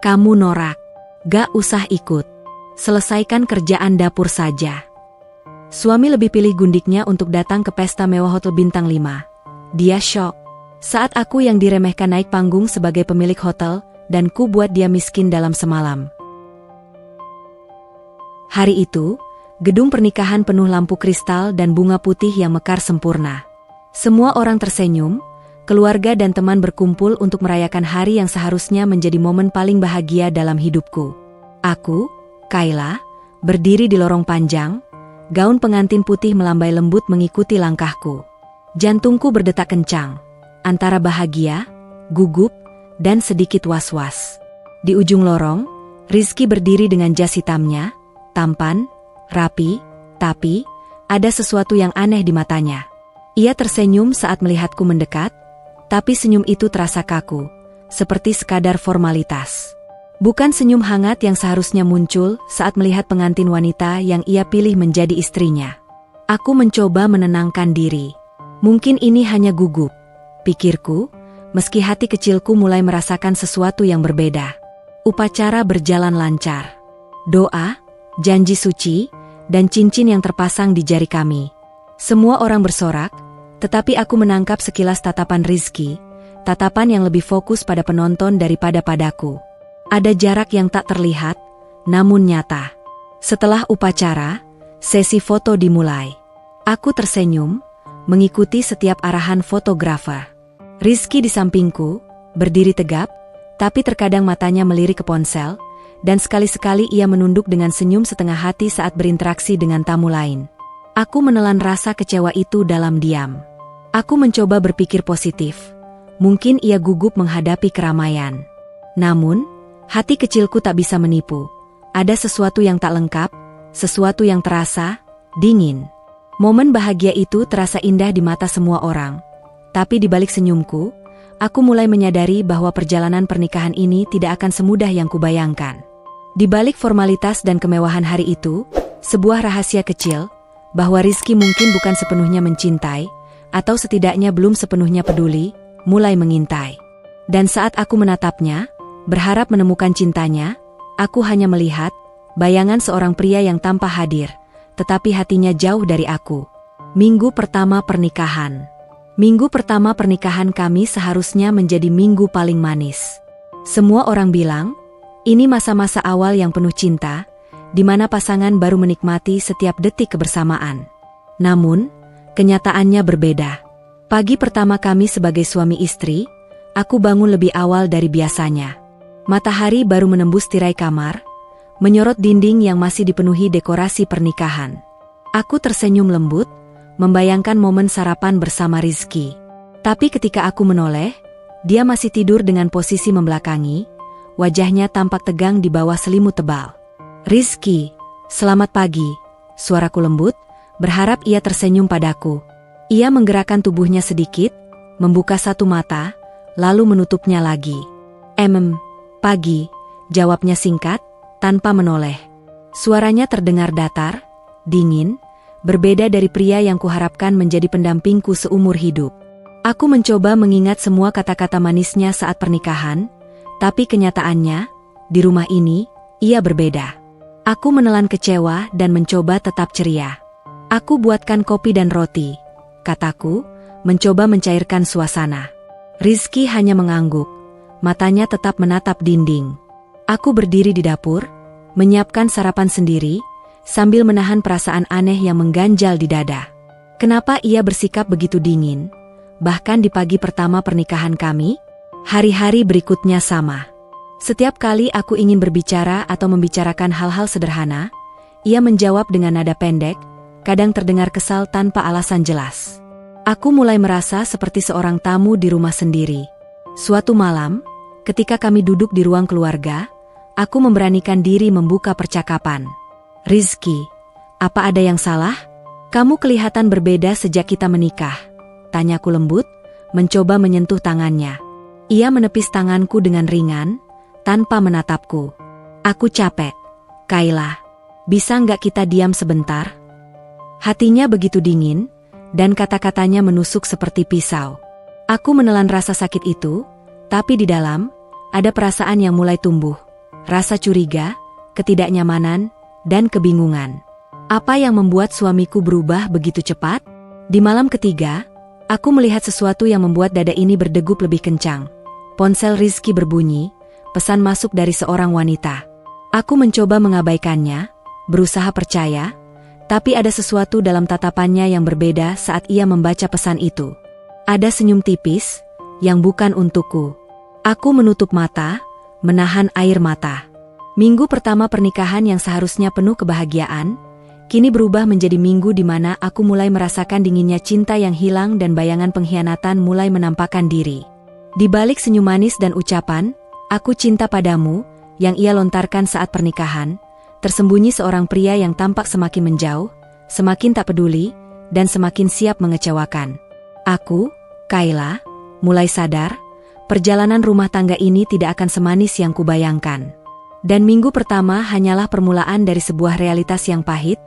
Kamu norak. Gak usah ikut. Selesaikan kerjaan dapur saja. Suami lebih pilih gundiknya untuk datang ke pesta mewah hotel bintang 5. Dia syok. Saat aku yang diremehkan naik panggung sebagai pemilik hotel, dan ku buat dia miskin dalam semalam. Hari itu, gedung pernikahan penuh lampu kristal dan bunga putih yang mekar sempurna. Semua orang tersenyum, keluarga dan teman berkumpul untuk merayakan hari yang seharusnya menjadi momen paling bahagia dalam hidupku. Aku, Kayla, berdiri di lorong panjang, gaun pengantin putih melambai lembut mengikuti langkahku. Jantungku berdetak kencang, antara bahagia, gugup, dan sedikit was-was. Di ujung lorong, Rizky berdiri dengan jas hitamnya, tampan, rapi, tapi ada sesuatu yang aneh di matanya. Ia tersenyum saat melihatku mendekat, tapi senyum itu terasa kaku, seperti sekadar formalitas. Bukan senyum hangat yang seharusnya muncul saat melihat pengantin wanita yang ia pilih menjadi istrinya. Aku mencoba menenangkan diri. Mungkin ini hanya gugup, pikirku, meski hati kecilku mulai merasakan sesuatu yang berbeda. Upacara berjalan lancar. Doa, janji suci, dan cincin yang terpasang di jari kami. Semua orang bersorak, tetapi aku menangkap sekilas tatapan Rizky, tatapan yang lebih fokus pada penonton daripada padaku. Ada jarak yang tak terlihat, namun nyata. Setelah upacara, sesi foto dimulai. Aku tersenyum, mengikuti setiap arahan fotografer. Rizky di sampingku, berdiri tegap, tapi terkadang matanya melirik ke ponsel, dan sekali-sekali ia menunduk dengan senyum setengah hati saat berinteraksi dengan tamu lain. Aku menelan rasa kecewa itu dalam diam. Aku mencoba berpikir positif. Mungkin ia gugup menghadapi keramaian. Namun, hati kecilku tak bisa menipu. Ada sesuatu yang tak lengkap, sesuatu yang terasa dingin. Momen bahagia itu terasa indah di mata semua orang. Tapi di balik senyumku, aku mulai menyadari bahwa perjalanan pernikahan ini tidak akan semudah yang kubayangkan. Di balik formalitas dan kemewahan hari itu, sebuah rahasia kecil, bahwa Rizky mungkin bukan sepenuhnya mencintai, atau setidaknya belum sepenuhnya peduli, mulai mengintai. Dan saat aku menatapnya, berharap menemukan cintanya, aku hanya melihat bayangan seorang pria yang tanpa hadir, tetapi hatinya jauh dari aku. Minggu pertama pernikahan. Minggu pertama pernikahan kami seharusnya menjadi minggu paling manis. Semua orang bilang, ini masa-masa awal yang penuh cinta, di mana pasangan baru menikmati setiap detik kebersamaan. Namun, kenyataannya berbeda. Pagi pertama kami sebagai suami istri, aku bangun lebih awal dari biasanya. Matahari baru menembus tirai kamar, menyorot dinding yang masih dipenuhi dekorasi pernikahan. Aku tersenyum lembut, membayangkan momen sarapan bersama Rizky. Tapi ketika aku menoleh, dia masih tidur dengan posisi membelakangi, wajahnya tampak tegang di bawah selimut tebal. Rizky, selamat pagi, suaraku lembut, berharap ia tersenyum padaku. Ia menggerakkan tubuhnya sedikit, membuka satu mata, lalu menutupnya lagi. Pagi, jawabnya singkat, tanpa menoleh. Suaranya terdengar datar, dingin, berbeda dari pria yang kuharapkan menjadi pendampingku seumur hidup. Aku mencoba mengingat semua kata-kata manisnya saat pernikahan, tapi kenyataannya, di rumah ini, ia berbeda. Aku menelan kecewa dan mencoba tetap ceria. Aku buatkan kopi dan roti, kataku, mencoba mencairkan suasana. Rizky hanya mengangguk. Matanya tetap menatap dinding. Aku berdiri di dapur, menyiapkan sarapan sendiri, sambil menahan perasaan aneh yang mengganjal di dada. Kenapa ia bersikap begitu dingin? Bahkan di pagi pertama pernikahan kami, hari-hari berikutnya sama. Setiap kali aku ingin berbicara atau membicarakan hal-hal sederhana, ia menjawab dengan nada pendek, kadang terdengar kesal tanpa alasan jelas. Aku mulai merasa seperti seorang tamu di rumah sendiri. Suatu malam, ketika kami duduk di ruang keluarga, aku memberanikan diri membuka percakapan. Rizky, apa ada yang salah? Kamu kelihatan berbeda sejak kita menikah, tanyaku lembut, mencoba menyentuh tangannya. Ia menepis tanganku dengan ringan, tanpa menatapku. Aku capek, Kayla. Bisa nggak kita diam sebentar? Hatinya begitu dingin, dan kata-katanya menusuk seperti pisau. Aku menelan rasa sakit itu, tapi di dalam, ada perasaan yang mulai tumbuh, rasa curiga, ketidaknyamanan, dan kebingungan. Apa yang membuat suamiku berubah begitu cepat? Di malam ketiga, aku melihat sesuatu yang membuat dada ini berdegup lebih kencang. Ponsel Rizky berbunyi, pesan masuk dari seorang wanita. Aku mencoba mengabaikannya, berusaha percaya, tapi ada sesuatu dalam tatapannya yang berbeda saat ia membaca pesan itu. Ada senyum tipis, yang bukan untukku. Aku menutup mata, menahan air mata. Minggu pertama pernikahan yang seharusnya penuh kebahagiaan, kini berubah menjadi minggu di mana aku mulai merasakan dinginnya cinta yang hilang dan bayangan pengkhianatan mulai menampakkan diri. Di balik senyum manis dan ucapan, "Aku cinta padamu," yang ia lontarkan saat pernikahan, tersembunyi seorang pria yang tampak semakin menjauh, semakin tak peduli, dan semakin siap mengecewakan. Aku, Kayla, mulai sadar, perjalanan rumah tangga ini tidak akan semanis yang kubayangkan. Dan minggu pertama hanyalah permulaan dari sebuah realitas yang pahit,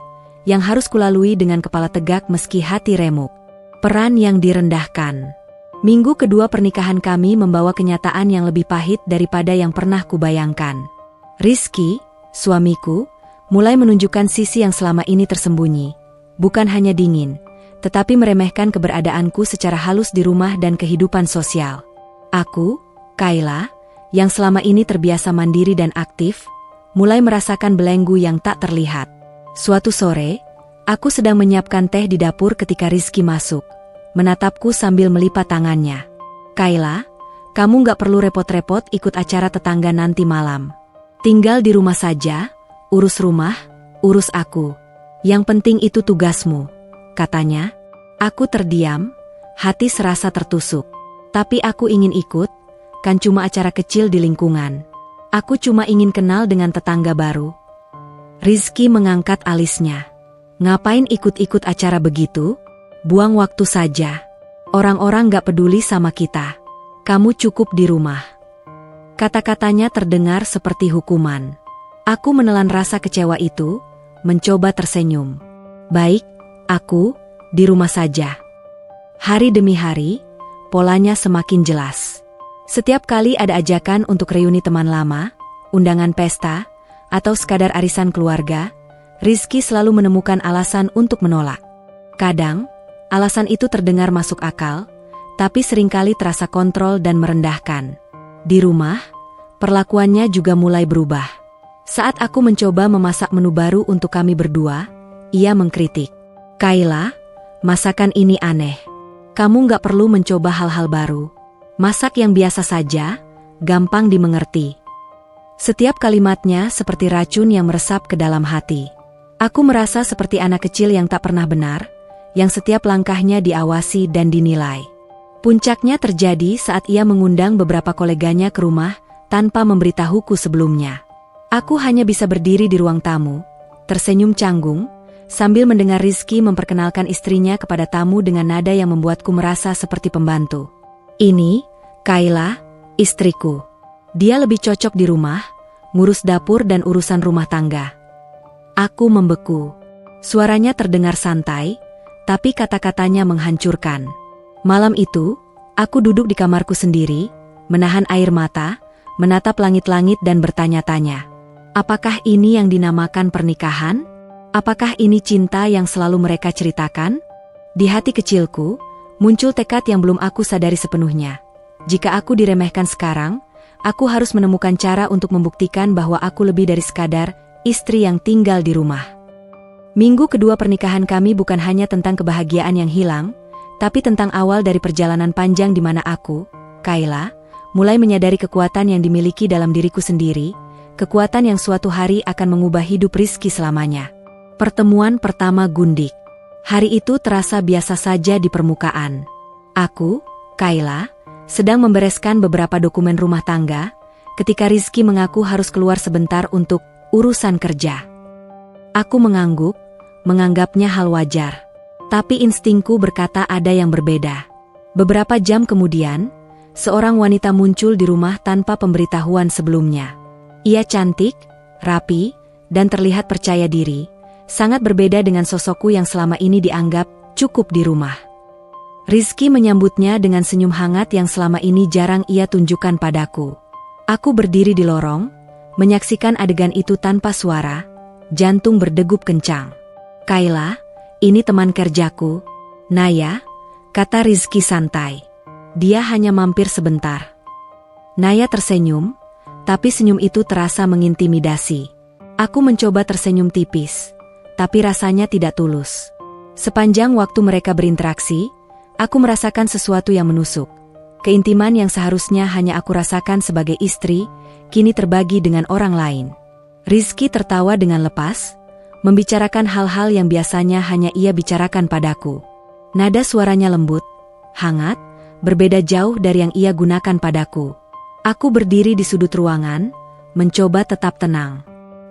yang harus kulalui dengan kepala tegak meski hati remuk. Peran yang direndahkan. Minggu kedua pernikahan kami membawa kenyataan yang lebih pahit daripada yang pernah kubayangkan. Rizky, suamiku, mulai menunjukkan sisi yang selama ini tersembunyi. Bukan hanya dingin, tetapi meremehkan keberadaanku secara halus di rumah dan kehidupan sosial. Aku, Kayla, yang selama ini terbiasa mandiri dan aktif, mulai merasakan belenggu yang tak terlihat. Suatu sore, aku sedang menyiapkan teh di dapur ketika Rizky masuk, menatapku sambil melipat tangannya. "Kayla, kamu gak perlu repot-repot ikut acara tetangga nanti malam. Tinggal di rumah saja, urus rumah, urus aku. Yang penting itu tugasmu," katanya. Aku terdiam, hati serasa tertusuk. Tapi aku ingin ikut, kan cuma acara kecil di lingkungan. Aku cuma ingin kenal dengan tetangga baru. Rizky mengangkat alisnya. "Ngapain ikut-ikut acara begitu? Buang waktu saja. Orang-orang gak peduli sama kita. Kamu cukup di rumah." Kata-katanya terdengar seperti hukuman. Aku menelan rasa kecewa itu, mencoba tersenyum. "Baik, aku di rumah saja." Hari demi hari, polanya semakin jelas. Setiap kali ada ajakan untuk reuni teman lama, undangan pesta, atau sekadar arisan keluarga, Rizky selalu menemukan alasan untuk menolak. Kadang, alasan itu terdengar masuk akal, tapi seringkali terasa kontrol dan merendahkan. Di rumah, perlakuannya juga mulai berubah. Saat aku mencoba memasak menu baru untuk kami berdua, ia mengkritik. "Kayla, masakan ini aneh. Kamu gak perlu mencoba hal-hal baru. Masak yang biasa saja, gampang dimengerti." Setiap kalimatnya seperti racun yang meresap ke dalam hati. Aku merasa seperti anak kecil yang tak pernah benar, yang setiap langkahnya diawasi dan dinilai. Puncaknya terjadi saat ia mengundang beberapa koleganya ke rumah tanpa memberitahuku sebelumnya. Aku hanya bisa berdiri di ruang tamu, tersenyum canggung, sambil mendengar Rizky memperkenalkan istrinya kepada tamu dengan nada yang membuatku merasa seperti pembantu. "Ini, Kayla, istriku. Dia lebih cocok di rumah, ngurus dapur dan urusan rumah tangga." Aku membeku. Suaranya terdengar santai, tapi kata-katanya menghancurkan. Malam itu, aku duduk di kamarku sendiri, menahan air mata, menatap langit-langit dan bertanya-tanya. Apakah ini yang dinamakan pernikahan? Apakah ini cinta yang selalu mereka ceritakan? Di hati kecilku, muncul tekad yang belum aku sadari sepenuhnya. Jika aku diremehkan sekarang, aku harus menemukan cara untuk membuktikan bahwa aku lebih dari sekadar istri yang tinggal di rumah. Minggu kedua pernikahan kami bukan hanya tentang kebahagiaan yang hilang, tapi tentang awal dari perjalanan panjang di mana aku, Kayla, mulai menyadari kekuatan yang dimiliki dalam diriku sendiri, kekuatan yang suatu hari akan mengubah hidup Rizky selamanya. Pertemuan pertama gundik. Hari itu terasa biasa saja di permukaan. Aku, Kayla, sedang membereskan beberapa dokumen rumah tangga, ketika Rizky mengaku harus keluar sebentar untuk urusan kerja. Aku mengangguk, menganggapnya hal wajar. Tapi instingku berkata ada yang berbeda. Beberapa jam kemudian, seorang wanita muncul di rumah tanpa pemberitahuan sebelumnya. Ia cantik, rapi, dan terlihat percaya diri, sangat berbeda dengan sosokku yang selama ini dianggap cukup di rumah. Rizky menyambutnya dengan senyum hangat yang selama ini jarang ia tunjukkan padaku. Aku berdiri di lorong, Menyaksikan adegan itu tanpa suara, jantung berdegup kencang. "Kayla, ini teman kerjaku." "Naya," kata Rizky santai. "Dia hanya mampir sebentar." Naya tersenyum, tapi senyum itu terasa mengintimidasi. Aku mencoba tersenyum tipis, tapi rasanya tidak tulus. Sepanjang waktu mereka berinteraksi, aku merasakan sesuatu yang menusuk. Keintiman yang seharusnya hanya aku rasakan sebagai istri, kini terbagi dengan orang lain. Rizky tertawa dengan lepas, membicarakan hal-hal yang biasanya hanya ia bicarakan padaku. Nada suaranya lembut, hangat, berbeda jauh dari yang ia gunakan padaku. Aku berdiri di sudut ruangan, mencoba tetap tenang.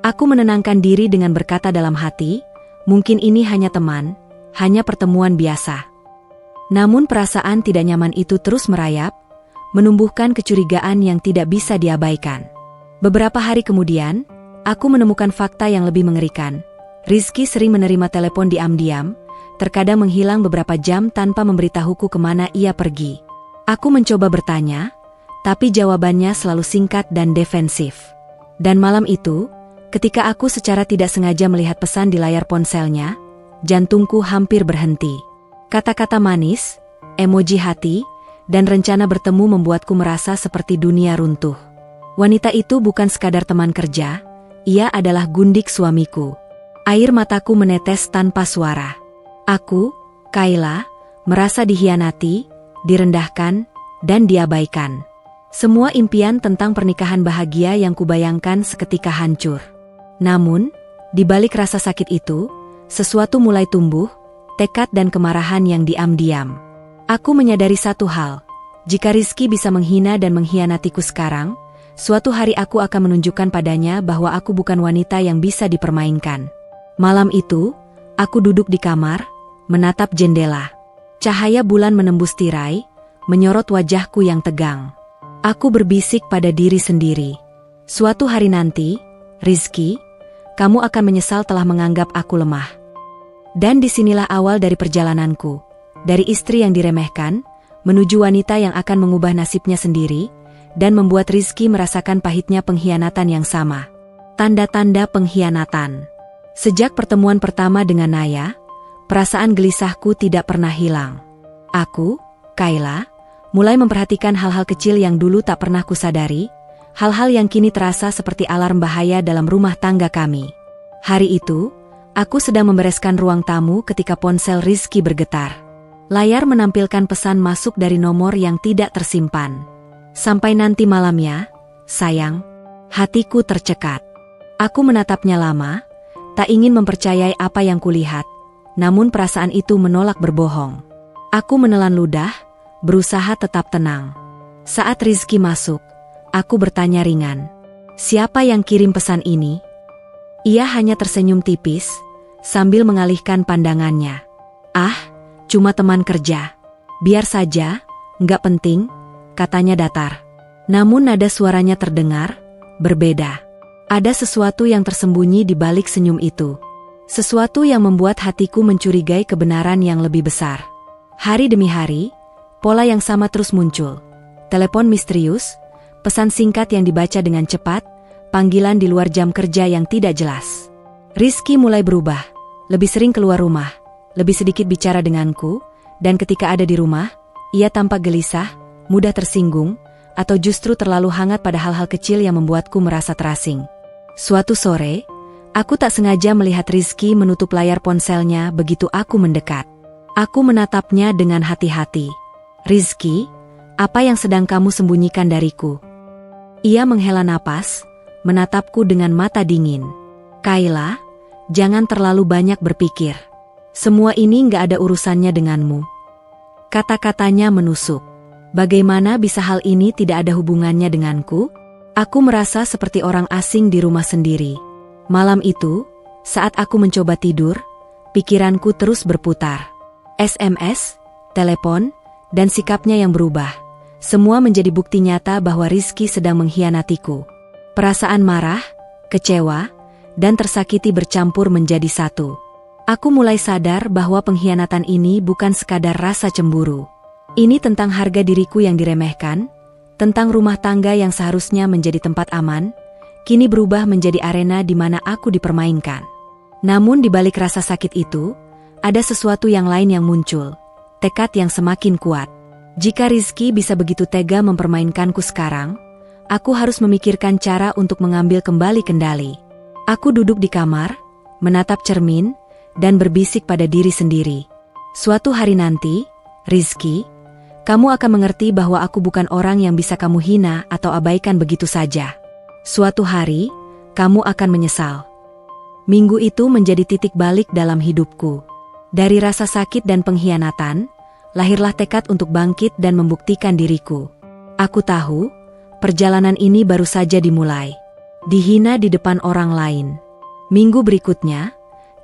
Aku menenangkan diri dengan berkata dalam hati, mungkin ini hanya teman, hanya pertemuan biasa. Namun perasaan tidak nyaman itu terus merayap, menumbuhkan kecurigaan yang tidak bisa diabaikan. Beberapa hari kemudian, aku menemukan fakta yang lebih mengerikan. Rizky sering menerima telepon diam-diam, terkadang menghilang beberapa jam tanpa memberitahuku kemana ia pergi. Aku mencoba bertanya, tapi jawabannya selalu singkat dan defensif. Dan malam itu, ketika aku secara tidak sengaja melihat pesan di layar ponselnya, jantungku hampir berhenti. Kata-kata manis, emoji hati, dan rencana bertemu membuatku merasa seperti dunia runtuh. Wanita itu bukan sekadar teman kerja, ia adalah gundik suamiku. Air mataku menetes tanpa suara. Aku, Kayla, merasa dihianati, direndahkan, dan diabaikan. Semua impian tentang pernikahan bahagia yang kubayangkan seketika hancur. Namun, di balik rasa sakit itu, sesuatu mulai tumbuh, tekad dan kemarahan yang diam-diam. Aku menyadari satu hal, jika Rizky bisa menghina dan mengkhianatiku sekarang, suatu hari aku akan menunjukkan padanya bahwa aku bukan wanita yang bisa dipermainkan. Malam itu, aku duduk di kamar, menatap jendela. Cahaya bulan menembus tirai, menyorot wajahku yang tegang. Aku berbisik pada diri sendiri. Suatu hari nanti, Rizky, kamu akan menyesal telah menganggap aku lemah. Dan disinilah awal dari perjalananku, dari istri yang diremehkan, menuju wanita yang akan mengubah nasibnya sendiri, dan membuat Rizky merasakan pahitnya pengkhianatan yang sama. Tanda-tanda pengkhianatan. Sejak pertemuan pertama dengan Naya, perasaan gelisahku tidak pernah hilang. Aku, Kayla, mulai memperhatikan hal-hal kecil yang dulu tak pernah kusadari, hal-hal yang kini terasa seperti alarm bahaya dalam rumah tangga kami. Hari itu, aku sedang membereskan ruang tamu ketika ponsel Rizky bergetar. Layar menampilkan pesan masuk dari nomor yang tidak tersimpan. "Sampai nanti malam ya, sayang." Hatiku tercekat. Aku menatapnya lama, tak ingin mempercayai apa yang kulihat, namun perasaan itu menolak berbohong. Aku menelan ludah, berusaha tetap tenang. Saat Rizky masuk, aku bertanya ringan, "Siapa yang kirim pesan ini?" Ia hanya tersenyum tipis, sambil mengalihkan pandangannya. "Ah, cuma teman kerja. Biar saja, nggak penting," katanya datar. Namun nada suaranya terdengar, berbeda. Ada sesuatu yang tersembunyi di balik senyum itu. Sesuatu yang membuat hatiku mencurigai kebenaran yang lebih besar. Hari demi hari, pola yang sama terus muncul. Telepon misterius, pesan singkat yang dibaca dengan cepat, panggilan di luar jam kerja yang tidak jelas. Rizky mulai berubah, lebih sering keluar rumah, lebih sedikit bicara denganku, dan ketika ada di rumah, ia tampak gelisah, mudah tersinggung, atau justru terlalu hangat pada hal-hal kecil yang membuatku merasa terasing. Suatu sore, aku tak sengaja melihat Rizky menutup layar ponselnya begitu aku mendekat. Aku menatapnya dengan hati-hati. "Rizky, apa yang sedang kamu sembunyikan dariku?" Ia menghela napas, menatapku dengan mata dingin. "Kayla, jangan terlalu banyak berpikir. Semua ini nggak ada urusannya denganmu." Kata-katanya menusuk. Bagaimana bisa hal ini tidak ada hubungannya denganku? Aku merasa seperti orang asing di rumah sendiri. Malam itu, saat aku mencoba tidur, pikiranku terus berputar. SMS, telepon, dan sikapnya yang berubah. Semua menjadi bukti nyata bahwa Rizky sedang mengkhianatiku. Perasaan marah, kecewa, dan tersakiti bercampur menjadi satu. Aku mulai sadar bahwa pengkhianatan ini bukan sekadar rasa cemburu. Ini tentang harga diriku yang diremehkan, tentang rumah tangga yang seharusnya menjadi tempat aman, kini berubah menjadi arena di mana aku dipermainkan. Namun di balik rasa sakit itu, ada sesuatu yang lain yang muncul, tekad yang semakin kuat. Jika Rizky bisa begitu tega mempermainkanku sekarang, aku harus memikirkan cara untuk mengambil kembali kendali. Aku duduk di kamar, menatap cermin, dan berbisik pada diri sendiri. Suatu hari nanti, Rizky, kamu akan mengerti bahwa aku bukan orang yang bisa kamu hina atau abaikan begitu saja. Suatu hari, kamu akan menyesal. Minggu itu menjadi titik balik dalam hidupku. Dari rasa sakit dan pengkhianatan, lahirlah tekad untuk bangkit dan membuktikan diriku. Aku tahu, perjalanan ini baru saja dimulai. Dihina di depan orang lain. Minggu berikutnya,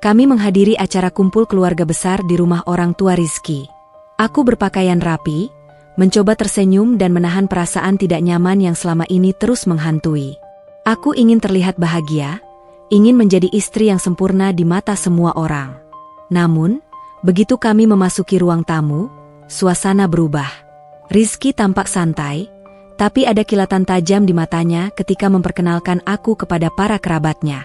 kami menghadiri acara kumpul keluarga besar di rumah orang tua Rizky. Aku berpakaian rapi, mencoba tersenyum dan menahan perasaan tidak nyaman yang selama ini terus menghantui. Aku ingin terlihat bahagia, ingin menjadi istri yang sempurna di mata semua orang. Namun, begitu kami memasuki ruang tamu, suasana berubah. Rizky tampak santai, tapi ada kilatan tajam di matanya ketika memperkenalkan aku kepada para kerabatnya.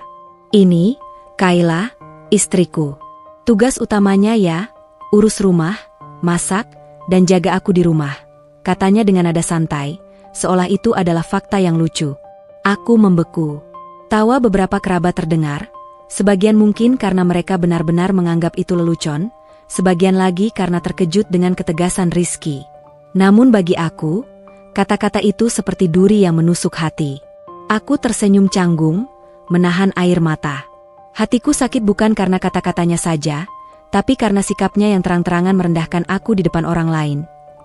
Ini, Kayla, istriku. Tugas utamanya ya, urus rumah, masak, dan jaga aku di rumah, katanya dengan nada santai, seolah itu adalah fakta yang lucu. Aku membeku. Tawa beberapa kerabat terdengar, sebagian mungkin karena mereka benar-benar menganggap itu lelucon, sebagian lagi karena terkejut dengan ketegasan Rizky. Namun bagi aku, kata-kata itu seperti duri yang menusuk hati. Aku tersenyum canggung, menahan air mata. Hatiku sakit bukan karena kata-katanya saja, tapi karena sikapnya yang terang-terangan merendahkan aku di depan orang lain,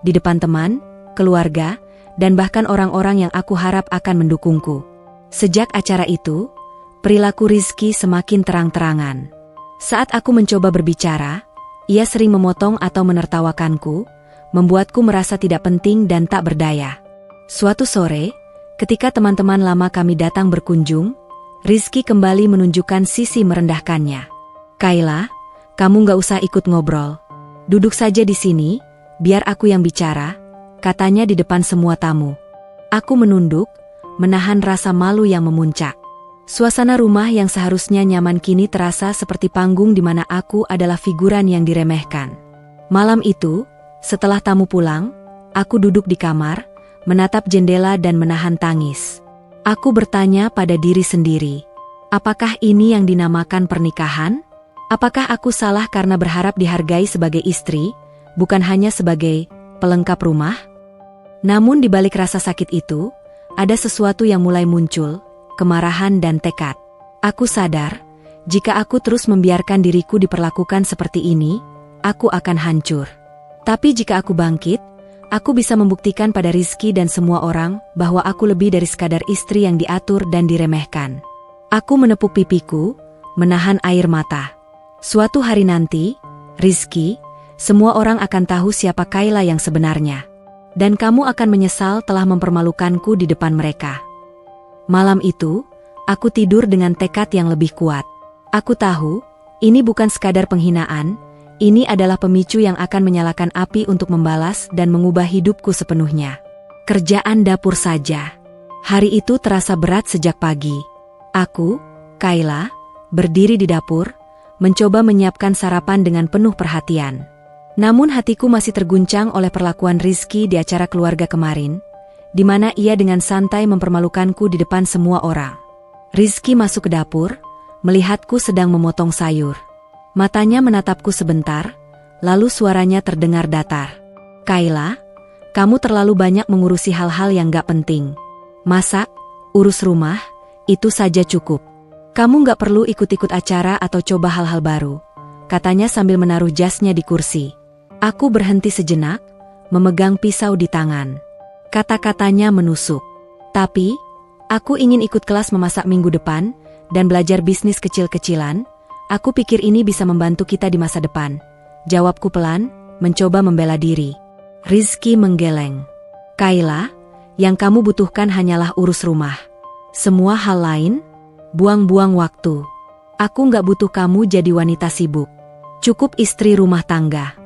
di depan teman, keluarga, dan bahkan orang-orang yang aku harap akan mendukungku. Sejak acara itu, perilaku Rizky semakin terang-terangan. Saat aku mencoba berbicara, ia sering memotong atau menertawakanku, membuatku merasa tidak penting dan tak berdaya. Suatu sore, ketika teman-teman lama kami datang berkunjung, Rizky kembali menunjukkan sisi merendahkannya. Kayla, kamu gak usah ikut ngobrol. Duduk saja di sini, biar aku yang bicara, katanya di depan semua tamu. Aku menunduk, menahan rasa malu yang memuncak. Suasana rumah yang seharusnya nyaman kini terasa seperti panggung di mana aku adalah figuran yang diremehkan. Malam itu, setelah tamu pulang, aku duduk di kamar, menatap jendela dan menahan tangis. Aku bertanya pada diri sendiri, apakah ini yang dinamakan pernikahan? Apakah aku salah karena berharap dihargai sebagai istri, bukan hanya sebagai pelengkap rumah? Namun di balik rasa sakit itu, ada sesuatu yang mulai muncul, kemarahan dan tekad. Aku sadar, jika aku terus membiarkan diriku diperlakukan seperti ini, aku akan hancur. Tapi jika aku bangkit, aku bisa membuktikan pada Rizky dan semua orang bahwa aku lebih dari sekadar istri yang diatur dan diremehkan. Aku menepuk pipiku, menahan air mata. Suatu hari nanti, Rizky, semua orang akan tahu siapa Kayla yang sebenarnya. Dan kamu akan menyesal telah mempermalukanku di depan mereka. Malam itu, aku tidur dengan tekad yang lebih kuat. Aku tahu, ini bukan sekadar penghinaan, ini adalah pemicu yang akan menyalakan api untuk membalas dan mengubah hidupku sepenuhnya. Kerjaan dapur saja. Hari itu terasa berat sejak pagi. Aku, Kayla, berdiri di dapur, mencoba menyiapkan sarapan dengan penuh perhatian. Namun hatiku masih terguncang oleh perlakuan Rizky di acara keluarga kemarin, di mana ia dengan santai mempermalukanku di depan semua orang. Rizky masuk ke dapur, melihatku sedang memotong sayur. Matanya menatapku sebentar, lalu suaranya terdengar datar. Kayla, kamu terlalu banyak mengurusi hal-hal yang gak penting. Masak, urus rumah, itu saja cukup. Kamu gak perlu ikut-ikut acara atau coba hal-hal baru, katanya sambil menaruh jasnya di kursi. Aku berhenti sejenak, memegang pisau di tangan. Kata-katanya menusuk. Tapi, aku ingin ikut kelas memasak minggu depan, dan belajar bisnis kecil-kecilan. Aku pikir ini bisa membantu kita di masa depan. Jawabku pelan, mencoba membela diri. Rizky menggeleng. Kayla, yang kamu butuhkan hanyalah urus rumah. Semua hal lain, buang-buang waktu. Aku gak butuh kamu jadi wanita sibuk. Cukup istri rumah tangga.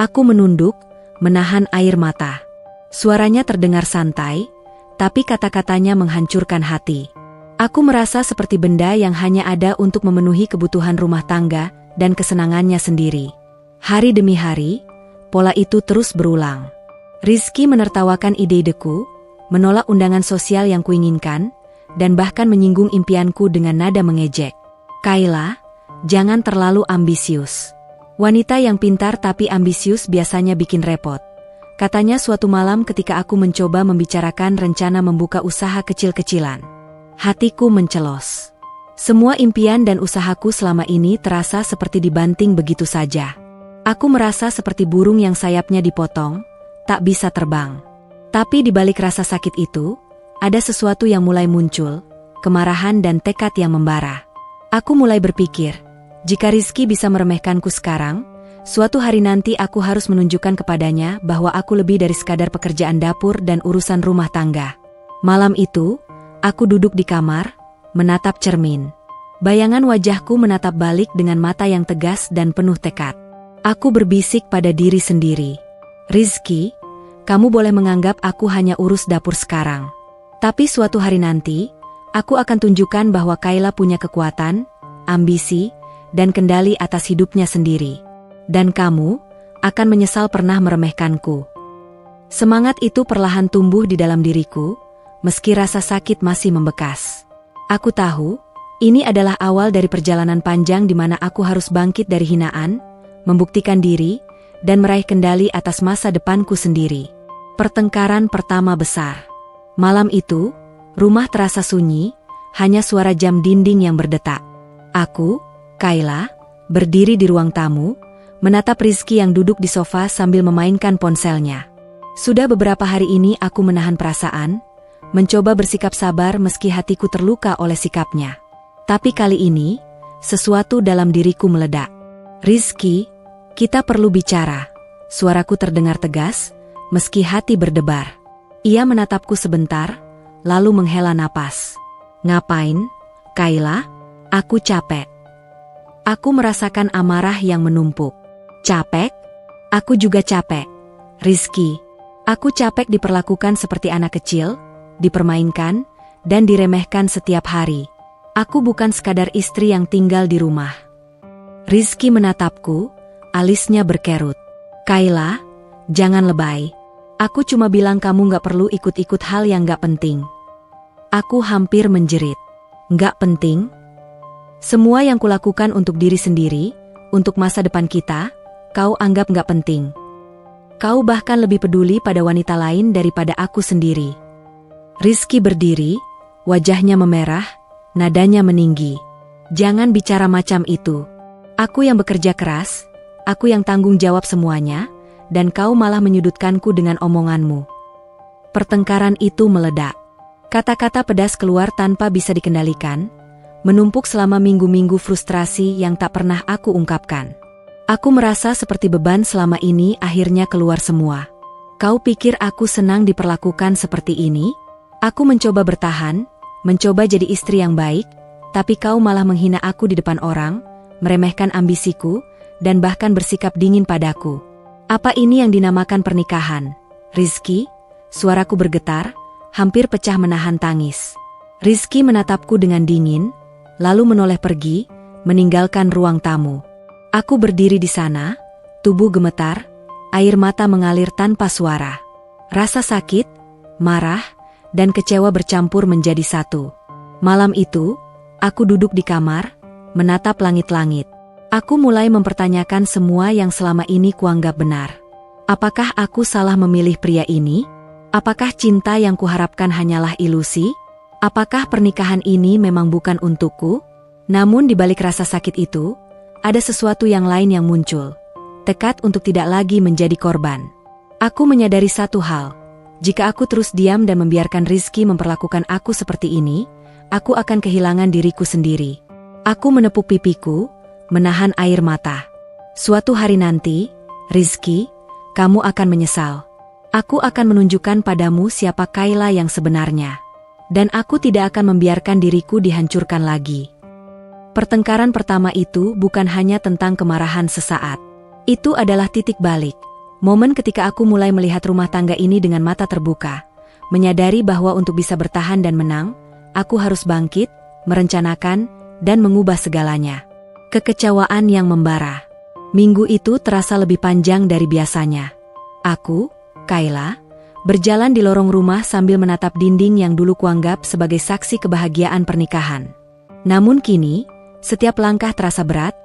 Aku menunduk, menahan air mata. Suaranya terdengar santai, tapi kata-katanya menghancurkan hati. Aku merasa seperti benda yang hanya ada untuk memenuhi kebutuhan rumah tangga dan kesenangannya sendiri. Hari demi hari, pola itu terus berulang. Rizky menertawakan ide-ideku, menolak undangan sosial yang kuinginkan, dan bahkan menyinggung impianku dengan nada mengejek. Kayla, jangan terlalu ambisius. Wanita yang pintar tapi ambisius biasanya bikin repot. Katanya suatu malam ketika aku mencoba membicarakan rencana membuka usaha kecil-kecilan. Hatiku mencelos. Semua impian dan usahaku selama ini terasa seperti dibanting begitu saja. Aku merasa seperti burung yang sayapnya dipotong, tak bisa terbang. Tapi di balik rasa sakit itu, ada sesuatu yang mulai muncul, kemarahan dan tekad yang membara. Aku mulai berpikir, jika Rizky bisa meremehkanku sekarang, suatu hari nanti aku harus menunjukkan kepadanya bahwa aku lebih dari sekadar pekerjaan dapur dan urusan rumah tangga. Malam itu, aku duduk di kamar, menatap cermin. Bayangan wajahku menatap balik dengan mata yang tegas dan penuh tekad. Aku berbisik pada diri sendiri. Rizky, kamu boleh menganggap aku hanya urus dapur sekarang. Tapi suatu hari nanti, aku akan tunjukkan bahwa Kayla punya kekuatan, ambisi, dan kendali atas hidupnya sendiri. Dan kamu akan menyesal pernah meremehkanku. Semangat itu perlahan tumbuh di dalam diriku, meski rasa sakit masih membekas. Aku tahu, ini adalah awal dari perjalanan panjang di mana aku harus bangkit dari hinaan, membuktikan diri, dan meraih kendali atas masa depanku sendiri. Pertengkaran pertama besar. Malam itu, rumah terasa sunyi, hanya suara jam dinding yang berdetak. Aku, Kayla, berdiri di ruang tamu, menatap Rizky yang duduk di sofa sambil memainkan ponselnya. Sudah beberapa hari ini aku menahan perasaan, mencoba bersikap sabar meski hatiku terluka oleh sikapnya. Tapi kali ini, sesuatu dalam diriku meledak. Rizky, kita perlu bicara. Suaraku terdengar tegas, meski hati berdebar. Ia menatapku sebentar, lalu menghela napas. Ngapain, Kayla? Aku capek. Aku merasakan amarah yang menumpuk. Capek? Aku juga capek. Rizky, aku capek diperlakukan seperti anak kecil, dipermainkan, dan diremehkan setiap hari. Aku bukan sekadar istri yang tinggal di rumah. Rizky menatapku, alisnya berkerut. Kayla, jangan lebay. Aku cuma bilang kamu gak perlu ikut-ikut hal yang gak penting. Aku hampir menjerit. Gak penting? Semua yang kulakukan untuk diri sendiri, untuk masa depan kita, kau anggap gak penting. Kau bahkan lebih peduli pada wanita lain daripada aku sendiri. Rizky berdiri, wajahnya memerah, nadanya meninggi. Jangan bicara macam itu. Aku yang bekerja keras, aku yang tanggung jawab semuanya, dan kau malah menyudutkanku dengan omonganmu. Pertengkaran itu meledak. Kata-kata pedas keluar tanpa bisa dikendalikan, menumpuk selama minggu-minggu frustrasi yang tak pernah aku ungkapkan. Aku merasa seperti beban selama ini akhirnya keluar semua. Kau pikir aku senang diperlakukan seperti ini? Aku mencoba bertahan, mencoba jadi istri yang baik, tapi kau malah menghina aku di depan orang, meremehkan ambisiku, dan bahkan bersikap dingin padaku. Apa ini yang dinamakan pernikahan? Rizky, suaraku bergetar, hampir pecah menahan tangis. Rizky menatapku dengan dingin, lalu menoleh pergi, meninggalkan ruang tamu. Aku berdiri di sana, tubuh gemetar, air mata mengalir tanpa suara. Rasa sakit, marah, dan kecewa bercampur menjadi satu. Malam itu, aku duduk di kamar, menatap langit-langit. Aku mulai mempertanyakan semua yang selama ini kuanggap benar. Apakah aku salah memilih pria ini? Apakah cinta yang kuharapkan hanyalah ilusi? Apakah pernikahan ini memang bukan untukku? Namun di balik rasa sakit itu, ada sesuatu yang lain yang muncul. Tekad untuk tidak lagi menjadi korban. Aku menyadari satu hal. Jika aku terus diam dan membiarkan Rizky memperlakukan aku seperti ini, aku akan kehilangan diriku sendiri. Aku menepuk pipiku, menahan air mata. Suatu hari nanti, Rizky, kamu akan menyesal. Aku akan menunjukkan padamu siapa Kayla yang sebenarnya. Dan aku tidak akan membiarkan diriku dihancurkan lagi. Pertengkaran pertama itu bukan hanya tentang kemarahan sesaat. Itu adalah titik balik. Momen ketika aku mulai melihat rumah tangga ini dengan mata terbuka. Menyadari bahwa untuk bisa bertahan dan menang, aku harus bangkit, merencanakan, dan mengubah segalanya. Kekecewaan yang membara. Minggu itu terasa lebih panjang dari biasanya. Aku, Kayla, berjalan di lorong rumah sambil menatap dinding yang dulu kuanggap sebagai saksi kebahagiaan pernikahan. Namun kini, setiap langkah terasa berat,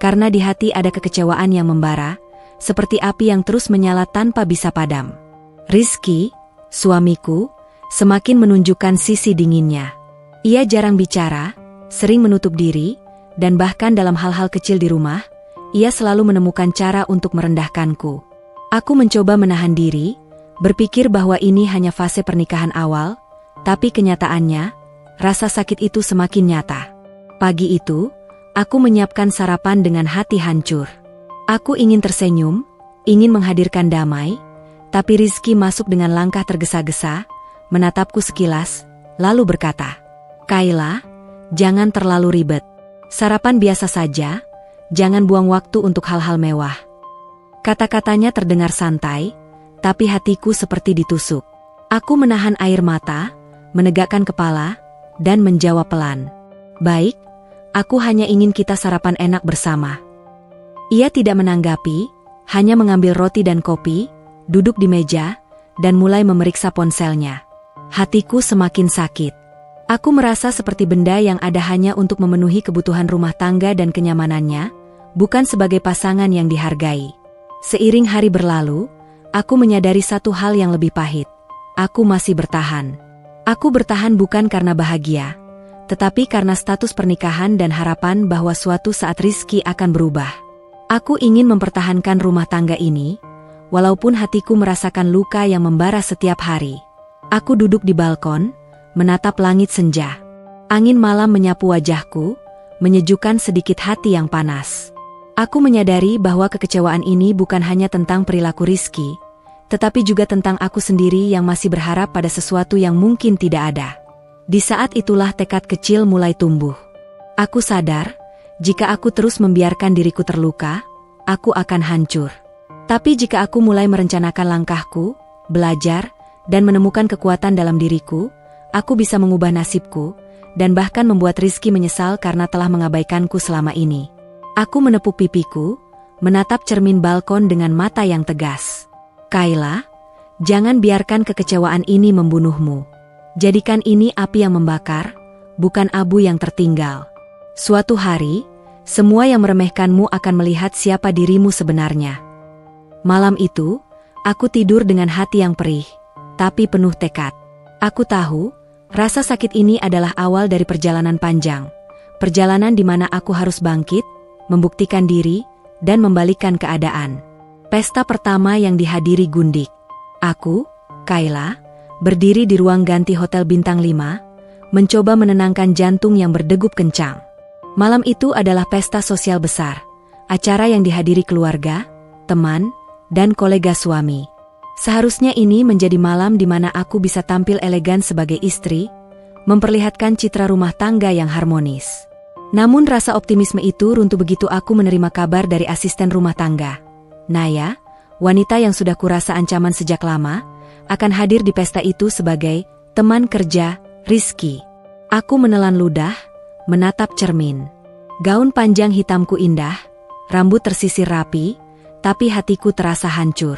karena di hati ada kekecewaan yang membara, seperti api yang terus menyala tanpa bisa padam. Rizky, suamiku, semakin menunjukkan sisi dinginnya. Ia jarang bicara, sering menutup diri, dan bahkan dalam hal-hal kecil di rumah, ia selalu menemukan cara untuk merendahkanku. Aku mencoba menahan diri, berpikir bahwa ini hanya fase pernikahan awal, tapi kenyataannya, rasa sakit itu semakin nyata. Pagi itu, aku menyiapkan sarapan dengan hati hancur. Aku ingin tersenyum, ingin menghadirkan damai, tapi Rizky masuk dengan langkah tergesa-gesa, menatapku sekilas, lalu berkata, "Kayla, jangan terlalu ribet. Sarapan biasa saja, jangan buang waktu untuk hal-hal mewah." Kata-katanya terdengar santai, tapi hatiku seperti ditusuk. Aku menahan air mata, menegakkan kepala, dan menjawab pelan, "Baik, aku hanya ingin kita sarapan enak bersama." Ia tidak menanggapi, hanya mengambil roti dan kopi, duduk di meja, dan mulai memeriksa ponselnya. Hatiku semakin sakit. Aku merasa seperti benda yang ada hanya untuk memenuhi kebutuhan rumah tangga dan kenyamanannya, bukan sebagai pasangan yang dihargai. Seiring hari berlalu, aku menyadari satu hal yang lebih pahit. Aku masih bertahan. Aku bertahan bukan karena bahagia, tetapi karena status pernikahan dan harapan bahwa suatu saat Rizky akan berubah. Aku ingin mempertahankan rumah tangga ini, walaupun hatiku merasakan luka yang membara setiap hari. Aku duduk di balkon, menatap langit senja. Angin malam menyapu wajahku, menyejukkan sedikit hati yang panas. Aku menyadari bahwa kekecewaan ini bukan hanya tentang perilaku Rizky, tetapi juga tentang aku sendiri yang masih berharap pada sesuatu yang mungkin tidak ada. Di saat itulah tekad kecil mulai tumbuh. Aku sadar, jika aku terus membiarkan diriku terluka, aku akan hancur. Tapi jika aku mulai merencanakan langkahku, belajar, dan menemukan kekuatan dalam diriku, aku bisa mengubah nasibku, dan bahkan membuat Rizky menyesal karena telah mengabaikanku selama ini. Aku menepuk pipiku, menatap cermin balkon dengan mata yang tegas. "Kayla, jangan biarkan kekecewaan ini membunuhmu. Jadikan ini api yang membakar, bukan abu yang tertinggal. Suatu hari, semua yang meremehkanmu akan melihat siapa dirimu sebenarnya." Malam itu, aku tidur dengan hati yang perih, tapi penuh tekad. Aku tahu, rasa sakit ini adalah awal dari perjalanan panjang. Perjalanan di mana aku harus bangkit, membuktikan diri, dan membalikkan keadaan. Pesta pertama yang dihadiri gundik. Aku, Kayla, berdiri di ruang ganti Hotel Bintang 5, mencoba menenangkan jantung yang berdegup kencang. Malam itu adalah pesta sosial besar, acara yang dihadiri keluarga, teman, dan kolega suami. Seharusnya ini menjadi malam di mana aku bisa tampil elegan sebagai istri, memperlihatkan citra rumah tangga yang harmonis. Namun rasa optimisme itu runtuh begitu aku menerima kabar dari asisten rumah tangga. Naya, wanita yang sudah kurasa ancaman sejak lama, akan hadir di pesta itu sebagai teman kerja Rizky. Aku menelan ludah, menatap cermin. Gaun panjang hitamku indah, rambut tersisir rapi, tapi hatiku terasa hancur.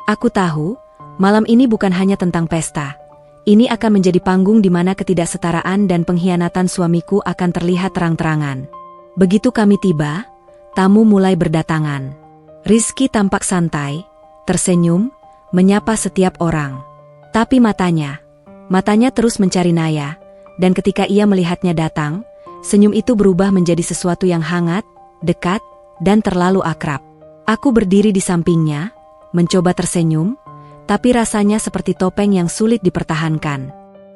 Aku tahu, malam ini bukan hanya tentang pesta. Ini akan menjadi panggung di mana ketidaksetaraan dan pengkhianatan suamiku akan terlihat terang-terangan. Begitu kami tiba, tamu mulai berdatangan. Rizky tampak santai, tersenyum, menyapa setiap orang. Tapi matanya terus mencari Naya, dan ketika ia melihatnya datang, senyum itu berubah menjadi sesuatu yang hangat, dekat, dan terlalu akrab. Aku berdiri di sampingnya, mencoba tersenyum, tapi rasanya seperti topeng yang sulit dipertahankan.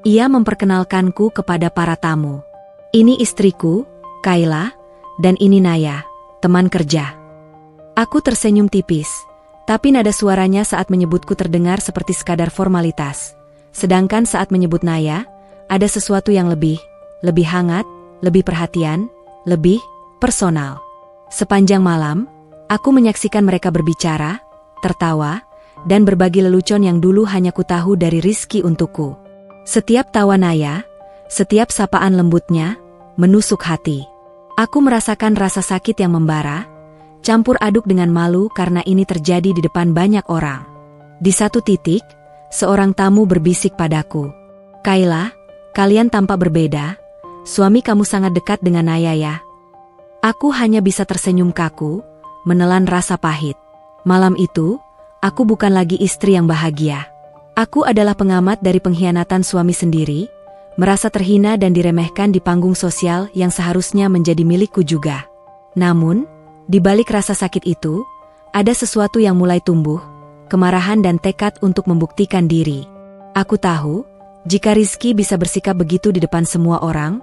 Ia memperkenalkanku kepada para tamu. "Ini istriku, Kayla, dan ini Naya, teman kerja." Aku tersenyum tipis, tapi nada suaranya saat menyebutku terdengar seperti sekadar formalitas. Sedangkan saat menyebut Naya, ada sesuatu yang lebih hangat, lebih perhatian, lebih personal. Sepanjang malam, aku menyaksikan mereka berbicara, tertawa, dan berbagi lelucon yang dulu hanya ku tahu dari Rizky untukku. Setiap tawa Naya, Setiap sapaan lembutnya menusuk hati. Aku merasakan rasa sakit yang membara, campur aduk dengan malu karena ini terjadi di depan banyak orang. Di satu titik, seorang tamu berbisik padaku. "Kayla, kalian tampak berbeda. Suami kamu sangat dekat dengan Naya ya." Aku hanya bisa tersenyum kaku, menelan rasa pahit. Malam itu, aku bukan lagi istri yang bahagia. Aku adalah pengamat dari pengkhianatan suami sendiri, merasa terhina dan diremehkan di panggung sosial yang seharusnya menjadi milikku juga. Namun, di balik rasa sakit itu, ada sesuatu yang mulai tumbuh, kemarahan dan tekad untuk membuktikan diri. Aku tahu, jika Rizky bisa bersikap begitu di depan semua orang,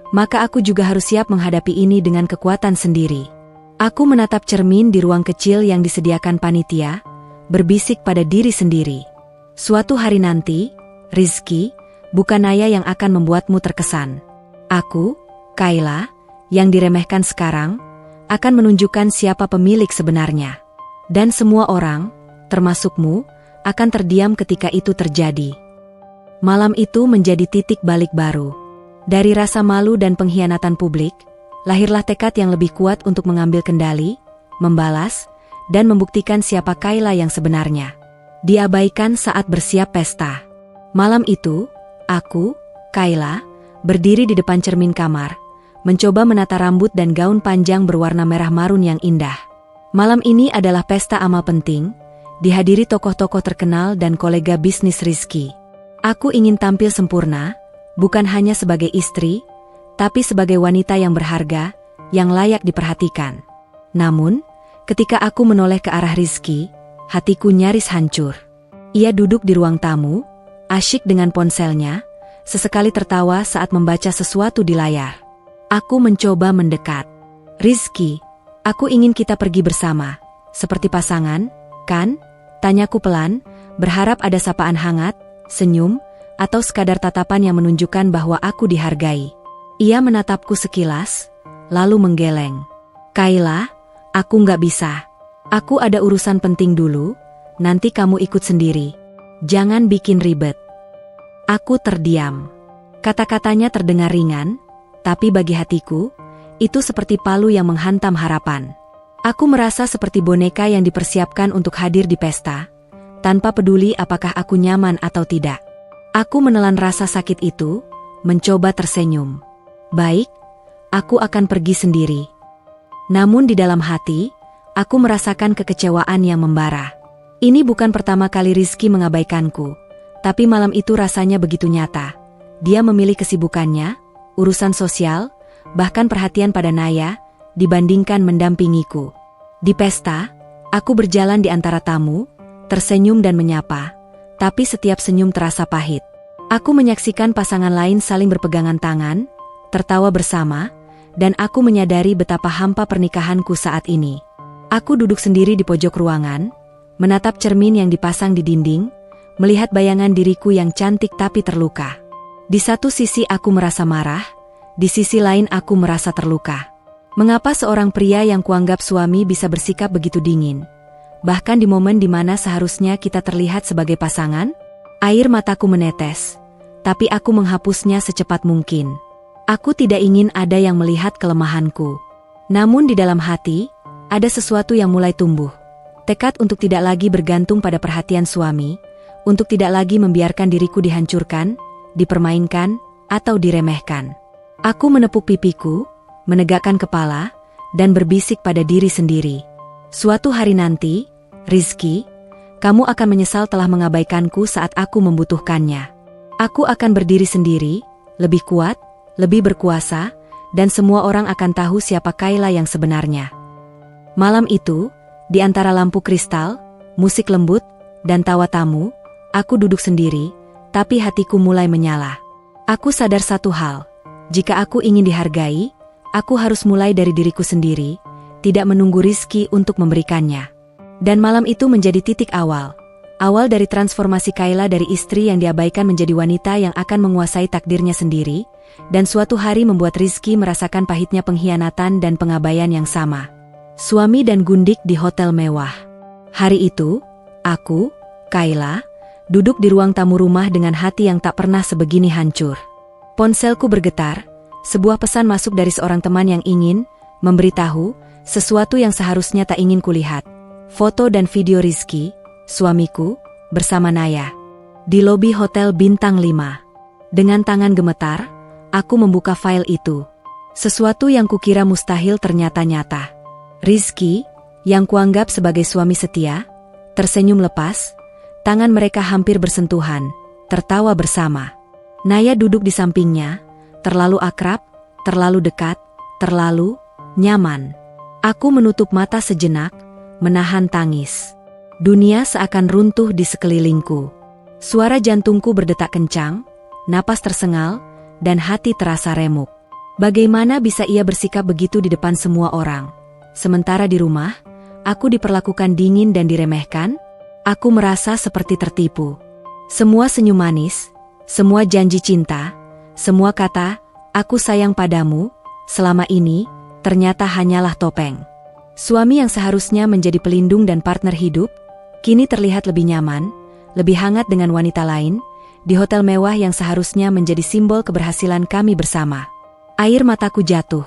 maka aku juga harus siap menghadapi ini dengan kekuatan sendiri. Aku menatap cermin di ruang kecil yang disediakan panitia, berbisik pada diri sendiri. Suatu hari nanti, Rizky, bukan Naya yang akan membuatmu terkesan. Aku, Kayla, yang diremehkan sekarang, akan menunjukkan siapa pemilik sebenarnya. Dan semua orang, termasukmu, akan terdiam ketika itu terjadi. Malam itu menjadi titik balik baru. Dari rasa malu dan pengkhianatan publik, lahirlah tekad yang lebih kuat untuk mengambil kendali, membalas, dan membuktikan siapa Kayla yang sebenarnya. Diabaikan saat bersiap pesta. Malam itu, aku, Kayla, berdiri di depan cermin kamar, mencoba menata rambut dan gaun panjang berwarna merah marun yang indah. Malam ini adalah pesta amal penting, dihadiri tokoh-tokoh terkenal dan kolega bisnis Rizky. Aku ingin tampil sempurna, bukan hanya sebagai istri, tapi sebagai wanita yang berharga, yang layak diperhatikan. Namun, ketika aku menoleh ke arah Rizky, hatiku nyaris hancur. Ia duduk di ruang tamu, asyik dengan ponselnya, sesekali tertawa saat membaca sesuatu di layar. Aku mencoba mendekat. "Rizky, aku ingin kita pergi bersama, seperti pasangan, kan?" Tanyaku pelan, berharap ada sapaan hangat, senyum, atau sekadar tatapan yang menunjukkan bahwa aku dihargai. Ia menatapku sekilas, lalu menggeleng. "Kayla, aku nggak bisa. Aku ada urusan penting dulu, nanti kamu ikut sendiri. Jangan bikin ribet." Aku terdiam. Kata-katanya terdengar ringan, tapi bagi hatiku, itu seperti palu yang menghantam harapan. Aku merasa seperti boneka yang dipersiapkan untuk hadir di pesta, tanpa peduli apakah aku nyaman atau tidak. Aku menelan rasa sakit itu, mencoba tersenyum. Baik, aku akan pergi sendiri. Namun di dalam hati, aku merasakan kekecewaan yang membara. Ini bukan pertama kali Rizky mengabaikanku, tapi malam itu rasanya begitu nyata. Dia memilih kesibukannya, urusan sosial, bahkan perhatian pada Naya, dibandingkan mendampingiku. Di pesta, aku berjalan di antara tamu, tersenyum dan menyapa, tapi setiap senyum terasa pahit. Aku menyaksikan pasangan lain saling berpegangan tangan, tertawa bersama, dan aku menyadari betapa hampa pernikahanku saat ini. Aku duduk sendiri di pojok ruangan, menatap cermin yang dipasang di dinding, melihat bayangan diriku yang cantik tapi terluka. Di satu sisi aku merasa marah, di sisi lain aku merasa terluka. Mengapa seorang pria yang kuanggap suami bisa bersikap begitu dingin? Bahkan di momen di mana seharusnya kita terlihat sebagai pasangan? Air mataku menetes, tapi aku menghapusnya secepat mungkin. Aku tidak ingin ada yang melihat kelemahanku. Namun di dalam hati, ada sesuatu yang mulai tumbuh. Tekad untuk tidak lagi bergantung pada perhatian suami, untuk tidak lagi membiarkan diriku dihancurkan, dipermainkan, atau diremehkan. Aku menepuk pipiku, menegakkan kepala, dan berbisik pada diri sendiri. Suatu hari nanti, Rizky, kamu akan menyesal telah mengabaikanku saat aku membutuhkannya. Aku akan berdiri sendiri, lebih kuat, lebih berkuasa, dan semua orang akan tahu siapa Kayla yang sebenarnya. Malam itu, di antara lampu kristal, musik lembut, dan tawa tamu, aku duduk sendiri, tapi hatiku mulai menyala. Aku sadar satu hal, jika aku ingin dihargai, aku harus mulai dari diriku sendiri, tidak menunggu Rizky untuk memberikannya. Dan malam itu menjadi titik awal dari transformasi Kayla dari istri yang diabaikan menjadi wanita yang akan menguasai takdirnya sendiri, dan suatu hari membuat Rizky merasakan pahitnya pengkhianatan dan pengabaian yang sama. Suami dan gundik di hotel mewah. Hari itu, aku, Kayla, duduk di ruang tamu rumah dengan hati yang tak pernah sebegini hancur. Ponselku bergetar, sebuah pesan masuk dari seorang teman yang ingin memberitahu sesuatu yang seharusnya tak ingin kulihat. Foto dan video Rizky, suamiku, bersama Naya. Di lobi Hotel Bintang 5. Dengan tangan gemetar, aku membuka file itu. Sesuatu yang kukira mustahil ternyata nyata. Rizky, yang kuanggap sebagai suami setia, tersenyum lepas, tangan mereka hampir bersentuhan, tertawa bersama. Naya duduk di sampingnya, terlalu akrab, terlalu dekat, terlalu nyaman. Aku menutup mata sejenak, menahan tangis. Dunia seakan runtuh di sekelilingku. Suara jantungku berdetak kencang, napas tersengal, dan hati terasa remuk. Bagaimana bisa ia bersikap begitu di depan semua orang? Sementara di rumah, aku diperlakukan dingin dan diremehkan. Aku merasa seperti tertipu. Semua senyum manis, semua janji cinta, semua kata, "Aku sayang padamu," selama ini, ternyata hanyalah topeng. Suami yang seharusnya menjadi pelindung dan partner hidup, kini terlihat lebih nyaman, lebih hangat dengan wanita lain, di hotel mewah yang seharusnya menjadi simbol keberhasilan kami bersama. Air mataku jatuh,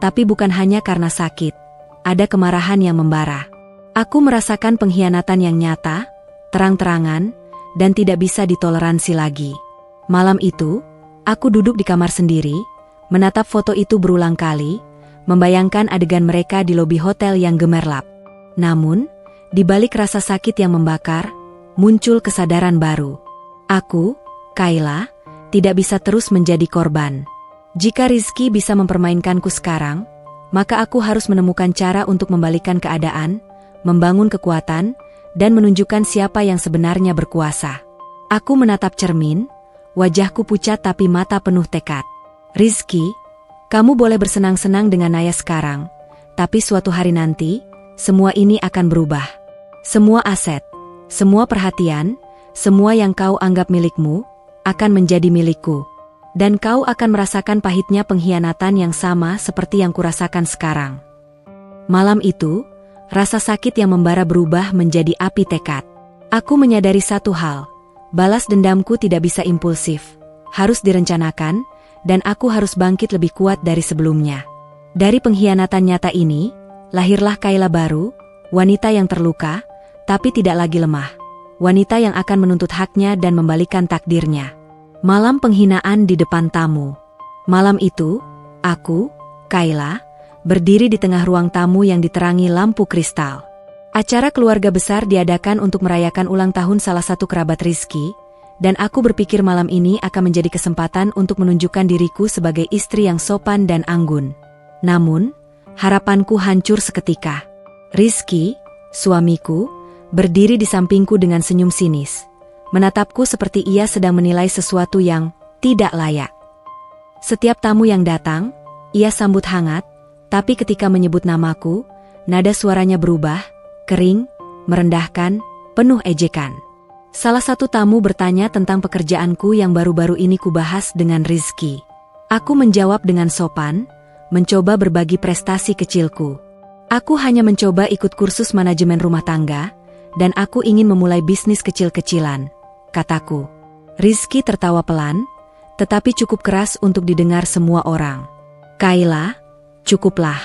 tapi bukan hanya karena sakit. Ada kemarahan yang membara. Aku merasakan pengkhianatan yang nyata, terang-terangan, dan tidak bisa ditoleransi lagi. Malam itu, aku duduk di kamar sendiri, menatap foto itu berulang kali, membayangkan adegan mereka di lobi hotel yang gemerlap. Namun, di balik rasa sakit yang membakar, muncul kesadaran baru. Aku, Kayla, tidak bisa terus menjadi korban. Jika Rizky bisa mempermainkanku sekarang, maka aku harus menemukan cara untuk membalikkan keadaan, membangun kekuatan, dan menunjukkan siapa yang sebenarnya berkuasa. Aku menatap cermin, wajahku pucat tapi mata penuh tekad. Rizky, kamu boleh bersenang-senang dengan Naya sekarang, tapi suatu hari nanti, semua ini akan berubah. Semua aset, semua perhatian, semua yang kau anggap milikmu, akan menjadi milikku. Dan kau akan merasakan pahitnya pengkhianatan yang sama seperti yang kurasakan sekarang. Malam itu, rasa sakit yang membara berubah menjadi api tekad. Aku menyadari satu hal, balas dendamku tidak bisa impulsif, harus direncanakan, dan aku harus bangkit lebih kuat dari sebelumnya. Dari pengkhianatan nyata ini, lahirlah Kayla baru, wanita yang terluka, tapi tidak lagi lemah. Wanita yang akan menuntut haknya dan membalikkan takdirnya. Malam penghinaan di depan tamu. Malam itu, aku, Kayla, berdiri di tengah ruang tamu yang diterangi lampu kristal. Acara keluarga besar diadakan untuk merayakan ulang tahun salah satu kerabat Rizky, dan aku berpikir malam ini akan menjadi kesempatan untuk menunjukkan diriku sebagai istri yang sopan dan anggun. Namun, harapanku hancur seketika. Rizky, suamiku, berdiri di sampingku dengan senyum sinis, menatapku seperti ia sedang menilai sesuatu yang tidak layak. Setiap tamu yang datang, ia sambut hangat, tapi ketika menyebut namaku, nada suaranya berubah, kering, merendahkan, penuh ejekan. Salah satu tamu bertanya tentang pekerjaanku yang baru-baru ini kubahas dengan Rizky. Aku menjawab dengan sopan, mencoba berbagi prestasi kecilku. Aku hanya mencoba ikut kursus manajemen rumah tangga, dan aku ingin memulai bisnis kecil-kecilan, kataku. Rizky tertawa pelan, tetapi cukup keras untuk didengar semua orang. Kayla, cukuplah.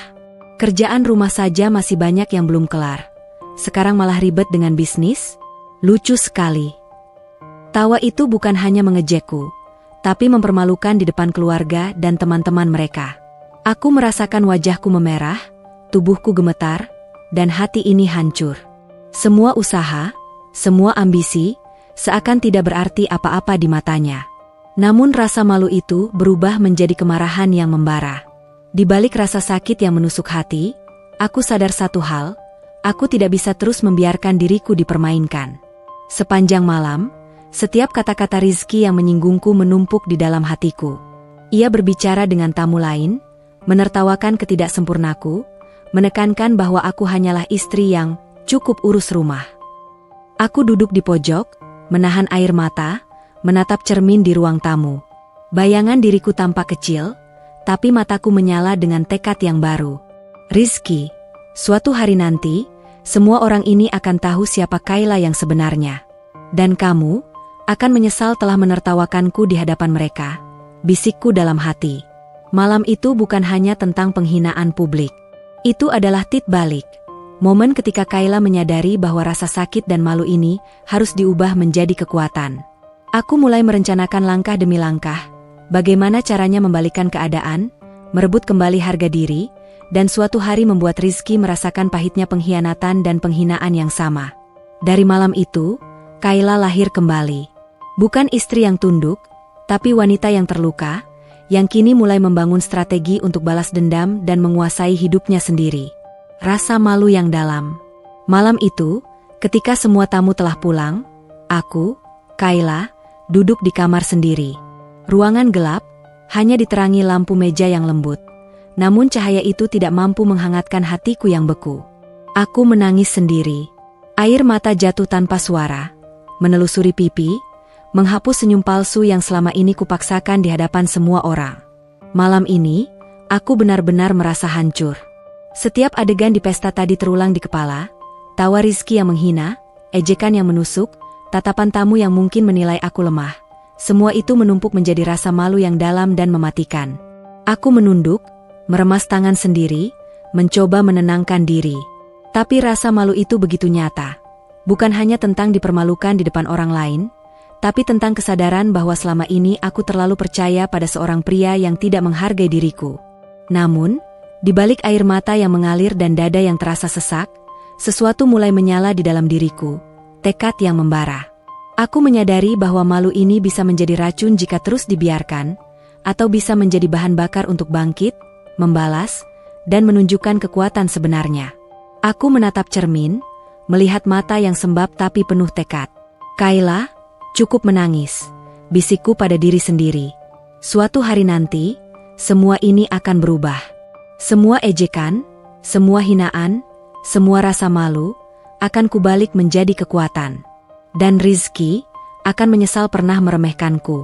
Kerjaan rumah saja masih banyak yang belum kelar. Sekarang malah ribet dengan bisnis? Lucu sekali. Tawa itu bukan hanya mengejekku, tapi mempermalukan di depan keluarga dan teman-teman mereka. Aku merasakan wajahku memerah, tubuhku gemetar, dan hati ini hancur. Semua usaha, semua ambisi, seakan tidak berarti apa-apa di matanya. Namun rasa malu itu berubah menjadi kemarahan yang membara. Di balik rasa sakit yang menusuk hati, aku sadar satu hal, aku tidak bisa terus membiarkan diriku dipermainkan. Sepanjang malam, setiap kata-kata Rizky yang menyinggungku menumpuk di dalam hatiku. Ia berbicara dengan tamu lain, menertawakan ketidaksempurnaku, menekankan bahwa aku hanyalah istri yang cukup urus rumah. Aku duduk di pojok, menahan air mata, menatap cermin di ruang tamu. Bayangan diriku tampak kecil, tapi mataku menyala dengan tekad yang baru. Rizky, suatu hari nanti, semua orang ini akan tahu siapa Kayla yang sebenarnya. Dan kamu akan menyesal telah menertawakanku di hadapan mereka, bisikku dalam hati. Malam itu bukan hanya tentang penghinaan publik. Itu adalah titik balik. Momen ketika Kayla menyadari bahwa rasa sakit dan malu ini harus diubah menjadi kekuatan. Aku mulai merencanakan langkah demi langkah, bagaimana caranya membalikkan keadaan, merebut kembali harga diri, dan suatu hari membuat Rizky merasakan pahitnya pengkhianatan dan penghinaan yang sama. Dari malam itu, Kayla lahir kembali. Bukan istri yang tunduk, tapi wanita yang terluka, yang kini mulai membangun strategi untuk balas dendam dan menguasai hidupnya sendiri. Rasa malu yang dalam. Malam itu, ketika semua tamu telah pulang, aku, Kayla, duduk di kamar sendiri. Ruangan gelap, hanya diterangi lampu meja yang lembut. Namun cahaya itu tidak mampu menghangatkan hatiku yang beku. Aku menangis sendiri. Air mata jatuh tanpa suara, menelusuri pipi, menghapus senyum palsu yang selama ini kupaksakan di hadapan semua orang. Malam ini, aku benar-benar merasa hancur. Setiap adegan di pesta tadi terulang di kepala, tawa Rizky yang menghina, ejekan yang menusuk, tatapan tamu yang mungkin menilai aku lemah. Semua itu menumpuk menjadi rasa malu yang dalam dan mematikan. Aku menunduk, meremas tangan sendiri, mencoba menenangkan diri. Tapi rasa malu itu begitu nyata. Bukan hanya tentang dipermalukan di depan orang lain, tapi tentang kesadaran bahwa selama ini aku terlalu percaya pada seorang pria yang tidak menghargai diriku. Namun, di balik air mata yang mengalir dan dada yang terasa sesak, sesuatu mulai menyala di dalam diriku, tekad yang membara. Aku menyadari bahwa malu ini bisa menjadi racun jika terus dibiarkan, atau bisa menjadi bahan bakar untuk bangkit, membalas, dan menunjukkan kekuatan sebenarnya. Aku menatap cermin, melihat mata yang sembab tapi penuh tekad. Kayla, cukup menangis, bisikku pada diri sendiri. Suatu hari nanti, semua ini akan berubah. Semua ejekan, semua hinaan, semua rasa malu, akan kubalik menjadi kekuatan. Dan Rizky akan menyesal pernah meremehkanku.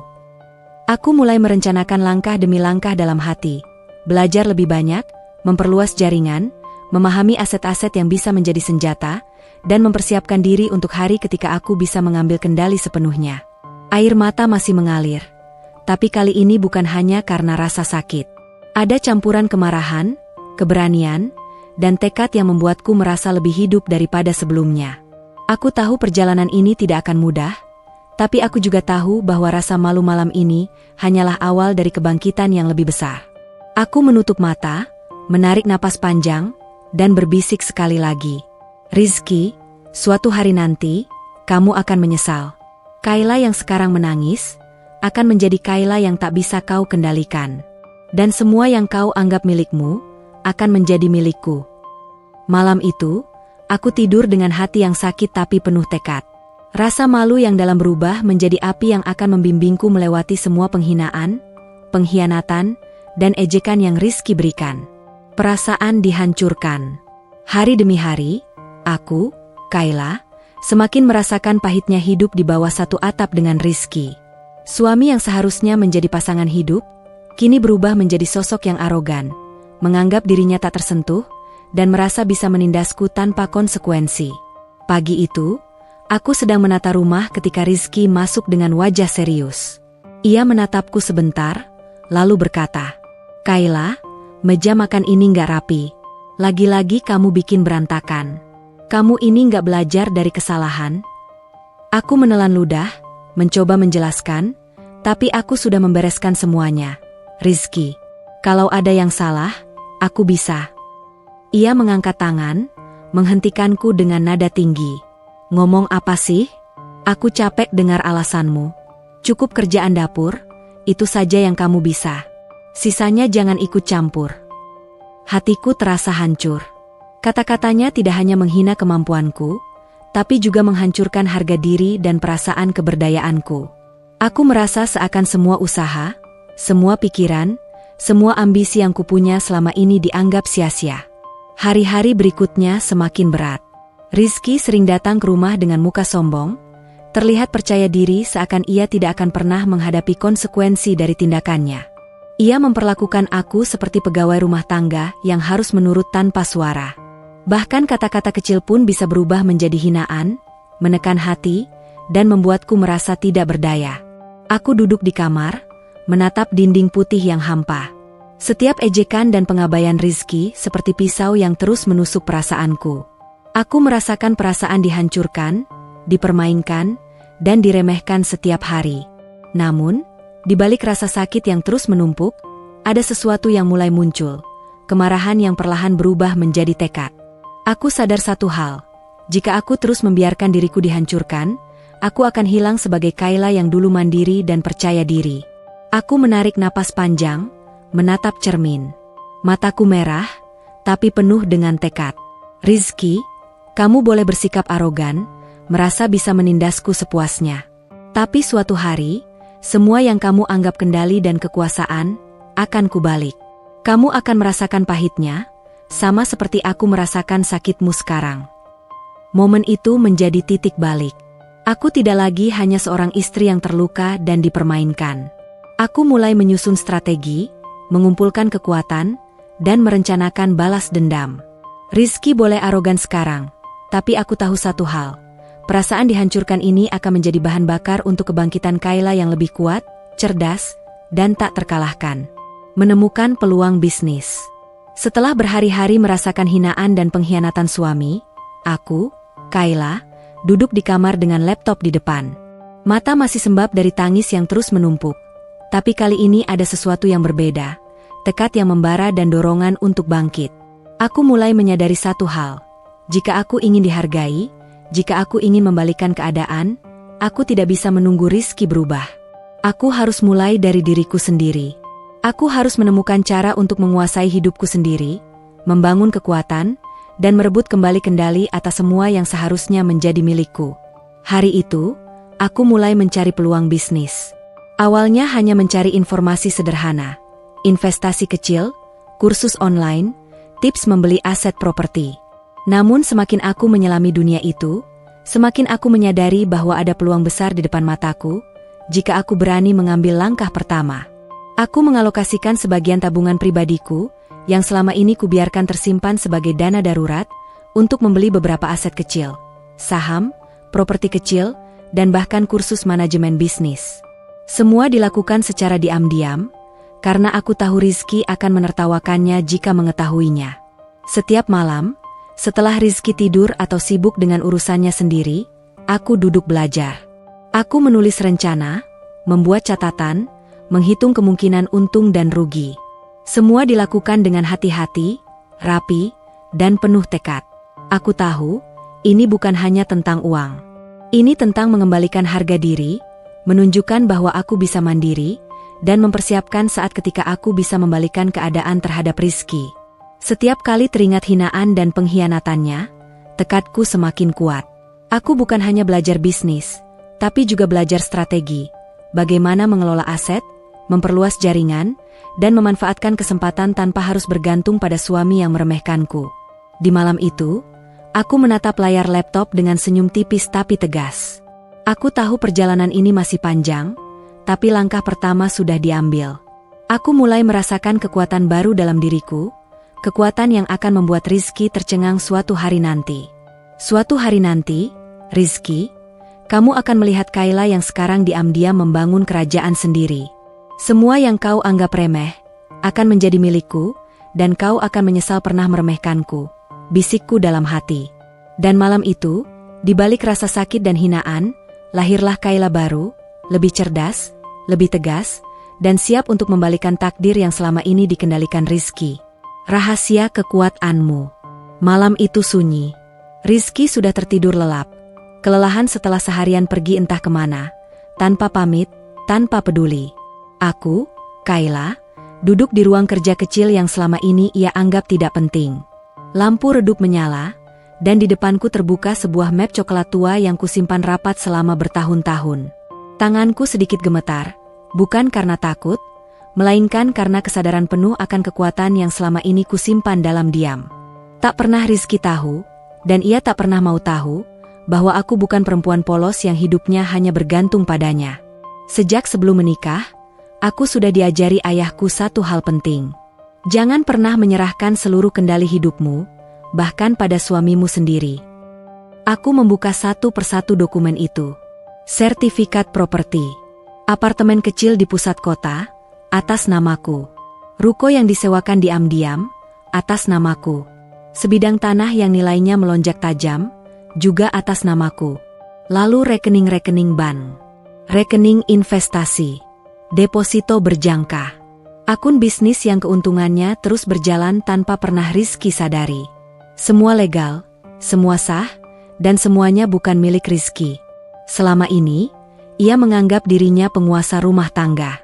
Aku mulai merencanakan langkah demi langkah dalam hati, belajar lebih banyak, memperluas jaringan, memahami aset-aset yang bisa menjadi senjata, dan mempersiapkan diri untuk hari ketika aku bisa mengambil kendali sepenuhnya. Air mata masih mengalir, tapi kali ini bukan hanya karena rasa sakit. Ada campuran kemarahan, keberanian, dan tekad yang membuatku merasa lebih hidup daripada sebelumnya. Aku tahu perjalanan ini tidak akan mudah, tapi aku juga tahu bahwa rasa malu malam ini hanyalah awal dari kebangkitan yang lebih besar. Aku menutup mata, menarik napas panjang, dan berbisik sekali lagi. Rizky, suatu hari nanti, kamu akan menyesal. Kayla yang sekarang menangis, akan menjadi Kayla yang tak bisa kau kendalikan. Dan semua yang kau anggap milikmu, akan menjadi milikku. Malam itu, aku tidur dengan hati yang sakit tapi penuh tekad. Rasa malu yang dalam berubah menjadi api yang akan membimbingku melewati semua penghinaan, pengkhianatan, dan ejekan yang Rizky berikan. Perasaan dihancurkan. Hari demi hari, aku, Kayla, semakin merasakan pahitnya hidup di bawah satu atap dengan Rizky. Suami yang seharusnya menjadi pasangan hidup, kini berubah menjadi sosok yang arogan, menganggap dirinya tak tersentuh, dan merasa bisa menindasku tanpa konsekuensi. Pagi itu, aku sedang menata rumah ketika Rizky masuk dengan wajah serius. Ia menatapku sebentar, lalu berkata, "Kayla, meja makan ini nggak rapi. Lagi-lagi kamu bikin berantakan. Kamu ini nggak belajar dari kesalahan?" Aku menelan ludah, mencoba menjelaskan, tapi aku sudah membereskan semuanya. Rizky, kalau ada yang salah, aku bisa. Ia mengangkat tangan, menghentikanku dengan nada tinggi. "Ngomong apa sih? Aku capek dengar alasanmu. Cukup kerjaan dapur, itu saja yang kamu bisa. Sisanya jangan ikut campur." Hatiku terasa hancur. Kata-katanya tidak hanya menghina kemampuanku, tapi juga menghancurkan harga diri dan perasaan keberdayaanku. Aku merasa seakan semua usaha, semua pikiran, semua ambisi yang kupunya selama ini dianggap sia-sia. Hari-hari berikutnya semakin berat. Rizky sering datang ke rumah dengan muka sombong, terlihat percaya diri seakan ia tidak akan pernah menghadapi konsekuensi dari tindakannya. Ia memperlakukan aku seperti pegawai rumah tangga yang harus menurut tanpa suara. Bahkan kata-kata kecil pun bisa berubah menjadi hinaan, menekan hati, dan membuatku merasa tidak berdaya. Aku duduk di kamar, menatap dinding putih yang hampa. Setiap ejekan dan pengabaian Rizky seperti pisau yang terus menusuk perasaanku. Aku merasakan perasaan dihancurkan, dipermainkan, dan diremehkan setiap hari. Namun, di balik rasa sakit yang terus menumpuk, ada sesuatu yang mulai muncul, kemarahan yang perlahan berubah menjadi tekad. Aku sadar satu hal, jika aku terus membiarkan diriku dihancurkan, aku akan hilang sebagai Kayla yang dulu mandiri dan percaya diri. Aku menarik napas panjang, menatap cermin. Mataku merah, tapi penuh dengan tekad. Rizky, kamu boleh bersikap arogan, merasa bisa menindasku sepuasnya. Tapi suatu hari, semua yang kamu anggap kendali dan kekuasaan, akan kubalik. Kamu akan merasakan pahitnya, sama seperti aku merasakan sakitmu sekarang. Momen itu menjadi titik balik. Aku tidak lagi hanya seorang istri yang terluka dan dipermainkan. Aku mulai menyusun strategi, mengumpulkan kekuatan, dan merencanakan balas dendam. Rizky boleh arogan sekarang, tapi aku tahu satu hal. Perasaan dihancurkan ini akan menjadi bahan bakar untuk kebangkitan Kayla yang lebih kuat, cerdas, dan tak terkalahkan. Menemukan peluang bisnis. Setelah berhari-hari merasakan hinaan dan pengkhianatan suami, aku, Kayla, duduk di kamar dengan laptop di depan. Mata masih sembab dari tangis yang terus menumpuk. Tapi kali ini ada sesuatu yang berbeda, tekad yang membara dan dorongan untuk bangkit. Aku mulai menyadari satu hal. Jika aku ingin dihargai, jika aku ingin membalikkan keadaan, aku tidak bisa menunggu Rizky berubah. Aku harus mulai dari diriku sendiri. Aku harus menemukan cara untuk menguasai hidupku sendiri, membangun kekuatan, dan merebut kembali kendali atas semua yang seharusnya menjadi milikku. Hari itu, aku mulai mencari peluang bisnis. Awalnya hanya mencari informasi sederhana, investasi kecil, kursus online, tips membeli aset properti. Namun semakin aku menyelami dunia itu, semakin aku menyadari bahwa ada peluang besar di depan mataku, jika aku berani mengambil langkah pertama. Aku mengalokasikan sebagian tabungan pribadiku, yang selama ini kubiarkan tersimpan sebagai dana darurat, untuk membeli beberapa aset kecil, saham, properti kecil, dan bahkan kursus manajemen bisnis. Semua dilakukan secara diam-diam, karena aku tahu Rizky akan menertawakannya jika mengetahuinya. Setiap malam, setelah Rizky tidur atau sibuk dengan urusannya sendiri, aku duduk belajar. Aku menulis rencana, membuat catatan, menghitung kemungkinan untung dan rugi. Semua dilakukan dengan hati-hati, rapi, dan penuh tekad. Aku tahu, ini bukan hanya tentang uang. Ini tentang mengembalikan harga diri, menunjukkan bahwa aku bisa mandiri, dan mempersiapkan saat ketika aku bisa membalikan keadaan terhadap Rizky. Setiap kali teringat hinaan dan pengkhianatannya, tekadku semakin kuat. Aku bukan hanya belajar bisnis, tapi juga belajar strategi, bagaimana mengelola aset, memperluas jaringan, dan memanfaatkan kesempatan tanpa harus bergantung pada suami yang meremehkanku. Di malam itu, aku menatap layar laptop dengan senyum tipis tapi tegas. Aku tahu perjalanan ini masih panjang, tapi langkah pertama sudah diambil. Aku mulai merasakan kekuatan baru dalam diriku, kekuatan yang akan membuat Rizky tercengang suatu hari nanti. Suatu hari nanti, Rizky, kamu akan melihat Kayla yang sekarang diam-diam membangun kerajaan sendiri. Semua yang kau anggap remeh, akan menjadi milikku, dan kau akan menyesal pernah meremehkanku, bisikku dalam hati. Dan malam itu, di balik rasa sakit dan hinaan, lahirlah Kayla baru, lebih cerdas, lebih tegas, dan siap untuk membalikan takdir yang selama ini dikendalikan Rizky. Rahasia kekuatanmu. Malam itu sunyi. Rizky sudah tertidur lelap. Kelelahan setelah seharian pergi entah kemana, tanpa pamit, tanpa peduli. Aku, Kayla, duduk di ruang kerja kecil yang selama ini ia anggap tidak penting. Lampu redup menyala, dan di depanku terbuka sebuah map coklat tua yang kusimpan rapat selama bertahun-tahun. Tanganku sedikit gemetar, bukan karena takut, melainkan karena kesadaran penuh akan kekuatan yang selama ini kusimpan dalam diam. Tak pernah Rizky tahu, dan ia tak pernah mau tahu, bahwa aku bukan perempuan polos yang hidupnya hanya bergantung padanya. Sejak sebelum menikah, aku sudah diajari ayahku satu hal penting. Jangan pernah menyerahkan seluruh kendali hidupmu, bahkan pada suamimu sendiri. Aku membuka satu persatu dokumen itu. Sertifikat properti. Apartemen kecil di pusat kota, atas namaku. Ruko yang disewakan diam-diam, atas namaku. Sebidang tanah yang nilainya melonjak tajam, juga atas namaku. Lalu rekening-rekening bank, rekening investasi, deposito berjangka, akun bisnis yang keuntungannya terus berjalan tanpa pernah Rizky sadari. Semua legal, semua sah, dan semuanya bukan milik Rizky. Selama ini, ia menganggap dirinya penguasa rumah tangga.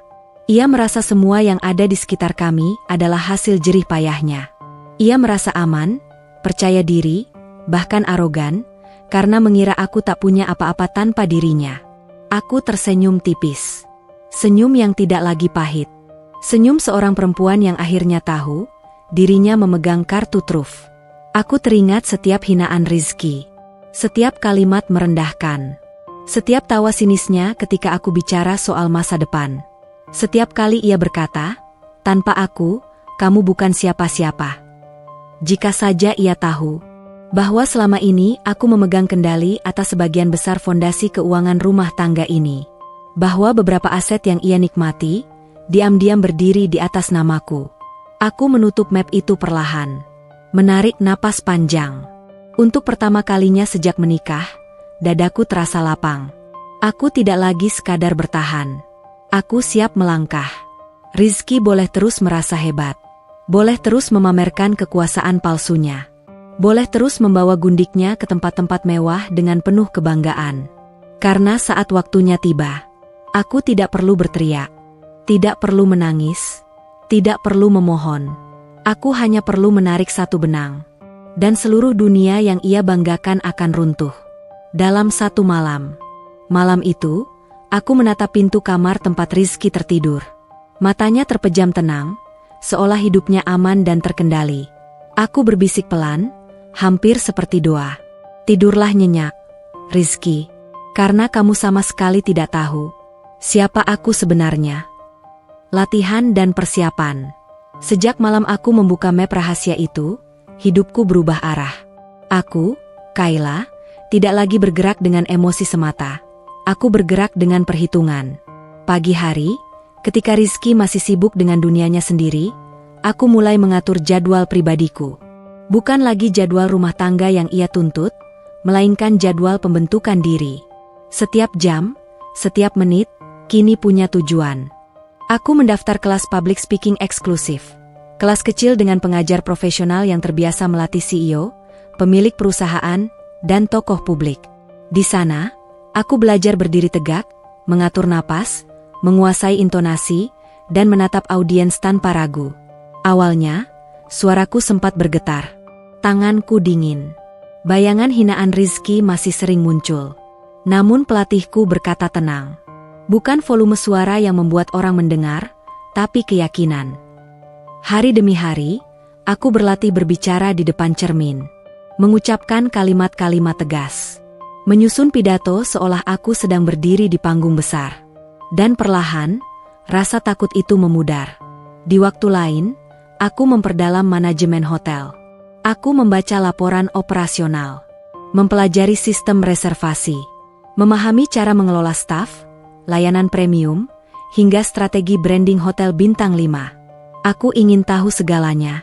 Ia merasa semua yang ada di sekitar kami adalah hasil jerih payahnya. Ia merasa aman, percaya diri, bahkan arogan, karena mengira aku tak punya apa-apa tanpa dirinya. Aku tersenyum tipis. Senyum yang tidak lagi pahit. Senyum seorang perempuan yang akhirnya tahu, dirinya memegang kartu truf. Aku teringat setiap hinaan Rizky. Setiap kalimat merendahkan. Setiap tawa sinisnya ketika aku bicara soal masa depan. Setiap kali ia berkata, tanpa aku, kamu bukan siapa-siapa. Jika saja ia tahu bahwa selama ini aku memegang kendali atas sebagian besar fondasi keuangan rumah tangga ini. Bahwa beberapa aset yang ia nikmati, diam-diam berdiri di atas namaku. Aku menutup map itu perlahan. Menarik napas panjang. Untuk pertama kalinya sejak menikah, dadaku terasa lapang. Aku tidak lagi sekadar bertahan. Aku siap melangkah. Rizky boleh terus merasa hebat. Boleh terus memamerkan kekuasaan palsunya. Boleh terus membawa gundiknya ke tempat-tempat mewah dengan penuh kebanggaan. Karena saat waktunya tiba, aku tidak perlu berteriak. Tidak perlu menangis. Tidak perlu memohon. Aku hanya perlu menarik satu benang. Dan seluruh dunia yang ia banggakan akan runtuh. Dalam satu malam. Malam itu, aku menatap pintu kamar tempat Rizky tertidur. Matanya terpejam tenang, seolah hidupnya aman dan terkendali. Aku berbisik pelan, hampir seperti doa. Tidurlah nyenyak, Rizky. Karena kamu sama sekali tidak tahu siapa aku sebenarnya. Latihan dan persiapan. Sejak malam aku membuka map rahasia itu, hidupku berubah arah. Aku, Kayla, tidak lagi bergerak dengan emosi semata. Aku bergerak dengan perhitungan. Pagi hari, ketika Rizky masih sibuk dengan dunianya sendiri, aku mulai mengatur jadwal pribadiku. Bukan lagi jadwal rumah tangga yang ia tuntut, melainkan jadwal pembentukan diri. Setiap jam, setiap menit, kini punya tujuan. Aku mendaftar kelas public speaking eksklusif. Kelas kecil dengan pengajar profesional yang terbiasa melatih CEO, pemilik perusahaan, dan tokoh publik. Di sana, aku belajar berdiri tegak, mengatur napas, menguasai intonasi, dan menatap audiens tanpa ragu. Awalnya, suaraku sempat bergetar. Tanganku dingin. Bayangan hinaan Rizky masih sering muncul. Namun pelatihku berkata tenang. Bukan volume suara yang membuat orang mendengar, tapi keyakinan. Hari demi hari, aku berlatih berbicara di depan cermin. Mengucapkan kalimat-kalimat tegas. Menyusun pidato seolah aku sedang berdiri di panggung besar. Dan perlahan, rasa takut itu memudar. Di waktu lain, aku memperdalam manajemen hotel. Aku membaca laporan operasional. Mempelajari sistem reservasi. Memahami cara mengelola staf, layanan premium, hingga strategi branding hotel bintang 5. Aku ingin tahu segalanya.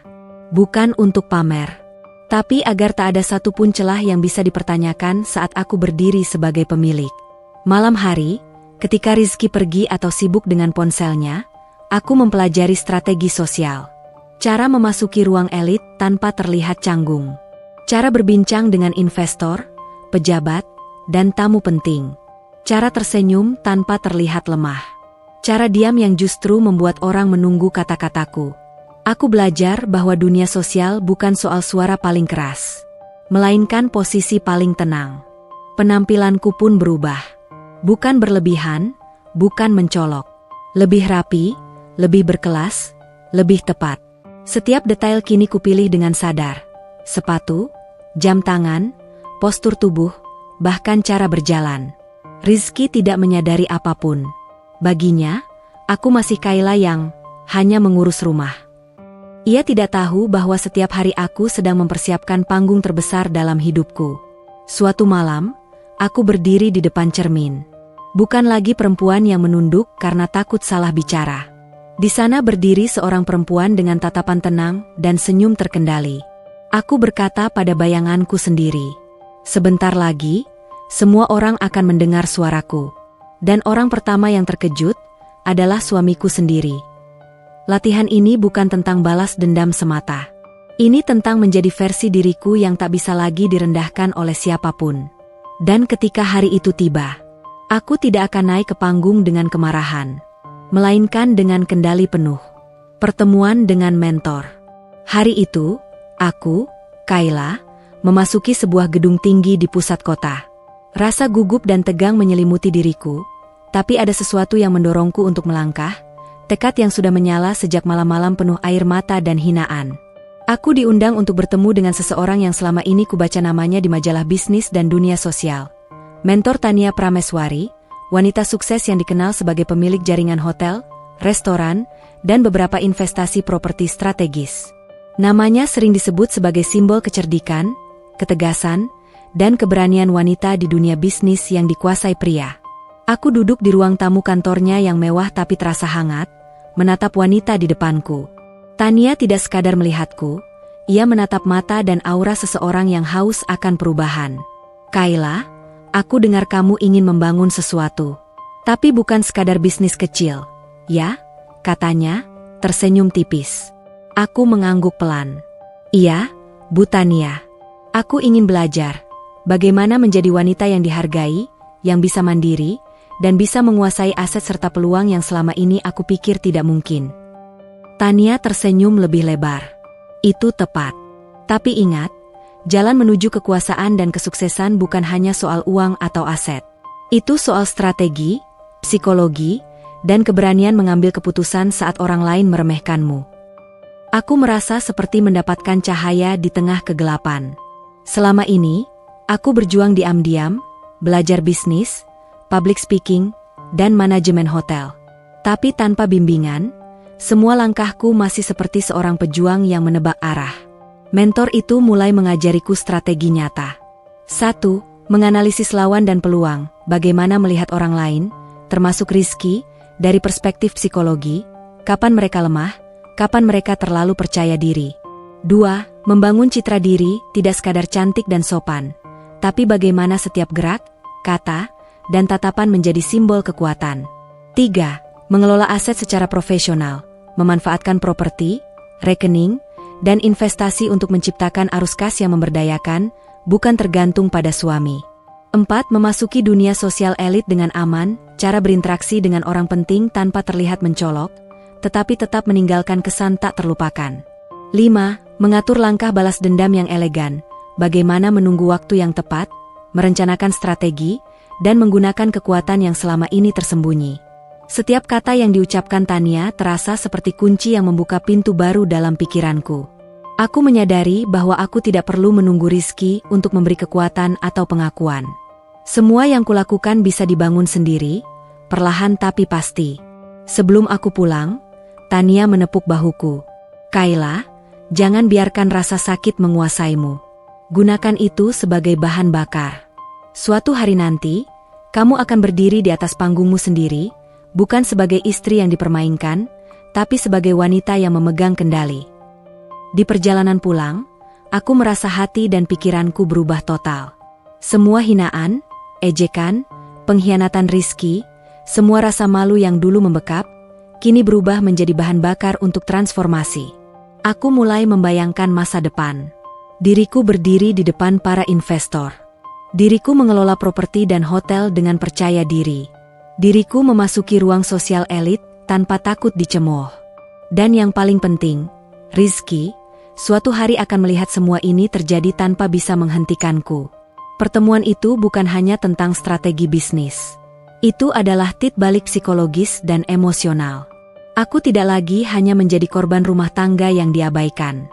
Bukan untuk pamer. Tapi agar tak ada satupun celah yang bisa dipertanyakan saat aku berdiri sebagai pemilik. Malam hari, ketika Rizky pergi atau sibuk dengan ponselnya, aku mempelajari strategi sosial. Cara memasuki ruang elit tanpa terlihat canggung. Cara berbincang dengan investor, pejabat, dan tamu penting. Cara tersenyum tanpa terlihat lemah. Cara diam yang justru membuat orang menunggu kata-kataku. Aku belajar bahwa dunia sosial bukan soal suara paling keras, melainkan posisi paling tenang. Penampilanku pun berubah. Bukan berlebihan, bukan mencolok. Lebih rapi, lebih berkelas, lebih tepat. Setiap detail kini kupilih dengan sadar. Sepatu, jam tangan, postur tubuh, bahkan cara berjalan. Rizky tidak menyadari apapun. Baginya, aku masih Kayla yang hanya mengurus rumah. Ia tidak tahu bahwa setiap hari aku sedang mempersiapkan panggung terbesar dalam hidupku. Suatu malam, aku berdiri di depan cermin. Bukan lagi perempuan yang menunduk karena takut salah bicara. Di sana berdiri seorang perempuan dengan tatapan tenang dan senyum terkendali. Aku berkata pada bayanganku sendiri, sebentar lagi, semua orang akan mendengar suaraku. Dan orang pertama yang terkejut adalah suamiku sendiri. Latihan ini bukan tentang balas dendam semata. Ini tentang menjadi versi diriku yang tak bisa lagi direndahkan oleh siapapun. Dan ketika hari itu tiba, aku tidak akan naik ke panggung dengan kemarahan, melainkan dengan kendali penuh. Pertemuan dengan mentor. Hari itu, aku, Kayla, memasuki sebuah gedung tinggi di pusat kota. Rasa gugup dan tegang menyelimuti diriku, tapi ada sesuatu yang mendorongku untuk melangkah, tekad yang sudah menyala sejak malam-malam penuh air mata dan hinaan. Aku diundang untuk bertemu dengan seseorang yang selama ini kubaca namanya di majalah bisnis dan dunia sosial. Mentor Tania Prameswari, wanita sukses yang dikenal sebagai pemilik jaringan hotel, restoran, dan beberapa investasi properti strategis. Namanya sering disebut sebagai simbol kecerdikan, ketegasan, dan keberanian wanita di dunia bisnis yang dikuasai pria. Aku duduk di ruang tamu kantornya yang mewah tapi terasa hangat, menatap wanita di depanku. Tania tidak sekadar melihatku, ia menatap mata dan aura seseorang yang haus akan perubahan. Kayla, aku dengar kamu ingin membangun sesuatu. Tapi bukan sekadar bisnis kecil, ya? Katanya, tersenyum tipis. Aku mengangguk pelan. Iya, Bu Tania. Aku ingin belajar bagaimana menjadi wanita yang dihargai, yang bisa mandiri, dan bisa menguasai aset serta peluang yang selama ini aku pikir tidak mungkin. Tania tersenyum lebih lebar. Itu tepat. Tapi ingat, jalan menuju kekuasaan dan kesuksesan bukan hanya soal uang atau aset. Itu soal strategi, psikologi, dan keberanian mengambil keputusan saat orang lain meremehkanmu. Aku merasa seperti mendapatkan cahaya di tengah kegelapan. Selama ini, aku berjuang diam-diam, belajar bisnis, public speaking, dan manajemen hotel. Tapi tanpa bimbingan, semua langkahku masih seperti seorang pejuang yang menebak arah. Mentor itu mulai mengajariku strategi nyata. 1. Menganalisis lawan dan peluang, bagaimana melihat orang lain, termasuk Rizky, dari perspektif psikologi, kapan mereka lemah, kapan mereka terlalu percaya diri. 2. Membangun citra diri, tidak sekadar cantik dan sopan, tapi bagaimana setiap gerak, kata, dan tatapan menjadi simbol kekuatan. 3. Mengelola aset secara profesional, memanfaatkan properti, rekening, dan investasi untuk menciptakan arus kas yang memberdayakan, bukan tergantung pada suami. 4. Memasuki dunia sosial elit dengan aman, cara berinteraksi dengan orang penting tanpa terlihat mencolok, tetapi tetap meninggalkan kesan tak terlupakan. 5. Mengatur langkah balas dendam yang elegan, bagaimana menunggu waktu yang tepat, merencanakan strategi, dan menggunakan kekuatan yang selama ini tersembunyi. Setiap kata yang diucapkan Tania terasa seperti kunci yang membuka pintu baru dalam pikiranku. Aku menyadari bahwa aku tidak perlu menunggu Rizky untuk memberi kekuatan atau pengakuan. Semua yang kulakukan bisa dibangun sendiri, perlahan tapi pasti. Sebelum aku pulang, Tania menepuk bahuku. Kayla, jangan biarkan rasa sakit menguasaimu. Gunakan itu sebagai bahan bakar. Suatu hari nanti, kamu akan berdiri di atas panggungmu sendiri, bukan sebagai istri yang dipermainkan, tapi sebagai wanita yang memegang kendali. Di perjalanan pulang, aku merasa hati dan pikiranku berubah total. Semua hinaan, ejekan, pengkhianatan Rizky, semua rasa malu yang dulu membekap, kini berubah menjadi bahan bakar untuk transformasi. Aku mulai membayangkan masa depan. Diriku berdiri di depan para investor. Diriku mengelola properti dan hotel dengan percaya diri. Diriku memasuki ruang sosial elit tanpa takut dicemooh. Dan yang paling penting, Rizky, suatu hari akan melihat semua ini terjadi tanpa bisa menghentikanku. Pertemuan itu bukan hanya tentang strategi bisnis. Itu adalah titik balik psikologis dan emosional. Aku tidak lagi hanya menjadi korban rumah tangga yang diabaikan.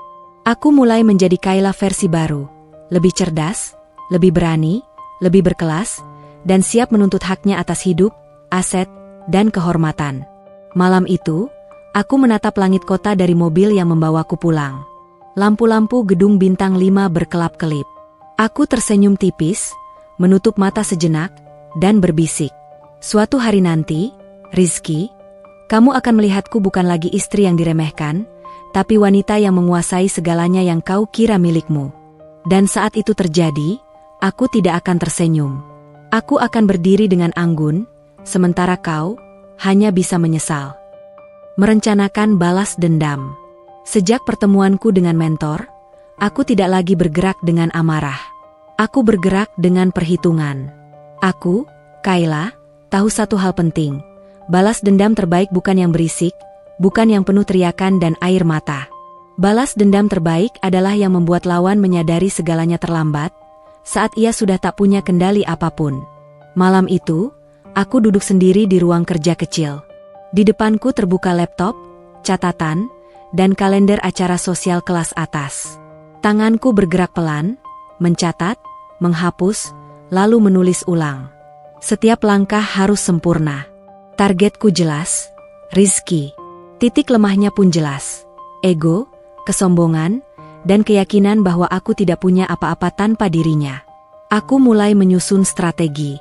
Aku mulai menjadi Kayla versi baru, lebih cerdas, lebih berani, lebih berkelas, dan siap menuntut haknya atas hidup, aset, dan kehormatan. Malam itu, aku menatap langit kota dari mobil yang membawaku pulang. Lampu-lampu gedung bintang 5 berkelap-kelip. Aku tersenyum tipis, menutup mata sejenak, dan berbisik. Suatu hari nanti, Rizky, Kamu akan melihatku bukan lagi istri yang diremehkan, tapi wanita yang menguasai segalanya yang kau kira milikmu. Dan saat itu terjadi, aku tidak akan tersenyum. Aku akan berdiri dengan anggun, sementara kau hanya bisa menyesal. Merencanakan balas dendam. Sejak pertemuanku dengan mentor, aku tidak lagi bergerak dengan amarah. Aku bergerak dengan perhitungan. Aku, Kayla, tahu satu hal penting. Balas dendam terbaik bukan yang berisik, bukan yang penuh teriakan dan air mata. Balas dendam terbaik adalah yang membuat lawan menyadari segalanya terlambat, saat ia sudah tak punya kendali apapun. Malam itu, aku duduk sendiri di ruang kerja kecil. Di depanku terbuka laptop, catatan, dan kalender acara sosial kelas atas. Tanganku bergerak pelan, mencatat, menghapus, lalu menulis ulang. Setiap langkah harus sempurna. Targetku jelas, Rizky. Titik lemahnya pun jelas. Ego, kesombongan, dan keyakinan bahwa aku tidak punya apa-apa tanpa dirinya. Aku mulai menyusun strategi.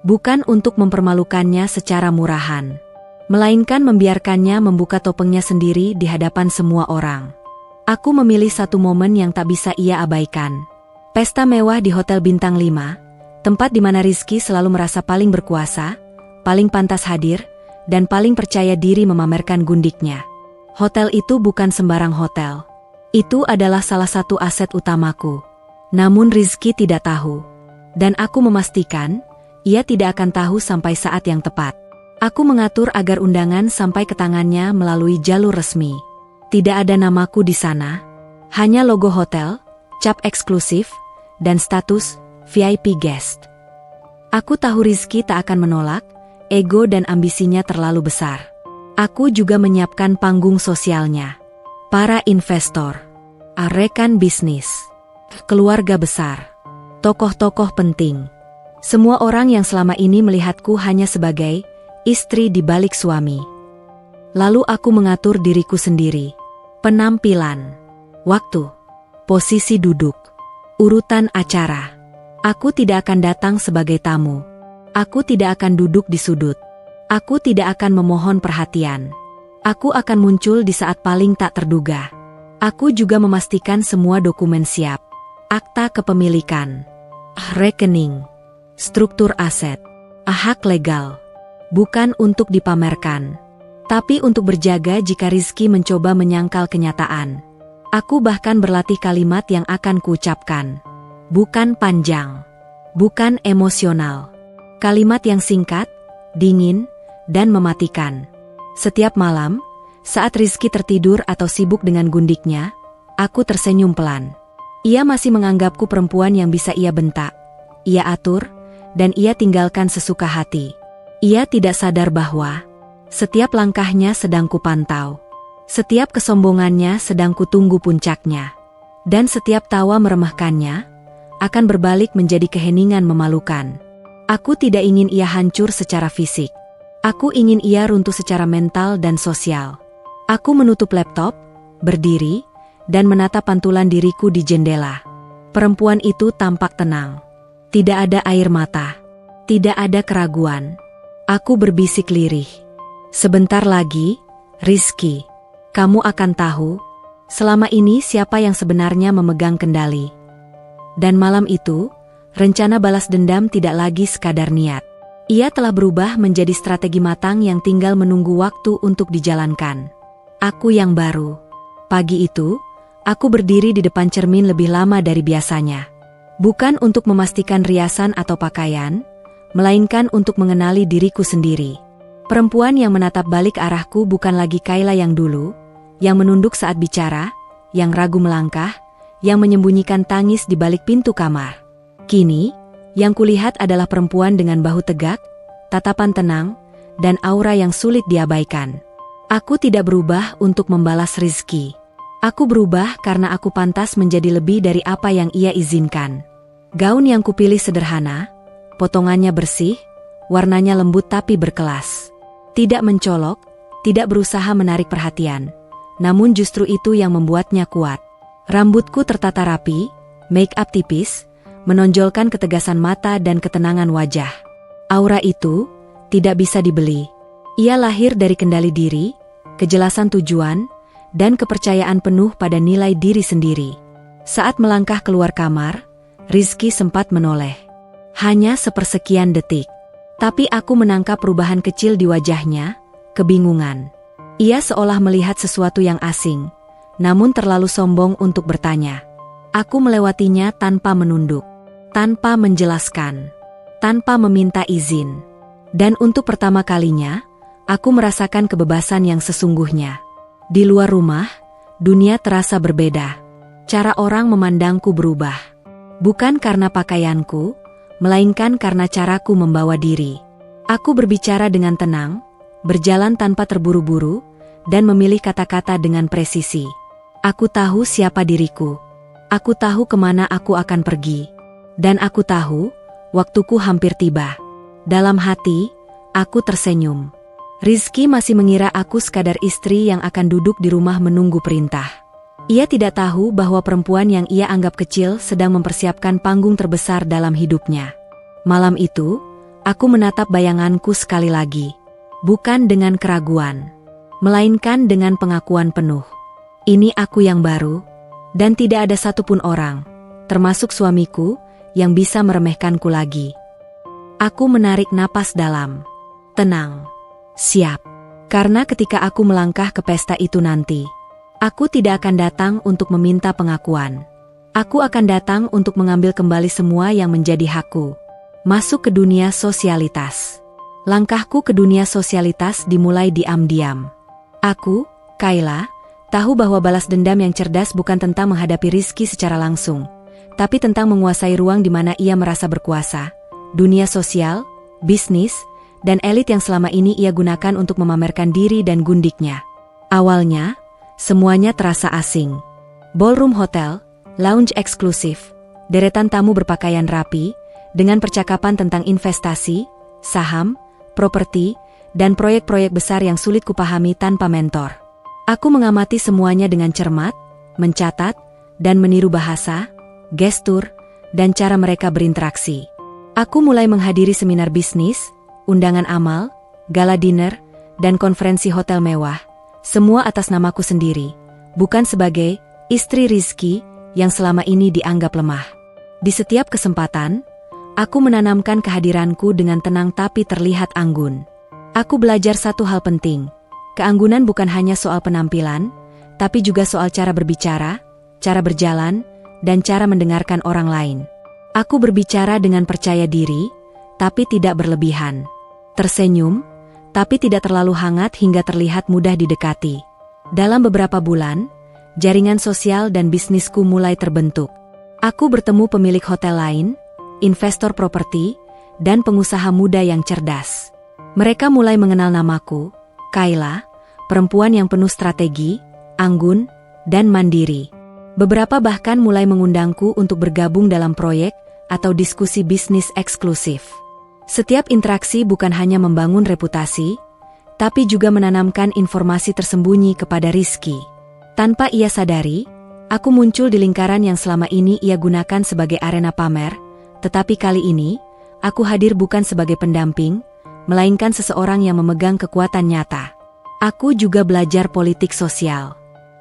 Bukan untuk mempermalukannya secara murahan, melainkan membiarkannya membuka topengnya sendiri di hadapan semua orang. Aku memilih satu momen yang tak bisa ia abaikan. Pesta mewah di Hotel Bintang 5, tempat di mana Rizky selalu merasa paling berkuasa, paling pantas hadir, dan paling percaya diri memamerkan gundiknya. Hotel itu bukan sembarang hotel. Itu adalah salah satu aset utamaku. Namun Rizky tidak tahu. Dan aku memastikan, ia tidak akan tahu sampai saat yang tepat. Aku mengatur agar undangan sampai ke tangannya melalui jalur resmi. Tidak ada namaku di sana, hanya logo hotel, cap eksklusif, dan status VIP guest. Aku tahu Rizky tak akan menolak, ego dan ambisinya terlalu besar. Aku juga menyiapkan panggung sosialnya. Para investor, rekan bisnis, keluarga besar, tokoh-tokoh penting. Semua orang yang selama ini melihatku hanya sebagai istri di balik suami. Lalu aku mengatur diriku sendiri. Penampilan, waktu, posisi duduk, urutan acara. Aku tidak akan datang sebagai tamu. Aku tidak akan duduk di sudut. Aku tidak akan memohon perhatian. Aku akan muncul di saat paling tak terduga. Aku juga memastikan semua dokumen siap. Akta kepemilikan, rekening, struktur aset, hak legal. Bukan untuk dipamerkan, tapi untuk berjaga jika Rizky mencoba menyangkal kenyataan. Aku bahkan berlatih kalimat yang akan kuucapkan. Bukan panjang, bukan emosional. Kalimat yang singkat, dingin, dan mematikan. Setiap malam, saat Rizky tertidur atau sibuk dengan gundiknya, aku tersenyum pelan. Ia masih menganggapku perempuan yang bisa ia bentak, ia atur, dan ia tinggalkan sesuka hati. Ia tidak sadar bahwa setiap langkahnya sedang kupantau. Setiap kesombongannya sedang kutunggu puncaknya. Dan setiap tawa meremehkannya akan berbalik menjadi keheningan memalukan. Aku tidak ingin ia hancur secara fisik. Aku ingin ia runtuh secara mental dan sosial. Aku menutup laptop, berdiri, dan menatap pantulan diriku di jendela. Perempuan itu tampak tenang. Tidak ada air mata. Tidak ada keraguan. Aku berbisik lirih. Sebentar lagi, Rizky, kamu akan tahu, selama ini siapa yang sebenarnya memegang kendali. Dan malam itu, rencana balas dendam tidak lagi sekadar niat. Ia telah berubah menjadi strategi matang yang tinggal menunggu waktu untuk dijalankan. Aku yang baru. Pagi itu, aku berdiri di depan cermin lebih lama dari biasanya. Bukan untuk memastikan riasan atau pakaian, melainkan untuk mengenali diriku sendiri. Perempuan yang menatap balik arahku bukan lagi Kayla yang dulu, yang menunduk saat bicara, yang ragu melangkah, yang menyembunyikan tangis di balik pintu kamar. Kini, yang kulihat adalah perempuan dengan bahu tegak, tatapan tenang, dan aura yang sulit diabaikan. Aku tidak berubah untuk membalas Rizky. Aku berubah karena aku pantas menjadi lebih dari apa yang ia izinkan. Gaun yang kupilih sederhana, potongannya bersih, warnanya lembut tapi berkelas. Tidak mencolok, tidak berusaha menarik perhatian. Namun justru itu yang membuatnya kuat. Rambutku tertata rapi, make up tipis, menonjolkan ketegasan mata dan ketenangan wajah. Aura itu tidak bisa dibeli. Ia lahir dari kendali diri, kejelasan tujuan, dan kepercayaan penuh pada nilai diri sendiri. Saat melangkah keluar kamar, Rizky sempat menoleh. Hanya sepersekian detik. Tapi aku menangkap perubahan kecil di wajahnya, kebingungan. Ia seolah melihat sesuatu yang asing, namun terlalu sombong untuk bertanya. Aku melewatinya tanpa menunduk, tanpa menjelaskan, tanpa meminta izin. Dan untuk pertama kalinya, aku merasakan kebebasan yang sesungguhnya. Di luar rumah, dunia terasa berbeda. Cara orang memandangku berubah. Bukan karena pakaianku, melainkan karena caraku membawa diri. Aku berbicara dengan tenang, berjalan tanpa terburu-buru, dan memilih kata-kata dengan presisi. Aku tahu siapa diriku. Aku tahu kemana aku akan pergi. Dan aku tahu, waktuku hampir tiba. Dalam hati, aku tersenyum. Rizky masih mengira aku sekadar istri yang akan duduk di rumah menunggu perintah. Ia tidak tahu bahwa perempuan yang ia anggap kecil sedang mempersiapkan panggung terbesar dalam hidupnya. Malam itu, aku menatap bayanganku sekali lagi. Bukan dengan keraguan, melainkan dengan pengakuan penuh. Ini aku yang baru, dan tidak ada satupun orang, termasuk suamiku, yang bisa meremehkanku lagi. Aku menarik napas dalam. Tenang. Siap. Karena ketika aku melangkah ke pesta itu nanti, aku tidak akan datang untuk meminta pengakuan. Aku akan datang untuk mengambil kembali semua yang menjadi hakku. Masuk ke dunia sosialitas. Langkahku ke dunia sosialitas dimulai diam-diam. Aku, Kayla, tahu bahwa balas dendam yang cerdas bukan tentang menghadapi Rizky secara langsung, tapi tentang menguasai ruang di mana ia merasa berkuasa, dunia sosial, bisnis, dan elit yang selama ini ia gunakan untuk memamerkan diri dan gundiknya. Awalnya, semuanya terasa asing. Ballroom hotel, lounge eksklusif, deretan tamu berpakaian rapi, dengan percakapan tentang investasi, saham, properti, dan proyek-proyek besar yang sulit kupahami tanpa mentor. Aku mengamati semuanya dengan cermat, mencatat, dan meniru bahasa, gestur, dan cara mereka berinteraksi. Aku mulai menghadiri seminar bisnis, undangan amal, gala dinner, dan konferensi hotel mewah, semua atas namaku sendiri, bukan sebagai istri Rizky yang selama ini dianggap lemah. Di setiap kesempatan, aku menanamkan kehadiranku dengan tenang tapi terlihat anggun. Aku belajar satu hal penting. Keanggunan bukan hanya soal penampilan, tapi juga soal cara berbicara, cara berjalan, dan cara mendengarkan orang lain. Aku berbicara dengan percaya diri, tapi tidak berlebihan. Tersenyum, tapi tidak terlalu hangat hingga terlihat mudah didekati. Dalam beberapa bulan, jaringan sosial dan bisnisku mulai terbentuk. Aku bertemu pemilik hotel lain, investor properti, dan pengusaha muda yang cerdas. Mereka mulai mengenal namaku, Kayla, perempuan yang penuh strategi, anggun, dan mandiri. Beberapa bahkan mulai mengundangku untuk bergabung dalam proyek atau diskusi bisnis eksklusif. Setiap interaksi bukan hanya membangun reputasi, tapi juga menanamkan informasi tersembunyi kepada Rizky. Tanpa ia sadari, aku muncul di lingkaran yang selama ini ia gunakan sebagai arena pamer, tetapi kali ini, aku hadir bukan sebagai pendamping, melainkan seseorang yang memegang kekuatan nyata. Aku juga belajar politik sosial.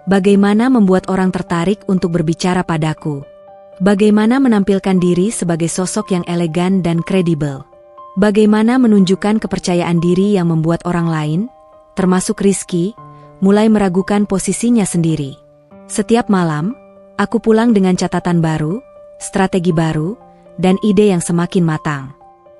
Bagaimana membuat orang tertarik untuk berbicara padaku. Bagaimana menampilkan diri sebagai sosok yang elegan dan kredibel. Bagaimana menunjukkan kepercayaan diri yang membuat orang lain, termasuk Rizky, mulai meragukan posisinya sendiri. Setiap malam, aku pulang dengan catatan baru, strategi baru, dan ide yang semakin matang.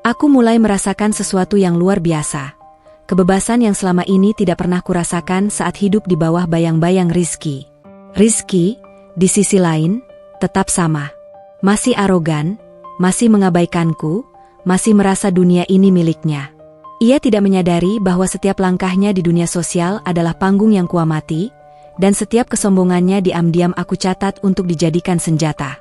Aku mulai merasakan sesuatu yang luar biasa. Kebebasan yang selama ini tidak pernah kurasakan saat hidup di bawah bayang-bayang Rizky. Rizky, di sisi lain, tetap sama. Masih arogan, masih mengabaikanku, masih merasa dunia ini miliknya. Ia tidak menyadari bahwa setiap langkahnya di dunia sosial adalah panggung yang kuamati, dan setiap kesombongannya diam-diam aku catat untuk dijadikan senjata.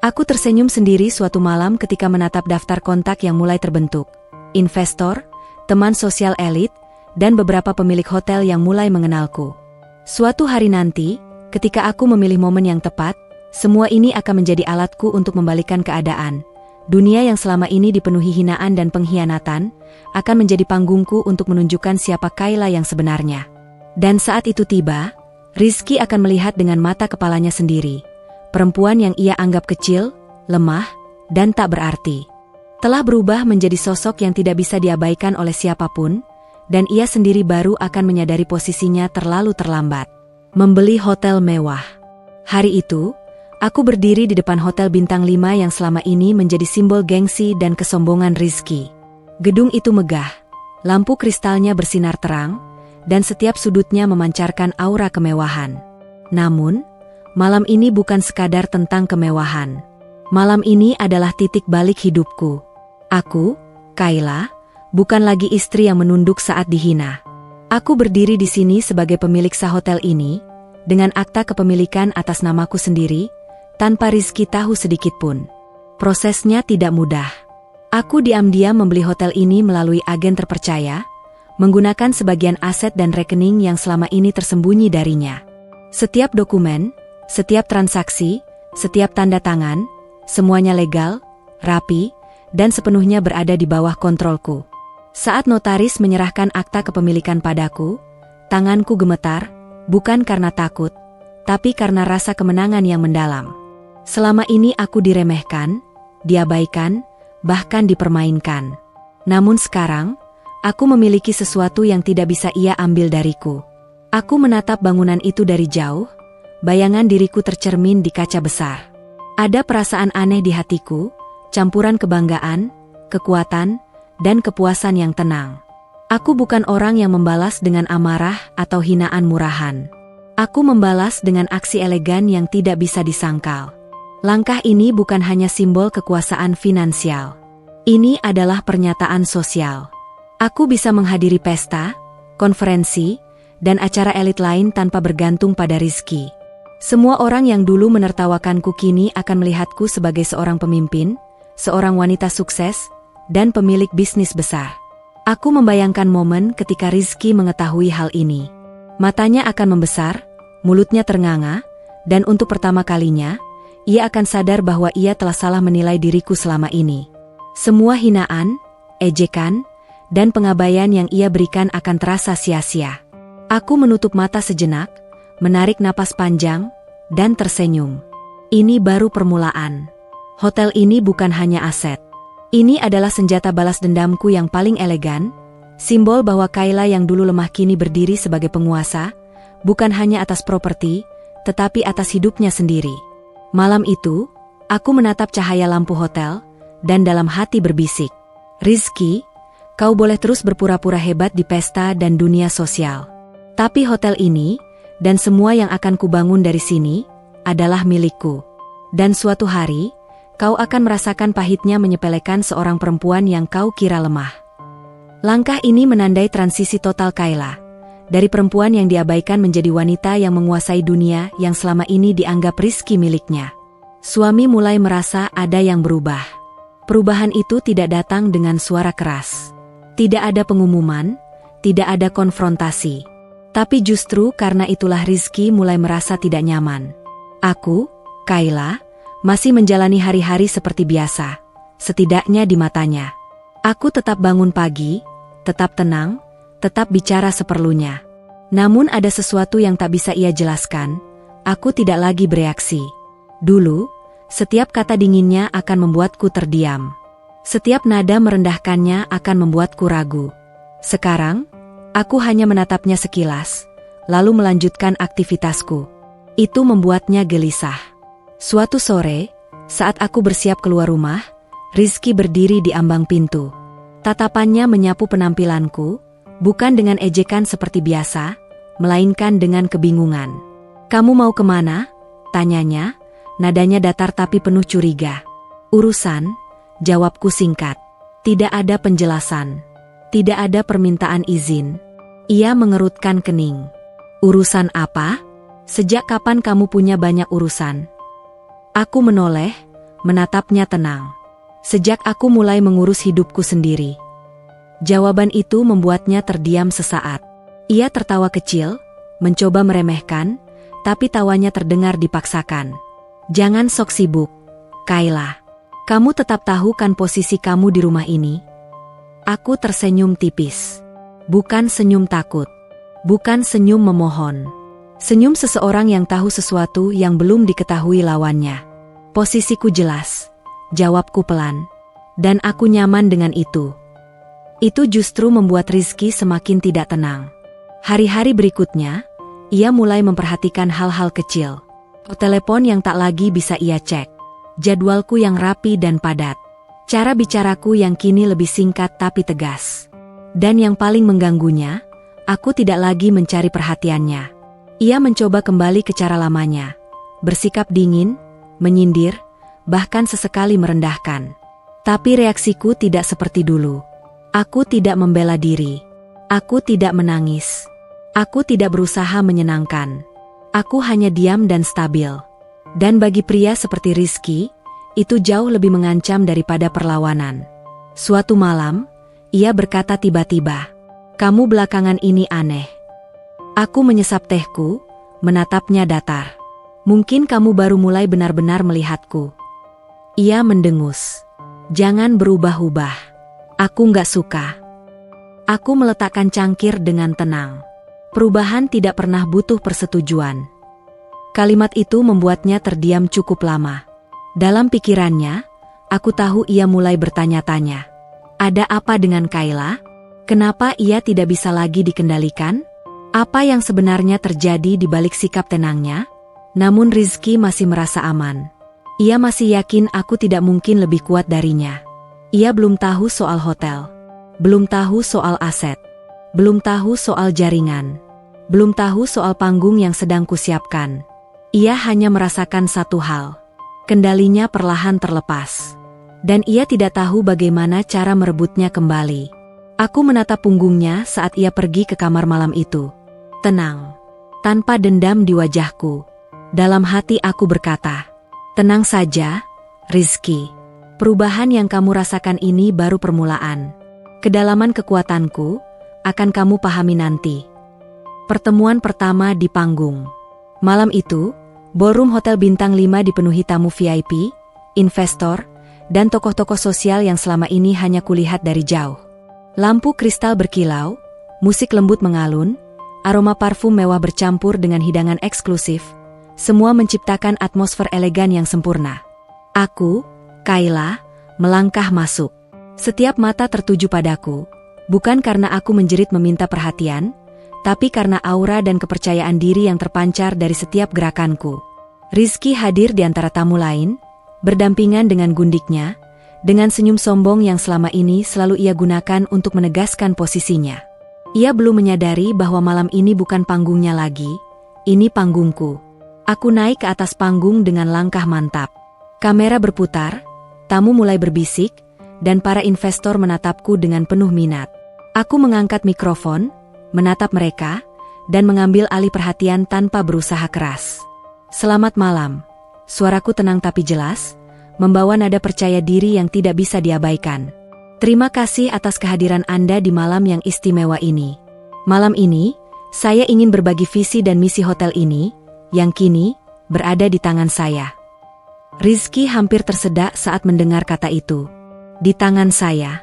Aku tersenyum sendiri suatu malam ketika menatap daftar kontak yang mulai terbentuk. Investor, teman sosial elit, dan beberapa pemilik hotel yang mulai mengenalku. Suatu hari nanti, ketika aku memilih momen yang tepat, semua ini akan menjadi alatku untuk membalikan keadaan, Dunia yang selama ini dipenuhi hinaan dan pengkhianatan akan menjadi panggungku untuk menunjukkan siapa Kayla yang sebenarnya. Dan saat itu tiba, Rizky akan melihat dengan mata kepalanya sendiri. Perempuan yang ia anggap kecil, lemah, dan tak berarti telah berubah menjadi sosok yang tidak bisa diabaikan oleh siapapun, dan ia sendiri baru akan menyadari posisinya terlalu terlambat. Membeli hotel mewah. Hari itu, aku berdiri di depan hotel bintang 5 yang selama ini menjadi simbol gengsi dan kesombongan Rizky. Gedung itu megah, lampu kristalnya bersinar terang, dan setiap sudutnya memancarkan aura kemewahan. Namun, malam ini bukan sekadar tentang kemewahan. Malam ini adalah titik balik hidupku. Aku, Kayla, bukan lagi istri yang menunduk saat dihina. Aku berdiri di sini sebagai pemilik sah hotel ini, dengan akta kepemilikan atas namaku sendiri, tanpa Rizky tahu sedikit pun. Prosesnya tidak mudah. Aku diam-diam membeli hotel ini melalui agen terpercaya, menggunakan sebagian aset dan rekening yang selama ini tersembunyi darinya. Setiap dokumen, setiap transaksi, setiap tanda tangan, semuanya legal, rapi, dan sepenuhnya berada di bawah kontrolku. Saat notaris menyerahkan akta kepemilikan padaku, tanganku gemetar, bukan karena takut, tapi karena rasa kemenangan yang mendalam. Selama ini aku diremehkan, diabaikan, bahkan dipermainkan. Namun sekarang, aku memiliki sesuatu yang tidak bisa ia ambil dariku. Aku menatap bangunan itu dari jauh, bayangan diriku tercermin di kaca besar. Ada perasaan aneh di hatiku, campuran kebanggaan, kekuatan, dan kepuasan yang tenang. Aku bukan orang yang membalas dengan amarah atau hinaan murahan. Aku membalas dengan aksi elegan yang tidak bisa disangkal. Langkah ini bukan hanya simbol kekuasaan finansial. Ini adalah pernyataan sosial. Aku bisa menghadiri pesta, konferensi, dan acara elit lain tanpa bergantung pada Rizky. Semua orang yang dulu menertawakanku kini akan melihatku sebagai seorang pemimpin, seorang wanita sukses, dan pemilik bisnis besar. Aku membayangkan momen ketika Rizky mengetahui hal ini. Matanya akan membesar, mulutnya ternganga, dan untuk pertama kalinya, ia akan sadar bahwa ia telah salah menilai diriku selama ini. Semua hinaan, ejekan, dan pengabaian yang ia berikan akan terasa sia-sia. Aku menutup mata sejenak, menarik napas panjang, dan tersenyum. Ini baru permulaan. Hotel ini bukan hanya aset. Ini adalah senjata balas dendamku yang paling elegan, simbol bahwa Kayla yang dulu lemah kini berdiri sebagai penguasa, bukan hanya atas properti, tetapi atas hidupnya sendiri. Malam itu, aku menatap cahaya lampu hotel, dan dalam hati berbisik, Rizky, kau boleh terus berpura-pura hebat di pesta dan dunia sosial. Tapi hotel ini, dan semua yang akan kubangun dari sini, adalah milikku. Dan suatu hari, kau akan merasakan pahitnya menyepelekan seorang perempuan yang kau kira lemah. Langkah ini menandai transisi total Kayla, dari perempuan yang diabaikan menjadi wanita yang menguasai dunia yang selama ini dianggap Rizky miliknya. Suami mulai merasa ada yang berubah. Perubahan itu tidak datang dengan suara keras. Tidak ada pengumuman, tidak ada konfrontasi. Tapi justru karena itulah Rizky mulai merasa tidak nyaman. Aku, Kayla, masih menjalani hari-hari seperti biasa, setidaknya di matanya. Aku tetap bangun pagi, tetap tenang, tetap bicara seperlunya. Namun ada sesuatu yang tak bisa ia jelaskan, aku tidak lagi bereaksi. Dulu, setiap kata dinginnya akan membuatku terdiam. Setiap nada merendahkannya akan membuatku ragu. Sekarang, aku hanya menatapnya sekilas, lalu melanjutkan aktivitasku. Itu membuatnya gelisah. Suatu sore, saat aku bersiap keluar rumah, Rizky berdiri di ambang pintu. Tatapannya menyapu penampilanku, bukan dengan ejekan seperti biasa, melainkan dengan kebingungan. "Kamu mau kemana?" tanyanya, nadanya datar tapi penuh curiga. "Urusan," jawabku singkat. Tidak ada penjelasan. Tidak ada permintaan izin. Ia mengerutkan kening. "Urusan apa? Sejak kapan kamu punya banyak urusan?" Aku menoleh, menatapnya tenang. "Sejak aku mulai mengurus hidupku sendiri." Jawaban itu membuatnya terdiam sesaat. Ia tertawa kecil, mencoba meremehkan, tapi tawanya terdengar dipaksakan. "Jangan sok sibuk, Kayla. Kamu tetap tahu kan posisi kamu di rumah ini? Aku tersenyum tipis. Bukan senyum takut. Bukan senyum memohon. Senyum seseorang yang tahu sesuatu yang belum diketahui lawannya. Posisiku jelas. Jawabku pelan. Dan aku nyaman dengan itu. Itu justru membuat Rizky semakin tidak tenang. Hari-hari berikutnya, ia mulai memperhatikan hal-hal kecil. Telepon yang tak lagi bisa ia cek. Jadwalku yang rapi dan padat. Cara bicaraku yang kini lebih singkat tapi tegas. Dan yang paling mengganggunya, aku tidak lagi mencari perhatiannya. Ia mencoba kembali ke cara lamanya. Bersikap dingin, menyindir, bahkan sesekali merendahkan. Tapi reaksiku tidak seperti dulu. Aku tidak membela diri. Aku tidak menangis. Aku tidak berusaha menyenangkan. Aku hanya diam dan stabil. Dan bagi pria seperti Rizky, itu jauh lebih mengancam daripada perlawanan. Suatu malam, ia berkata tiba-tiba, "Kamu belakangan ini aneh." Aku menyesap tehku, menatapnya datar. "Mungkin kamu baru mulai benar-benar melihatku." Ia mendengus. "Jangan berubah-ubah. Aku nggak suka." Aku meletakkan cangkir dengan tenang. Perubahan tidak pernah butuh persetujuan. Kalimat itu membuatnya terdiam cukup lama. Dalam pikirannya, aku tahu ia mulai bertanya-tanya. Ada apa dengan Kayla? Kenapa ia tidak bisa lagi dikendalikan? Apa yang sebenarnya terjadi di balik sikap tenangnya? Namun Rizky masih merasa aman. Ia masih yakin aku tidak mungkin lebih kuat darinya. Ia belum tahu soal hotel. Belum tahu soal aset. Belum tahu soal jaringan. Belum tahu soal panggung yang sedang kusiapkan. Ia hanya merasakan satu hal. Kendalinya perlahan terlepas. Dan ia tidak tahu bagaimana cara merebutnya kembali. Aku menatap punggungnya saat ia pergi ke kamar malam itu. Tenang. Tanpa dendam di wajahku. Dalam hati aku berkata, "Tenang saja, Rizky. Perubahan yang kamu rasakan ini baru permulaan. Kedalaman kekuatanku akan kamu pahami nanti." Pertemuan pertama di panggung. Malam itu, ballroom Hotel Bintang 5 dipenuhi tamu VIP, investor, dan tokoh-tokoh sosial yang selama ini hanya kulihat dari jauh. Lampu kristal berkilau, musik lembut mengalun, aroma parfum mewah bercampur dengan hidangan eksklusif, semua menciptakan atmosfer elegan yang sempurna. Aku, Kayla, melangkah masuk. Setiap mata tertuju padaku, bukan karena aku menjerit meminta perhatian, tapi karena aura dan kepercayaan diri yang terpancar dari setiap gerakanku. Rizky hadir di antara tamu lain, berdampingan dengan gundiknya, dengan senyum sombong yang selama ini selalu ia gunakan untuk menegaskan posisinya. Ia belum menyadari bahwa malam ini bukan panggungnya lagi, ini panggungku. Aku naik ke atas panggung dengan langkah mantap. Kamera berputar, tamu mulai berbisik, dan para investor menatapku dengan penuh minat. Aku mengangkat mikrofon, menatap mereka, dan mengambil alih perhatian tanpa berusaha keras. "Selamat malam." Suaraku tenang tapi jelas, membawa nada percaya diri yang tidak bisa diabaikan. "Terima kasih atas kehadiran Anda di malam yang istimewa ini. Malam ini, saya ingin berbagi visi dan misi hotel ini, yang kini berada di tangan saya." Rizky hampir tersedak saat mendengar kata itu. Di tangan saya.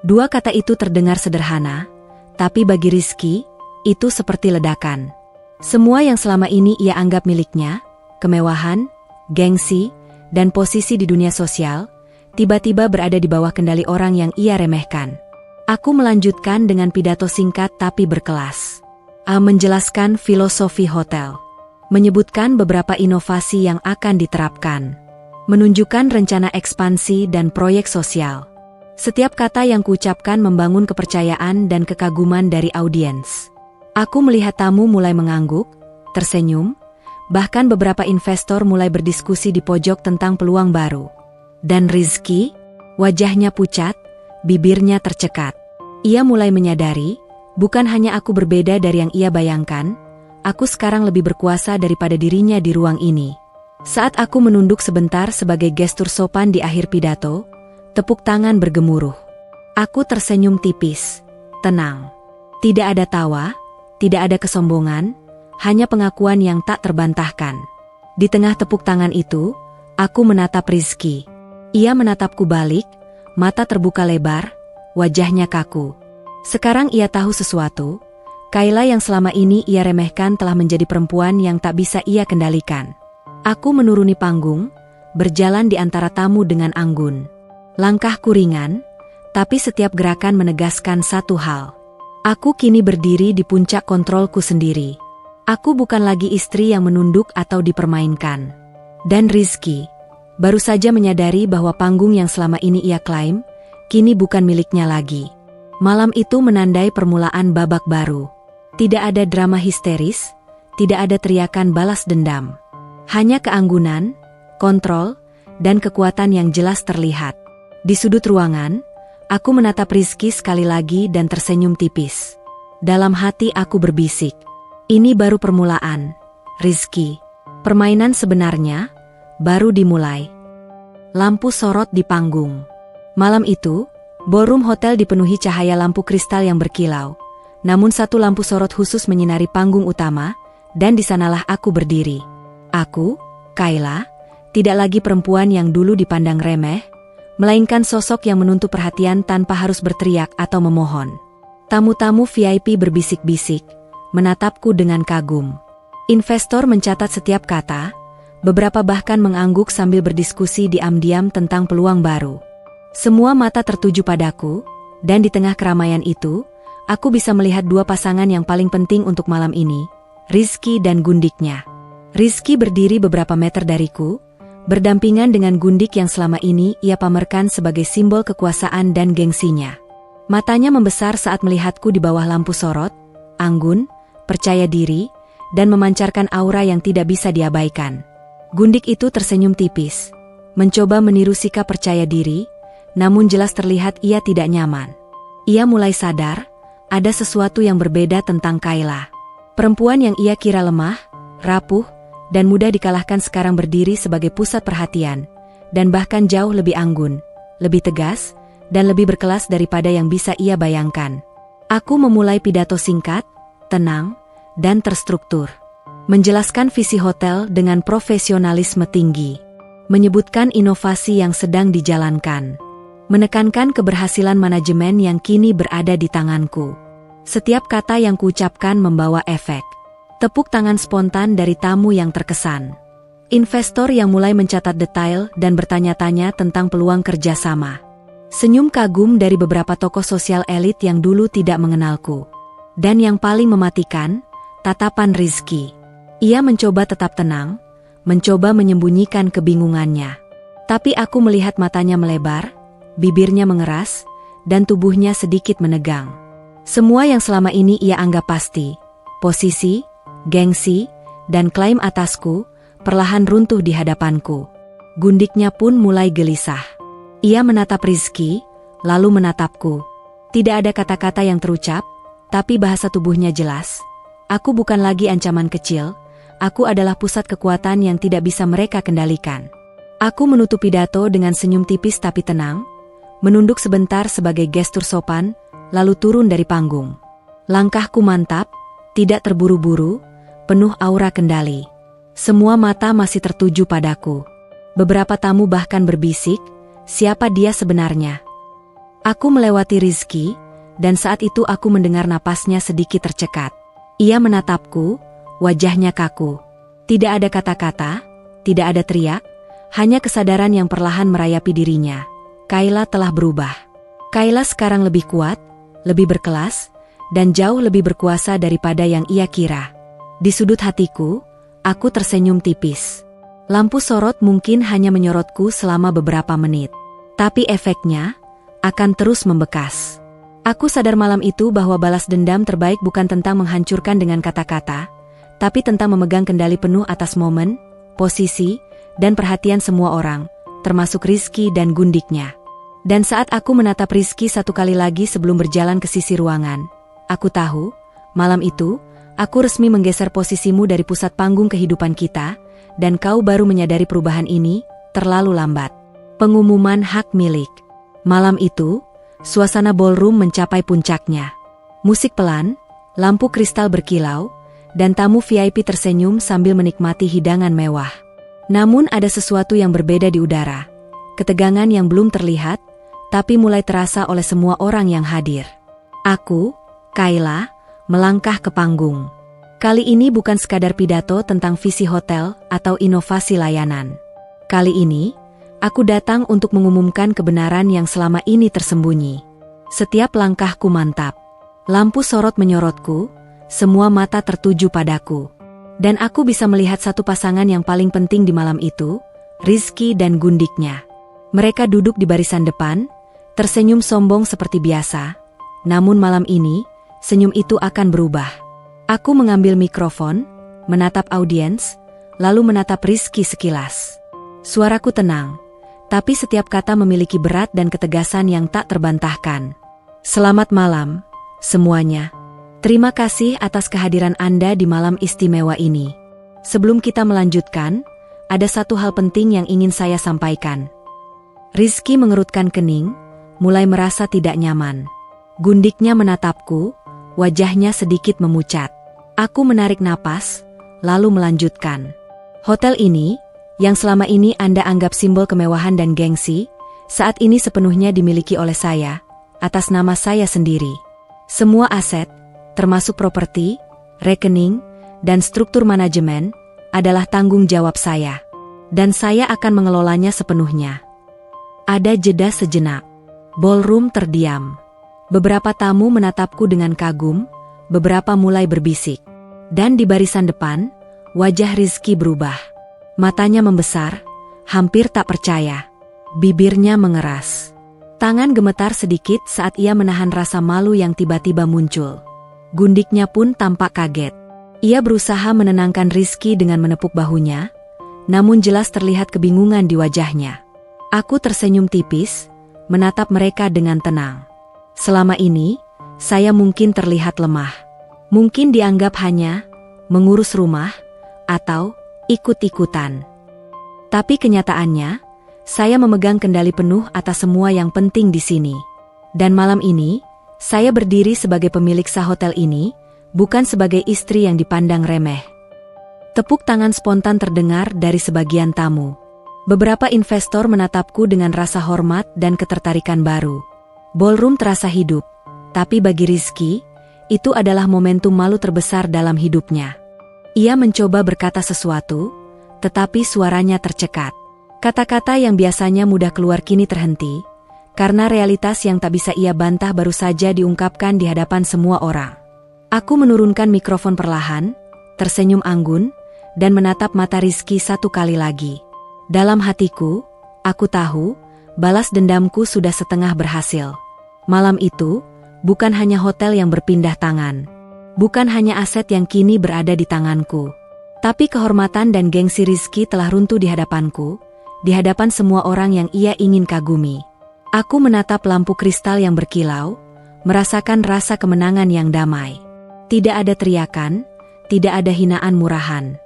Dua kata itu terdengar sederhana, tapi bagi Rizky, itu seperti ledakan. Semua yang selama ini ia anggap miliknya, kemewahan, gengsi, dan posisi di dunia sosial, tiba-tiba berada di bawah kendali orang yang ia remehkan. Aku melanjutkan dengan pidato singkat tapi berkelas. Menjelaskan filosofi hotel. Menyebutkan beberapa inovasi yang akan diterapkan. Menunjukkan rencana ekspansi dan proyek sosial. Setiap kata yang kuucapkan membangun kepercayaan dan kekaguman dari audiens. Aku melihat tamu mulai mengangguk, tersenyum, bahkan beberapa investor mulai berdiskusi di pojok tentang peluang baru. Dan Rizky, wajahnya pucat, bibirnya tercekat. Ia mulai menyadari, bukan hanya aku berbeda dari yang ia bayangkan, aku sekarang lebih berkuasa daripada dirinya di ruang ini. Saat aku menunduk sebentar sebagai gestur sopan di akhir pidato, tepuk tangan bergemuruh. Aku tersenyum tipis, tenang. Tidak ada tawa, tidak ada kesombongan, hanya pengakuan yang tak terbantahkan. Di tengah tepuk tangan itu, aku menatap Rizky. Ia menatapku balik, mata terbuka lebar, wajahnya kaku. Sekarang ia tahu sesuatu. Kayla yang selama ini ia remehkan telah menjadi perempuan yang tak bisa ia kendalikan. Aku menuruni panggung, berjalan di antara tamu dengan anggun. Langkahku ringan, tapi setiap gerakan menegaskan satu hal. Aku kini berdiri di puncak kontrolku sendiri. Aku bukan lagi istri yang menunduk atau dipermainkan. Dan Rizky baru saja menyadari bahwa panggung yang selama ini ia klaim, kini bukan miliknya lagi. Malam itu menandai permulaan babak baru. Tidak ada drama histeris, tidak ada teriakan balas dendam. Hanya keanggunan, kontrol, dan kekuatan yang jelas terlihat. Di sudut ruangan, aku menatap Rizky sekali lagi dan tersenyum tipis. Dalam hati aku berbisik, ini baru permulaan, Rizky. Permainan sebenarnya baru dimulai. Lampu sorot di panggung. Malam itu, ballroom hotel dipenuhi cahaya lampu kristal yang berkilau. Namun satu lampu sorot khusus menyinari panggung utama, dan di sanalah aku berdiri. Aku, Kayla, tidak lagi perempuan yang dulu dipandang remeh, melainkan sosok yang menuntut perhatian tanpa harus berteriak atau memohon. Tamu-tamu VIP berbisik-bisik, menatapku dengan kagum. Investor mencatat setiap kata, beberapa bahkan mengangguk sambil berdiskusi diam-diam tentang peluang baru. Semua mata tertuju padaku, dan di tengah keramaian itu, aku bisa melihat dua pasangan yang paling penting untuk malam ini, Rizky dan gundiknya. Rizky berdiri beberapa meter dariku, berdampingan dengan gundik yang selama ini ia pamerkan sebagai simbol kekuasaan dan gengsinya. Matanya membesar saat melihatku di bawah lampu sorot, anggun, percaya diri, dan memancarkan aura yang tidak bisa diabaikan. Gundik itu tersenyum tipis, mencoba meniru sikap percaya diri, namun jelas terlihat ia tidak nyaman. Ia mulai sadar, ada sesuatu yang berbeda tentang Kayla. Perempuan yang ia kira lemah, rapuh, dan mudah dikalahkan sekarang berdiri sebagai pusat perhatian, dan bahkan jauh lebih anggun, lebih tegas, dan lebih berkelas daripada yang bisa ia bayangkan. Aku memulai pidato singkat, tenang, dan terstruktur. Menjelaskan visi hotel dengan profesionalisme tinggi. Menyebutkan inovasi yang sedang dijalankan. Menekankan keberhasilan manajemen yang kini berada di tanganku. Setiap kata yang kuucapkan membawa efek. Tepuk tangan spontan dari tamu yang terkesan. Investor yang mulai mencatat detail dan bertanya-tanya tentang peluang kerjasama. Senyum kagum dari beberapa tokoh sosial elit yang dulu tidak mengenalku. Dan yang paling mematikan, tatapan Rizky. Ia mencoba tetap tenang, mencoba menyembunyikan kebingungannya. Tapi aku melihat matanya melebar, bibirnya mengeras, dan tubuhnya sedikit menegang. Semua yang selama ini ia anggap pasti, posisi, gengsi, dan klaim atasku, perlahan runtuh di hadapanku. Gundiknya pun mulai gelisah. Ia menatap Rizky, lalu menatapku. Tidak ada kata-kata yang terucap, tapi bahasa tubuhnya jelas. Aku bukan lagi ancaman kecil, aku adalah pusat kekuatan yang tidak bisa mereka kendalikan. Aku menutup pidato dengan senyum tipis tapi tenang, menunduk sebentar sebagai gestur sopan, lalu turun dari panggung. Langkahku mantap, tidak terburu-buru, penuh aura kendali. Semua mata masih tertuju padaku. Beberapa tamu bahkan berbisik, siapa dia sebenarnya? Aku melewati Rizky, dan saat itu aku mendengar napasnya sedikit tercekat. Ia menatapku, wajahnya kaku. Tidak ada kata-kata, tidak ada teriak, hanya kesadaran yang perlahan merayapi dirinya. Kayla telah berubah. Kayla sekarang lebih kuat, lebih berkelas, dan jauh lebih berkuasa daripada yang ia kira. Di sudut hatiku, aku tersenyum tipis. Lampu sorot mungkin hanya menyorotku selama beberapa menit. Tapi efeknya akan terus membekas. Aku sadar malam itu bahwa balas dendam terbaik bukan tentang menghancurkan dengan kata-kata, tapi tentang memegang kendali penuh atas momen, posisi, dan perhatian semua orang, termasuk Rizky dan gundiknya. Dan saat aku menatap Rizky satu kali lagi sebelum berjalan ke sisi ruangan, aku tahu, malam itu, aku resmi menggeser posisimu dari pusat panggung kehidupan kita, dan kau baru menyadari perubahan ini, terlalu lambat. Pengumuman hak milik. Malam itu, suasana ballroom mencapai puncaknya. Musik pelan, lampu kristal berkilau, dan tamu VIP tersenyum sambil menikmati hidangan mewah. Namun ada sesuatu yang berbeda di udara. ketegangan yang belum terlihat, tapi mulai terasa oleh semua orang yang hadir. Aku, Kayla, melangkah ke panggung. Kali ini bukan sekadar pidato tentang visi hotel atau inovasi layanan. Kali ini, aku datang untuk mengumumkan kebenaran yang selama ini tersembunyi. Setiap langkahku mantap. Lampu sorot menyorotku, semua mata tertuju padaku. Dan aku bisa melihat satu pasangan yang paling penting di malam itu, Rizky dan Gundiknya. Mereka duduk di barisan depan, tersenyum sombong seperti biasa. Namun malam ini, senyum itu akan berubah. Aku mengambil mikrofon, menatap audiens, lalu menatap Rizky sekilas. Suaraku tenang, tapi setiap kata memiliki berat dan ketegasan yang tak terbantahkan. Selamat malam, semuanya. Terima kasih atas kehadiran Anda di malam istimewa ini. Sebelum kita melanjutkan, ada satu hal penting yang ingin saya sampaikan. Rizky mengerutkan kening, mulai merasa tidak nyaman. Gundiknya menatapku, wajahnya sedikit memucat. Aku menarik napas, lalu melanjutkan. Hotel ini, yang selama ini Anda anggap simbol kemewahan dan gengsi, saat ini sepenuhnya dimiliki oleh saya, atas nama saya sendiri. Semua aset, termasuk properti, rekening, dan struktur manajemen, adalah tanggung jawab saya. Dan saya akan mengelolanya sepenuhnya. Ada jeda sejenak. Ballroom terdiam. Beberapa tamu menatapku dengan kagum, beberapa mulai berbisik. Dan di barisan depan, wajah Rizky berubah. Matanya membesar, hampir tak percaya. Bibirnya mengeras. Tangan gemetar sedikit saat ia menahan rasa malu yang tiba-tiba muncul. Gundiknya pun tampak kaget. Ia berusaha menenangkan Rizky dengan menepuk bahunya, namun jelas terlihat kebingungan di wajahnya. Aku tersenyum tipis, menatap mereka dengan tenang. Selama ini, saya mungkin terlihat lemah. Mungkin dianggap hanya mengurus rumah atau ikut-ikutan. Tapi kenyataannya, saya memegang kendali penuh atas semua yang penting di sini. Dan malam ini, saya berdiri sebagai pemilik sah hotel ini, bukan sebagai istri yang dipandang remeh. Tepuk tangan spontan terdengar dari sebagian tamu. Beberapa investor menatapku dengan rasa hormat dan ketertarikan baru. Ballroom terasa hidup, tapi bagi Rizky, itu adalah momentum malu terbesar dalam hidupnya. Ia mencoba berkata sesuatu, tetapi suaranya tercekat. Kata-kata yang biasanya mudah keluar kini terhenti, karena realitas yang tak bisa ia bantah baru saja diungkapkan di hadapan semua orang. Aku menurunkan mikrofon perlahan, tersenyum anggun, dan menatap mata Rizky satu kali lagi. Dalam hatiku, aku tahu, balas dendamku sudah setengah berhasil. Malam itu, bukan hanya hotel yang berpindah tangan. Bukan hanya aset yang kini berada di tanganku. Tapi kehormatan dan gengsi Rizky telah runtuh di hadapanku, di hadapan semua orang yang ia ingin kagumi. Aku menatap lampu kristal yang berkilau, merasakan rasa kemenangan yang damai. Tidak ada teriakan, tidak ada hinaan murahan.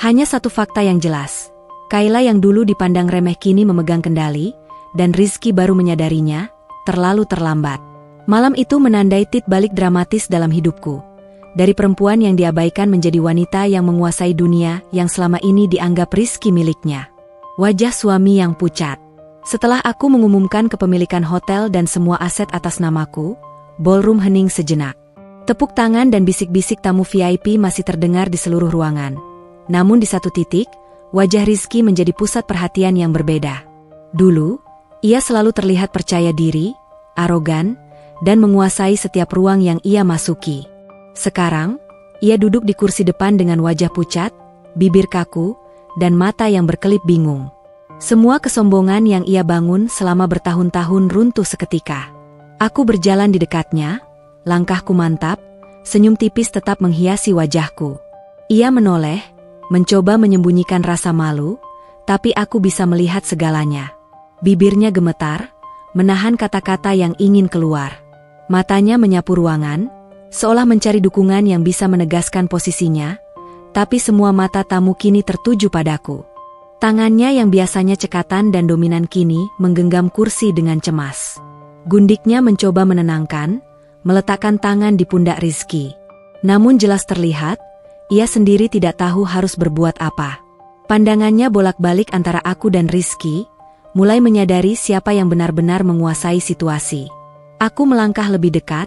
Hanya satu fakta yang jelas. Kayla yang dulu dipandang remeh kini memegang kendali, dan Rizky baru menyadarinya, terlalu terlambat. Malam itu menandai titik balik dramatis dalam hidupku. Dari perempuan yang diabaikan menjadi wanita yang menguasai dunia yang selama ini dianggap Rizky miliknya. Wajah suami yang pucat. Setelah aku mengumumkan kepemilikan hotel dan semua aset atas namaku, ballroom hening sejenak. Tepuk tangan dan bisik-bisik tamu VIP masih terdengar di seluruh ruangan. Namun di satu titik, wajah Rizky menjadi pusat perhatian yang berbeda. Dulu, ia selalu terlihat percaya diri, arogan, dan menguasai setiap ruang yang ia masuki. Sekarang, ia duduk di kursi depan dengan wajah pucat, bibir kaku, dan mata yang berkelip bingung. Semua kesombongan yang ia bangun selama bertahun-tahun runtuh seketika. Aku berjalan di dekatnya, langkahku mantap, senyum tipis tetap menghiasi wajahku. Ia menoleh, mencoba menyembunyikan rasa malu, tapi aku bisa melihat segalanya. Bibirnya gemetar, menahan kata-kata yang ingin keluar. Matanya menyapu ruangan, seolah mencari dukungan yang bisa menegaskan posisinya, tapi semua mata tamu kini tertuju padaku. Tangannya yang biasanya cekatan dan dominan kini menggenggam kursi dengan cemas. Gundiknya mencoba menenangkan, meletakkan tangan di pundak Rizky. Namun jelas terlihat, ia sendiri tidak tahu harus berbuat apa. Pandangannya bolak-balik antara aku dan Rizky, mulai menyadari siapa yang benar-benar menguasai situasi. Aku melangkah lebih dekat,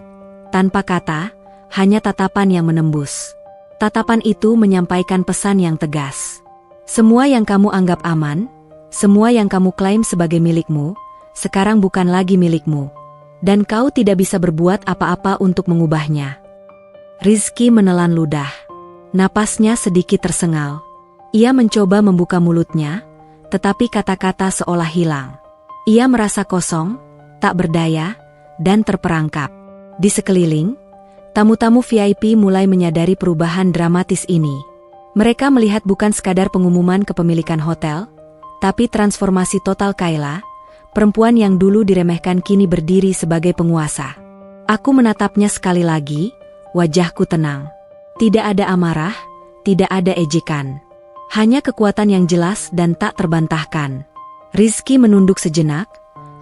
tanpa kata, hanya tatapan yang menembus. Tatapan itu menyampaikan pesan yang tegas. Semua yang kamu anggap aman, semua yang kamu klaim sebagai milikmu, sekarang bukan lagi milikmu. Dan kau tidak bisa berbuat apa-apa untuk mengubahnya. Rizky menelan ludah. Napasnya sedikit tersengal. Ia mencoba membuka mulutnya, tetapi kata-kata seolah hilang. Ia merasa kosong, tak berdaya, dan terperangkap. Di sekeliling, tamu-tamu VIP mulai menyadari perubahan dramatis ini. Mereka melihat bukan sekadar pengumuman kepemilikan hotel, tapi transformasi total Kayla. Perempuan yang dulu diremehkan kini berdiri sebagai penguasa. Aku menatapnya sekali lagi, wajahku tenang. Tidak ada amarah, tidak ada ejekan. Hanya kekuatan yang jelas dan tak terbantahkan. Rizky menunduk sejenak,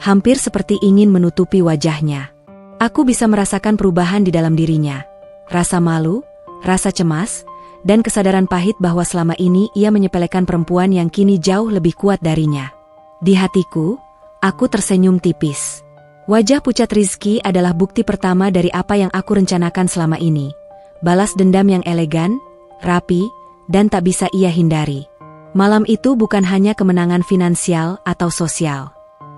hampir seperti ingin menutupi wajahnya. Aku bisa merasakan perubahan di dalam dirinya. Rasa malu, rasa cemas, dan kesadaran pahit bahwa selama ini ia menyepelekan perempuan yang kini jauh lebih kuat darinya. Di hatiku, aku tersenyum tipis. Wajah pucat Rizky adalah bukti pertama dari apa yang aku rencanakan selama ini. Balas dendam yang elegan, rapi, dan tak bisa ia hindari. Malam itu bukan hanya kemenangan finansial atau sosial.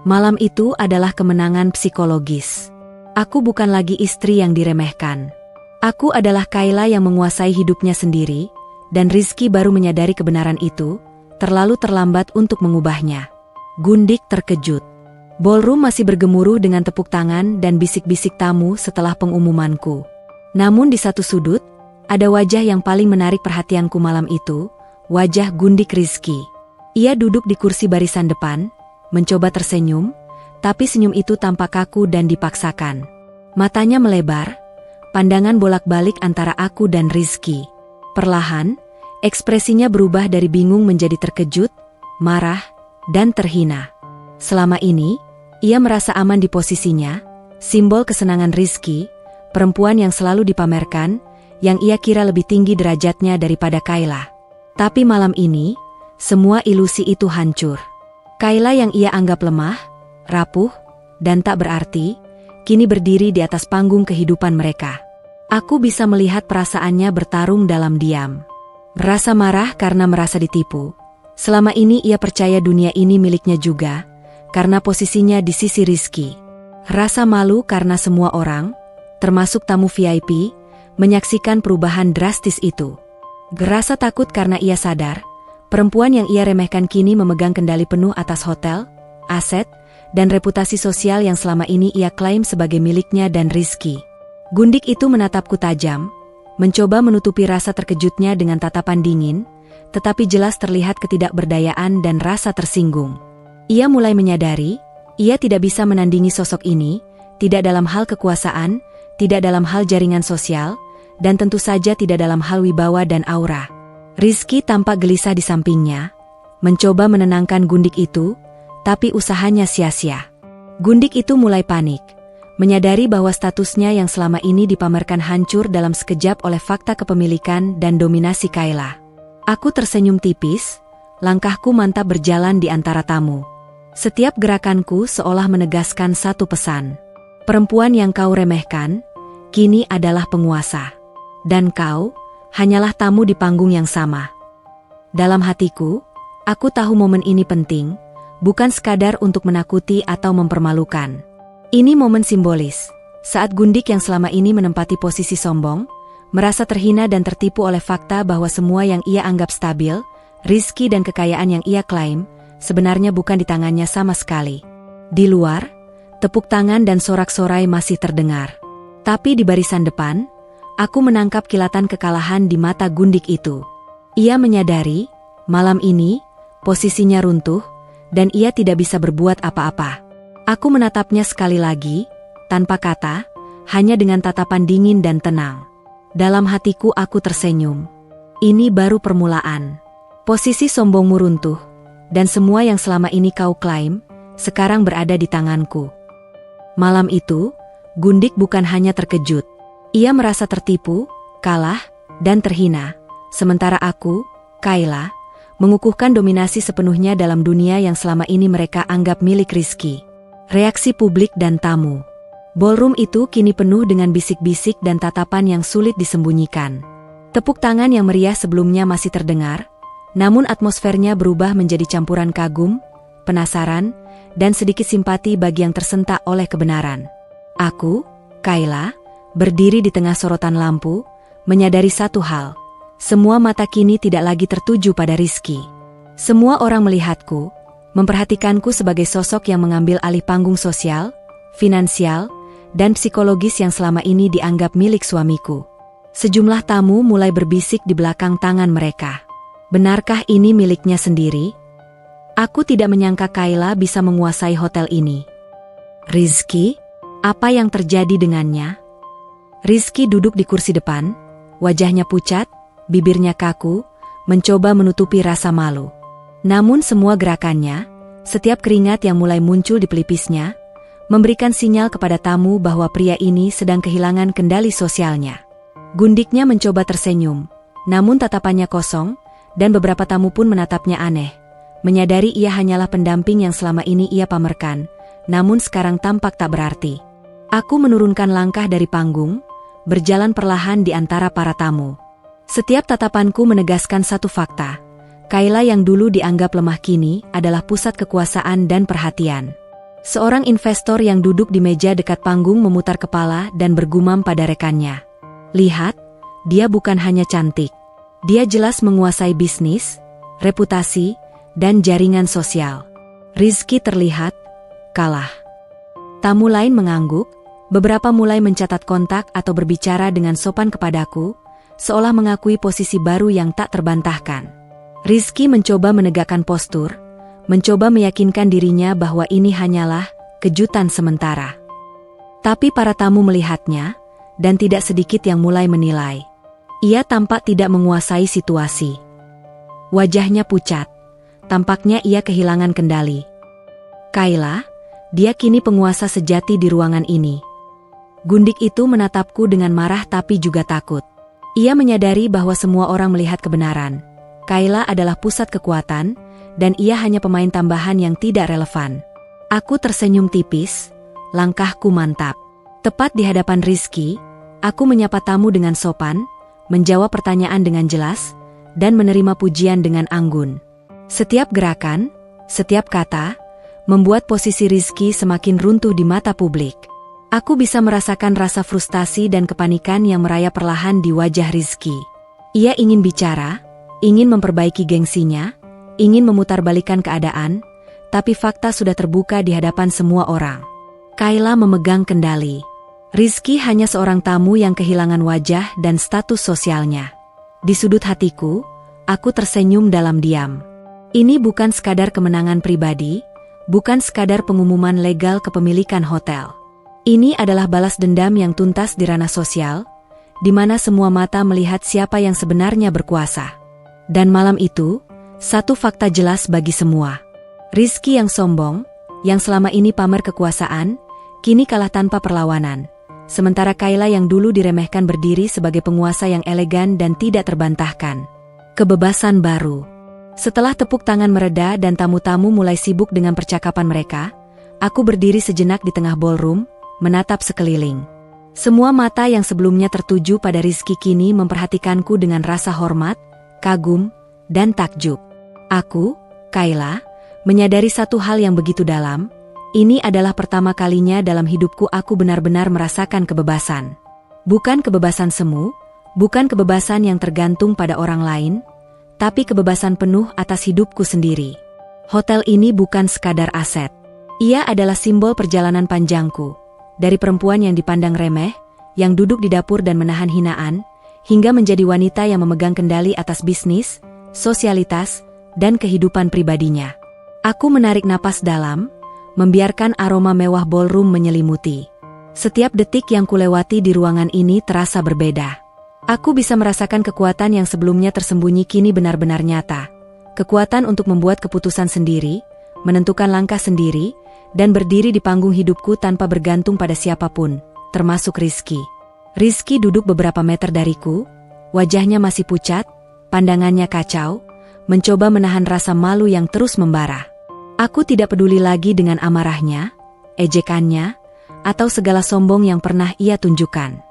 Malam itu adalah kemenangan psikologis. Aku bukan lagi istri yang diremehkan. Aku adalah Kayla yang menguasai hidupnya sendiri, dan Rizky baru menyadari kebenaran itu, terlalu terlambat untuk mengubahnya. Gundik terkejut. Ballroom masih bergemuruh dengan tepuk tangan dan bisik-bisik tamu setelah pengumumanku. Namun di satu sudut, ada wajah yang paling menarik perhatianku malam itu, wajah Gundik Rizky. Ia duduk di kursi barisan depan, mencoba tersenyum, tapi senyum itu tampak kaku dan dipaksakan. Matanya melebar, pandangan bolak-balik antara aku dan Rizky. Perlahan, ekspresinya berubah dari bingung menjadi terkejut, marah, dan terhina. Selama ini, ia merasa aman di posisinya, simbol kesenangan Rizky, perempuan yang selalu dipamerkan, yang ia kira lebih tinggi derajatnya daripada Kayla. Tapi malam ini, semua ilusi itu hancur. Kayla yang ia anggap lemah, rapuh, dan tak berarti, kini berdiri di atas panggung kehidupan mereka. Aku bisa melihat perasaannya bertarung dalam diam. Rasa marah karena merasa ditipu. Selama ini ia percaya dunia ini miliknya juga, karena posisinya di sisi Rizky. Rasa malu karena semua orang, termasuk tamu VIP, menyaksikan perubahan drastis itu. Rasa takut karena ia sadar, perempuan yang ia remehkan kini memegang kendali penuh atas hotel, aset, dan reputasi sosial yang selama ini ia klaim sebagai miliknya dan Rizky. Gundik itu menatapku tajam, mencoba menutupi rasa terkejutnya dengan tatapan dingin, tetapi jelas terlihat ketidakberdayaan dan rasa tersinggung. Ia mulai menyadari, ia tidak bisa menandingi sosok ini, tidak dalam hal kekuasaan, tidak dalam hal jaringan sosial, dan tentu saja tidak dalam hal wibawa dan aura. Rizky tampak gelisah di sampingnya, mencoba menenangkan Gundik itu, tapi usahanya sia-sia. Gundik itu mulai panik, menyadari bahwa statusnya yang selama ini dipamerkan hancur dalam sekejap oleh fakta kepemilikan dan dominasi Kayla. Aku tersenyum tipis, langkahku mantap berjalan di antara tamu. Setiap gerakanku seolah menegaskan satu pesan. Perempuan yang kau remehkan, kini adalah penguasa. Dan kau, hanyalah tamu di panggung yang sama. Dalam hatiku, aku tahu momen ini penting, bukan sekadar untuk menakuti atau mempermalukan. Ini momen simbolis, saat Gundik yang selama ini menempati posisi sombong, merasa terhina dan tertipu oleh fakta bahwa semua yang ia anggap stabil, rizki dan kekayaan yang ia klaim, sebenarnya bukan di tangannya sama sekali. Di luar, tepuk tangan dan sorak-sorai masih terdengar. Tapi di barisan depan, aku menangkap kilatan kekalahan di mata Gundik itu. Ia menyadari, malam ini, posisinya runtuh, dan ia tidak bisa berbuat apa-apa. Aku menatapnya sekali lagi, tanpa kata, hanya dengan tatapan dingin dan tenang. Dalam hatiku aku tersenyum. Ini baru permulaan. Posisi sombongmu runtuh, dan semua yang selama ini kau klaim, sekarang berada di tanganku. Malam itu, Gundik bukan hanya terkejut. Ia merasa tertipu, kalah, dan terhina. Sementara aku, Kayla, mengukuhkan dominasi sepenuhnya dalam dunia yang selama ini mereka anggap milik Rizky. Reaksi publik dan tamu. Ballroom itu kini penuh dengan bisik-bisik dan tatapan yang sulit disembunyikan. Tepuk tangan yang meriah sebelumnya masih terdengar, namun atmosfernya berubah menjadi campuran kagum, penasaran, dan sedikit simpati bagi yang tersentak oleh kebenaran. Aku, Kayla, berdiri di tengah sorotan lampu, menyadari satu hal. Semua mata kini tidak lagi tertuju pada Rizky. Semua orang melihatku, memperhatikanku sebagai sosok yang mengambil alih panggung sosial, finansial, dan psikologis yang selama ini dianggap milik suamiku. Sejumlah tamu mulai berbisik di belakang tangan mereka. Benarkah ini miliknya sendiri? Aku tidak menyangka Kayla bisa menguasai hotel ini. Rizky, apa yang terjadi dengannya? Rizky duduk di kursi depan, wajahnya pucat, bibirnya kaku, mencoba menutupi rasa malu. Namun semua gerakannya, setiap keringat yang mulai muncul di pelipisnya, memberikan sinyal kepada tamu bahwa pria ini sedang kehilangan kendali sosialnya. Gundiknya mencoba tersenyum, namun tatapannya kosong, dan beberapa tamu pun menatapnya aneh. Menyadari ia hanyalah pendamping yang selama ini ia pamerkan, namun sekarang tampak tak berarti. Aku menurunkan langkah dari panggung, berjalan perlahan di antara para tamu. Setiap tatapanku menegaskan satu fakta. Kayla yang dulu dianggap lemah kini adalah pusat kekuasaan dan perhatian. Seorang investor yang duduk di meja dekat panggung memutar kepala dan bergumam pada rekannya. Lihat, dia bukan hanya cantik. Dia jelas menguasai bisnis, reputasi, dan jaringan sosial. Rizky terlihat kalah. Tamu lain mengangguk, beberapa mulai mencatat kontak atau berbicara dengan sopan kepadaku, seolah mengakui posisi baru yang tak terbantahkan. Rizky mencoba menegakkan postur, mencoba meyakinkan dirinya bahwa ini hanyalah kejutan sementara. Tapi para tamu melihatnya, dan tidak sedikit yang mulai menilai. Ia tampak tidak menguasai situasi. Wajahnya pucat, tampaknya ia kehilangan kendali. Kayla, dia kini penguasa sejati di ruangan ini. Gundik itu menatapku dengan marah tapi juga takut. Ia menyadari bahwa semua orang melihat kebenaran. Kayla adalah pusat kekuatan, dan ia hanya pemain tambahan yang tidak relevan. Aku tersenyum tipis, langkahku mantap. Tepat di hadapan Rizky, aku menyapa tamu dengan sopan, menjawab pertanyaan dengan jelas, dan menerima pujian dengan anggun. Setiap gerakan, setiap kata, membuat posisi Rizky semakin runtuh di mata publik. Aku bisa merasakan rasa frustasi dan kepanikan yang merayap perlahan di wajah Rizky. Ia ingin bicara, ingin memperbaiki gengsinya, ingin memutarbalikkan keadaan, tapi fakta sudah terbuka di hadapan semua orang. Kayla memegang kendali. Rizky hanya seorang tamu yang kehilangan wajah dan status sosialnya. Di sudut hatiku, aku tersenyum dalam diam. Ini bukan sekadar kemenangan pribadi, bukan sekadar pengumuman legal kepemilikan hotel. Ini adalah balas dendam yang tuntas di ranah sosial, di mana semua mata melihat siapa yang sebenarnya berkuasa. Dan malam itu, satu fakta jelas bagi semua. Rizky yang sombong, yang selama ini pamer kekuasaan, kini kalah tanpa perlawanan. Sementara Kayla yang dulu diremehkan berdiri sebagai penguasa yang elegan dan tidak terbantahkan. Kebebasan baru. Setelah tepuk tangan mereda dan tamu-tamu mulai sibuk dengan percakapan mereka, aku berdiri sejenak di tengah ballroom, menatap sekeliling. Semua mata yang sebelumnya tertuju pada Rizky kini memperhatikanku dengan rasa hormat, kagum, dan takjub. Aku, Kayla, menyadari satu hal yang begitu dalam. Ini adalah pertama kalinya dalam hidupku aku benar-benar merasakan kebebasan. Bukan kebebasan semu, bukan kebebasan yang tergantung pada orang lain, tapi kebebasan penuh atas hidupku sendiri. Hotel ini bukan sekadar aset. Ia adalah simbol perjalanan panjangku. Dari perempuan yang dipandang remeh, yang duduk di dapur dan menahan hinaan, hingga menjadi wanita yang memegang kendali atas bisnis, sosialitas, dan kehidupan pribadinya. Aku menarik napas dalam, membiarkan aroma mewah ballroom menyelimuti. Setiap detik yang kulewati di ruangan ini terasa berbeda. Aku bisa merasakan kekuatan yang sebelumnya tersembunyi kini benar-benar nyata. Kekuatan untuk membuat keputusan sendiri, menentukan langkah sendiri, dan berdiri di panggung hidupku tanpa bergantung pada siapapun, termasuk Rizky. Rizky duduk beberapa meter dariku, wajahnya masih pucat, pandangannya kacau, mencoba menahan rasa malu yang terus membara. Aku tidak peduli lagi dengan amarahnya, ejekannya, atau segala sombong yang pernah ia tunjukkan.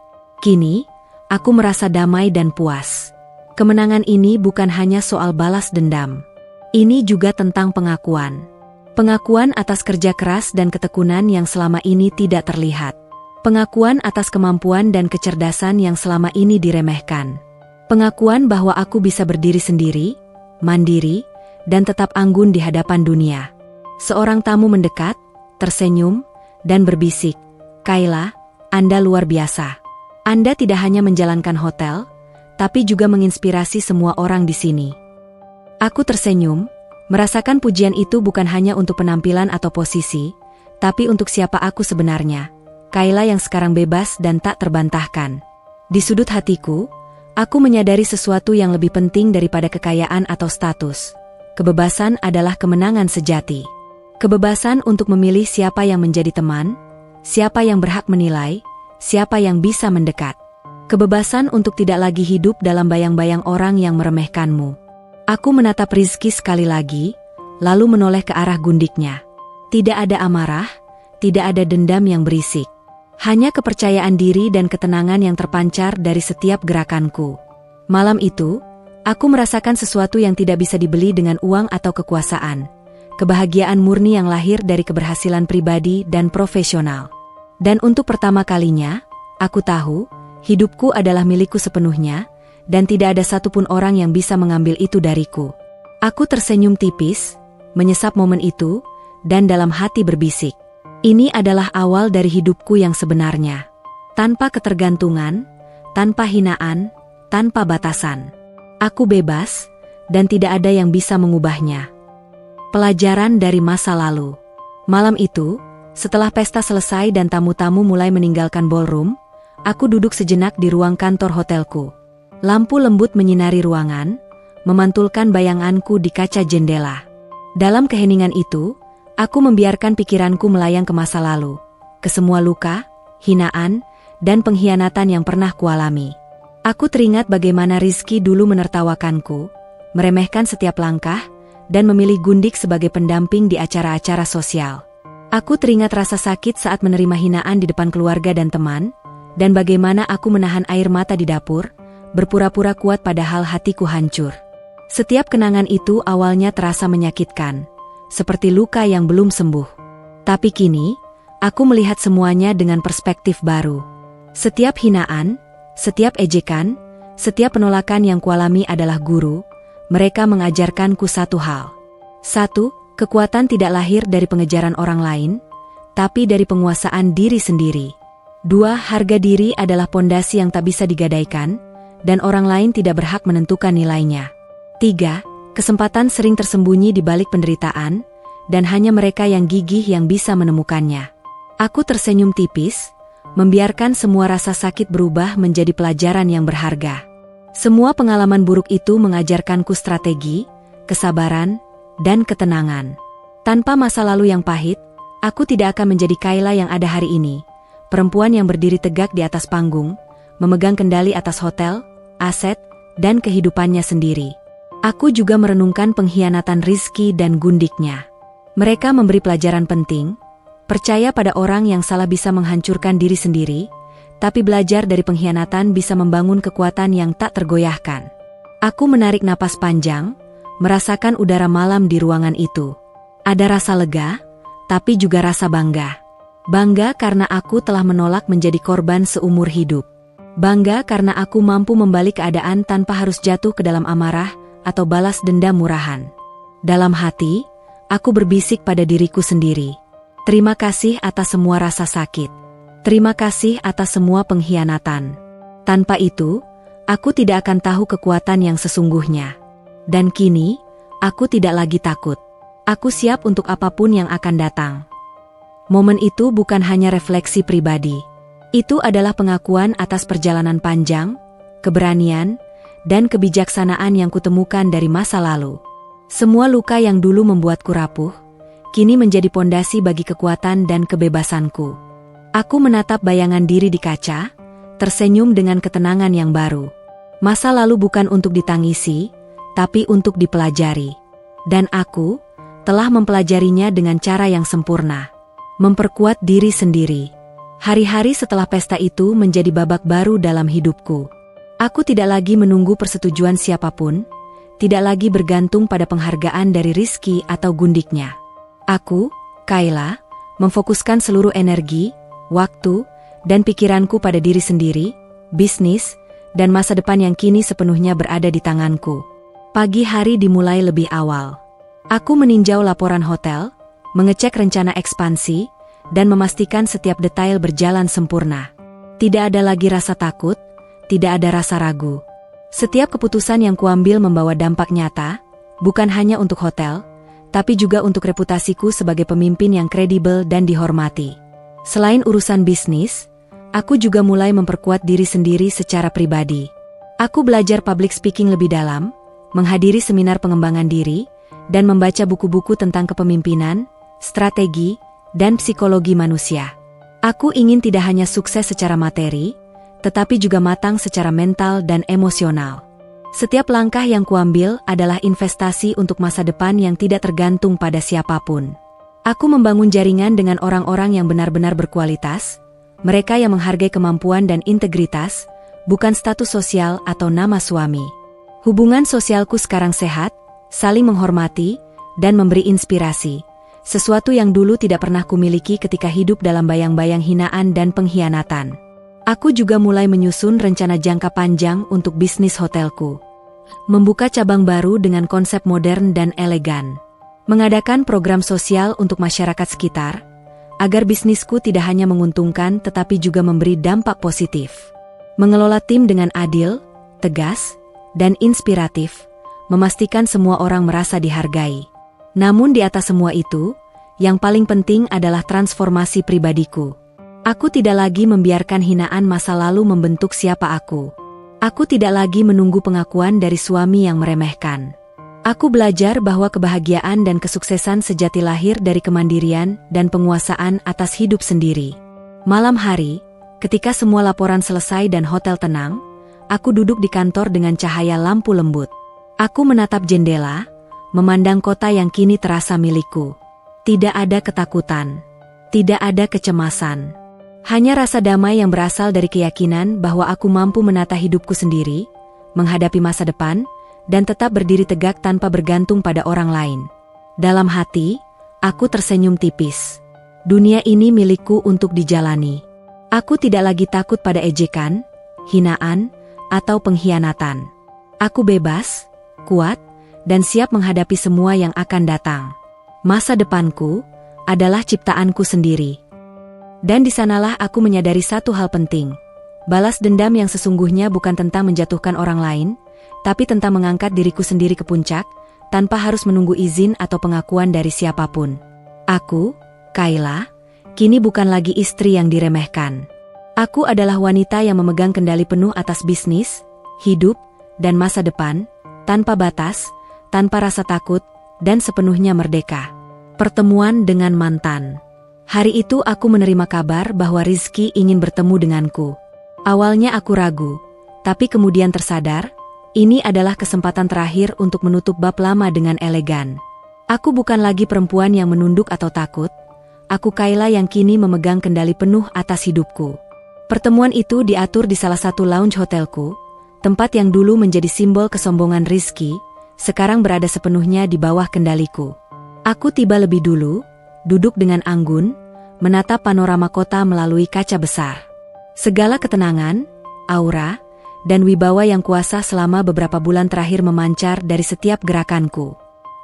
Kini, aku merasa damai dan puas. Kemenangan ini bukan hanya soal balas dendam. Ini juga tentang pengakuan. Pengakuan atas kerja keras dan ketekunan yang selama ini tidak terlihat. Pengakuan atas kemampuan dan kecerdasan yang selama ini diremehkan. Pengakuan bahwa aku bisa berdiri sendiri, mandiri, dan tetap anggun di hadapan dunia. Seorang tamu mendekat, tersenyum, dan berbisik, "Kayla, Anda luar biasa. Anda tidak hanya menjalankan hotel, tapi juga menginspirasi semua orang di sini." Aku tersenyum, merasakan pujian itu bukan hanya untuk penampilan atau posisi, tapi untuk siapa aku sebenarnya, Kayla yang sekarang bebas dan tak terbantahkan. Di sudut hatiku, aku menyadari sesuatu yang lebih penting daripada kekayaan atau status. Kebebasan adalah kemenangan sejati. Kebebasan untuk memilih siapa yang menjadi teman, siapa yang berhak menilai, siapa yang bisa mendekat. Kebebasan untuk tidak lagi hidup dalam bayang-bayang orang yang meremehkanmu. Aku menatap Rizky sekali lagi, lalu menoleh ke arah gundiknya. Tidak ada amarah, tidak ada dendam yang berisik. Hanya kepercayaan diri dan ketenangan yang terpancar dari setiap gerakanku. Malam itu, aku merasakan sesuatu yang tidak bisa dibeli dengan uang atau kekuasaan. Kebahagiaan murni yang lahir dari keberhasilan pribadi dan profesional. Dan untuk pertama kalinya, aku tahu, hidupku adalah milikku sepenuhnya, dan tidak ada satupun orang yang bisa mengambil itu dariku. Aku tersenyum tipis, menyesap momen itu, dan dalam hati berbisik. Ini adalah awal dari hidupku yang sebenarnya. Tanpa ketergantungan, tanpa hinaan, tanpa batasan. Aku bebas, dan tidak ada yang bisa mengubahnya. Pelajaran dari masa lalu. Malam itu, setelah pesta selesai dan tamu-tamu mulai meninggalkan ballroom, aku duduk sejenak di ruang kantor hotelku. Lampu lembut menyinari ruangan, memantulkan bayanganku di kaca jendela. Dalam keheningan itu, aku membiarkan pikiranku melayang ke masa lalu, ke semua luka, hinaan, dan pengkhianatan yang pernah kualami. Aku teringat bagaimana Rizky dulu menertawakanku, meremehkan setiap langkah, dan memilih gundik sebagai pendamping di acara-acara sosial. Aku teringat rasa sakit saat menerima hinaan di depan keluarga dan teman, dan bagaimana aku menahan air mata di dapur, berpura-pura kuat padahal hatiku hancur. Setiap kenangan itu awalnya terasa menyakitkan, seperti luka yang belum sembuh. Tapi kini, aku melihat semuanya dengan perspektif baru. Setiap hinaan, setiap ejekan, setiap penolakan yang kualami adalah guru. Mereka mengajarkanku satu hal. 1. Kekuatan tidak lahir dari pengejaran orang lain, tapi dari penguasaan diri sendiri. 2. Harga diri adalah pondasi yang tak bisa digadaikan, dan orang lain tidak berhak menentukan nilainya. 3. Kesempatan sering tersembunyi di balik penderitaan, dan hanya mereka yang gigih yang bisa menemukannya. Aku tersenyum tipis, membiarkan semua rasa sakit berubah menjadi pelajaran yang berharga. Semua pengalaman buruk itu mengajarkanku strategi, kesabaran, dan ketenangan. Tanpa masa lalu yang pahit, aku tidak akan menjadi Kayla yang ada hari ini, perempuan yang berdiri tegak di atas panggung, memegang kendali atas hotel, aset, dan kehidupannya sendiri. Aku juga merenungkan pengkhianatan Rizky dan gundiknya. Mereka memberi pelajaran penting, percaya pada orang yang salah bisa menghancurkan diri sendiri, tapi belajar dari pengkhianatan bisa membangun kekuatan yang tak tergoyahkan. Aku menarik napas panjang, merasakan udara malam di ruangan itu. Ada rasa lega, tapi juga rasa bangga. Bangga karena aku telah menolak menjadi korban seumur hidup. Bangga karena aku mampu membalik keadaan tanpa harus jatuh ke dalam amarah atau balas dendam murahan. Dalam hati, aku berbisik pada diriku sendiri. Terima kasih atas semua rasa sakit. Terima kasih atas semua pengkhianatan. Tanpa itu, aku tidak akan tahu kekuatan yang sesungguhnya. Dan kini, aku tidak lagi takut. Aku siap untuk apapun yang akan datang. Momen itu bukan hanya refleksi pribadi. Itu adalah pengakuan atas perjalanan panjang, keberanian, dan kebijaksanaan yang kutemukan dari masa lalu. Semua luka yang dulu membuatku rapuh, kini menjadi pondasi bagi kekuatan dan kebebasanku. Aku menatap bayangan diri di kaca, tersenyum dengan ketenangan yang baru. Masa lalu bukan untuk ditangisi, tapi untuk dipelajari. Dan aku telah mempelajarinya dengan cara yang sempurna. Memperkuat diri sendiri. Hari-hari setelah pesta itu menjadi babak baru dalam hidupku. Aku tidak lagi menunggu persetujuan siapapun, tidak lagi bergantung pada penghargaan dari Rizky atau gundiknya. Aku, Kayla, memfokuskan seluruh energi, waktu, dan pikiranku pada diri sendiri, bisnis, dan masa depan yang kini sepenuhnya berada di tanganku. Pagi hari dimulai lebih awal. Aku meninjau laporan hotel, mengecek rencana ekspansi, dan memastikan setiap detail berjalan sempurna. Tidak ada lagi rasa takut, tidak ada rasa ragu. Setiap keputusan yang kuambil membawa dampak nyata, bukan hanya untuk hotel, tapi juga untuk reputasiku sebagai pemimpin yang kredibel dan dihormati. Selain urusan bisnis, aku juga mulai memperkuat diri sendiri secara pribadi. Aku belajar public speaking lebih dalam, menghadiri seminar pengembangan diri, dan membaca buku-buku tentang kepemimpinan, strategi, dan psikologi manusia. Aku ingin tidak hanya sukses secara materi, tetapi juga matang secara mental dan emosional. Setiap langkah yang kuambil adalah investasi untuk masa depan yang tidak tergantung pada siapapun. Aku membangun jaringan dengan orang-orang yang benar-benar berkualitas, mereka yang menghargai kemampuan dan integritas, bukan status sosial atau nama suami. Hubungan sosialku sekarang sehat, saling menghormati, dan memberi inspirasi, sesuatu yang dulu tidak pernah kumiliki ketika hidup dalam bayang-bayang hinaan dan pengkhianatan. Aku juga mulai menyusun rencana jangka panjang untuk bisnis hotelku. Membuka cabang baru dengan konsep modern dan elegan. Mengadakan program sosial untuk masyarakat sekitar, agar bisnisku tidak hanya menguntungkan tetapi juga memberi dampak positif. Mengelola tim dengan adil, tegas, dan inspiratif, memastikan semua orang merasa dihargai. Namun di atas semua itu, yang paling penting adalah transformasi pribadiku. Aku tidak lagi membiarkan hinaan masa lalu membentuk siapa aku. Aku tidak lagi menunggu pengakuan dari suami yang meremehkan. Aku belajar bahwa kebahagiaan dan kesuksesan sejati lahir dari kemandirian dan penguasaan atas hidup sendiri. Malam hari, ketika semua laporan selesai dan hotel tenang, aku duduk di kantor dengan cahaya lampu lembut. Aku menatap jendela, memandang kota yang kini terasa milikku. Tidak ada ketakutan, tidak ada kecemasan. Hanya rasa damai yang berasal dari keyakinan bahwa aku mampu menata hidupku sendiri, menghadapi masa depan, dan tetap berdiri tegak tanpa bergantung pada orang lain. Dalam hati, aku tersenyum tipis. Dunia ini milikku untuk dijalani. Aku tidak lagi takut pada ejekan, hinaan, atau pengkhianatan. Aku bebas, kuat, dan siap menghadapi semua yang akan datang. Masa depanku adalah ciptaanku sendiri. Dan di sanalah aku menyadari satu hal penting. Balas dendam yang sesungguhnya bukan tentang menjatuhkan orang lain, tapi tentang mengangkat diriku sendiri ke puncak, tanpa harus menunggu izin atau pengakuan dari siapapun. Aku, Kayla, kini bukan lagi istri yang diremehkan. Aku adalah wanita yang memegang kendali penuh atas bisnis, hidup, dan masa depan, tanpa batas, tanpa rasa takut, dan sepenuhnya merdeka. Pertemuan dengan mantan. Hari itu aku menerima kabar bahwa Rizky ingin bertemu denganku. Awalnya aku ragu, tapi kemudian tersadar, ini adalah kesempatan terakhir untuk menutup bab lama dengan elegan. Aku bukan lagi perempuan yang menunduk atau takut, aku Kayla yang kini memegang kendali penuh atas hidupku. Pertemuan itu diatur di salah satu lounge hotelku, tempat yang dulu menjadi simbol kesombongan Rizky, sekarang berada sepenuhnya di bawah kendaliku. Aku tiba lebih dulu, duduk dengan anggun, menatap panorama kota melalui kaca besar. Segala ketenangan, aura, dan wibawa yang kuasa selama beberapa bulan terakhir memancar dari setiap gerakanku.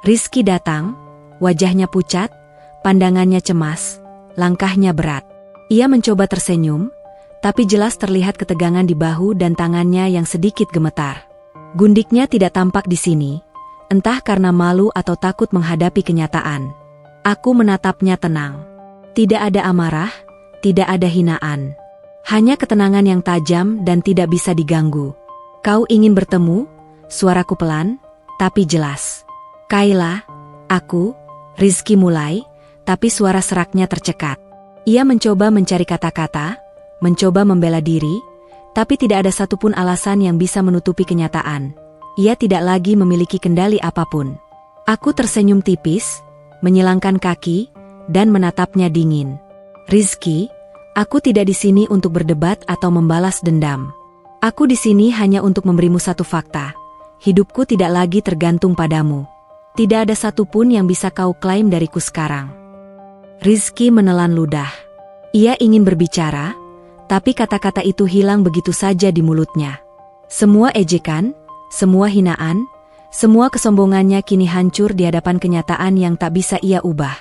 Rizky datang, wajahnya pucat, pandangannya cemas, langkahnya berat. Ia mencoba tersenyum, tapi jelas terlihat ketegangan di bahu dan tangannya yang sedikit gemetar. Gundiknya tidak tampak di sini, entah karena malu atau takut menghadapi kenyataan. Aku menatapnya tenang. Tidak ada amarah, tidak ada hinaan. Hanya ketenangan yang tajam dan tidak bisa diganggu. Kau ingin bertemu? Suaraku pelan, tapi jelas. Kayla, aku, Rizky mulai, tapi suara seraknya tercekat. Ia mencoba mencari kata-kata, mencoba membela diri, tapi tidak ada satupun alasan yang bisa menutupi kenyataan. ia tidak lagi memiliki kendali apapun. Aku tersenyum tipis, menyilangkan kaki, dan menatapnya dingin. Rizky, aku tidak di sini untuk berdebat atau membalas dendam. Aku di sini hanya untuk memberimu satu fakta. Hidupku tidak lagi tergantung padamu. Tidak ada satupun yang bisa kau klaim dariku sekarang. Rizky menelan ludah. Ia ingin berbicara, tapi kata-kata itu hilang begitu saja di mulutnya. Semua ejekan, semua hinaan, semua kesombongannya kini hancur di hadapan kenyataan yang tak bisa ia ubah.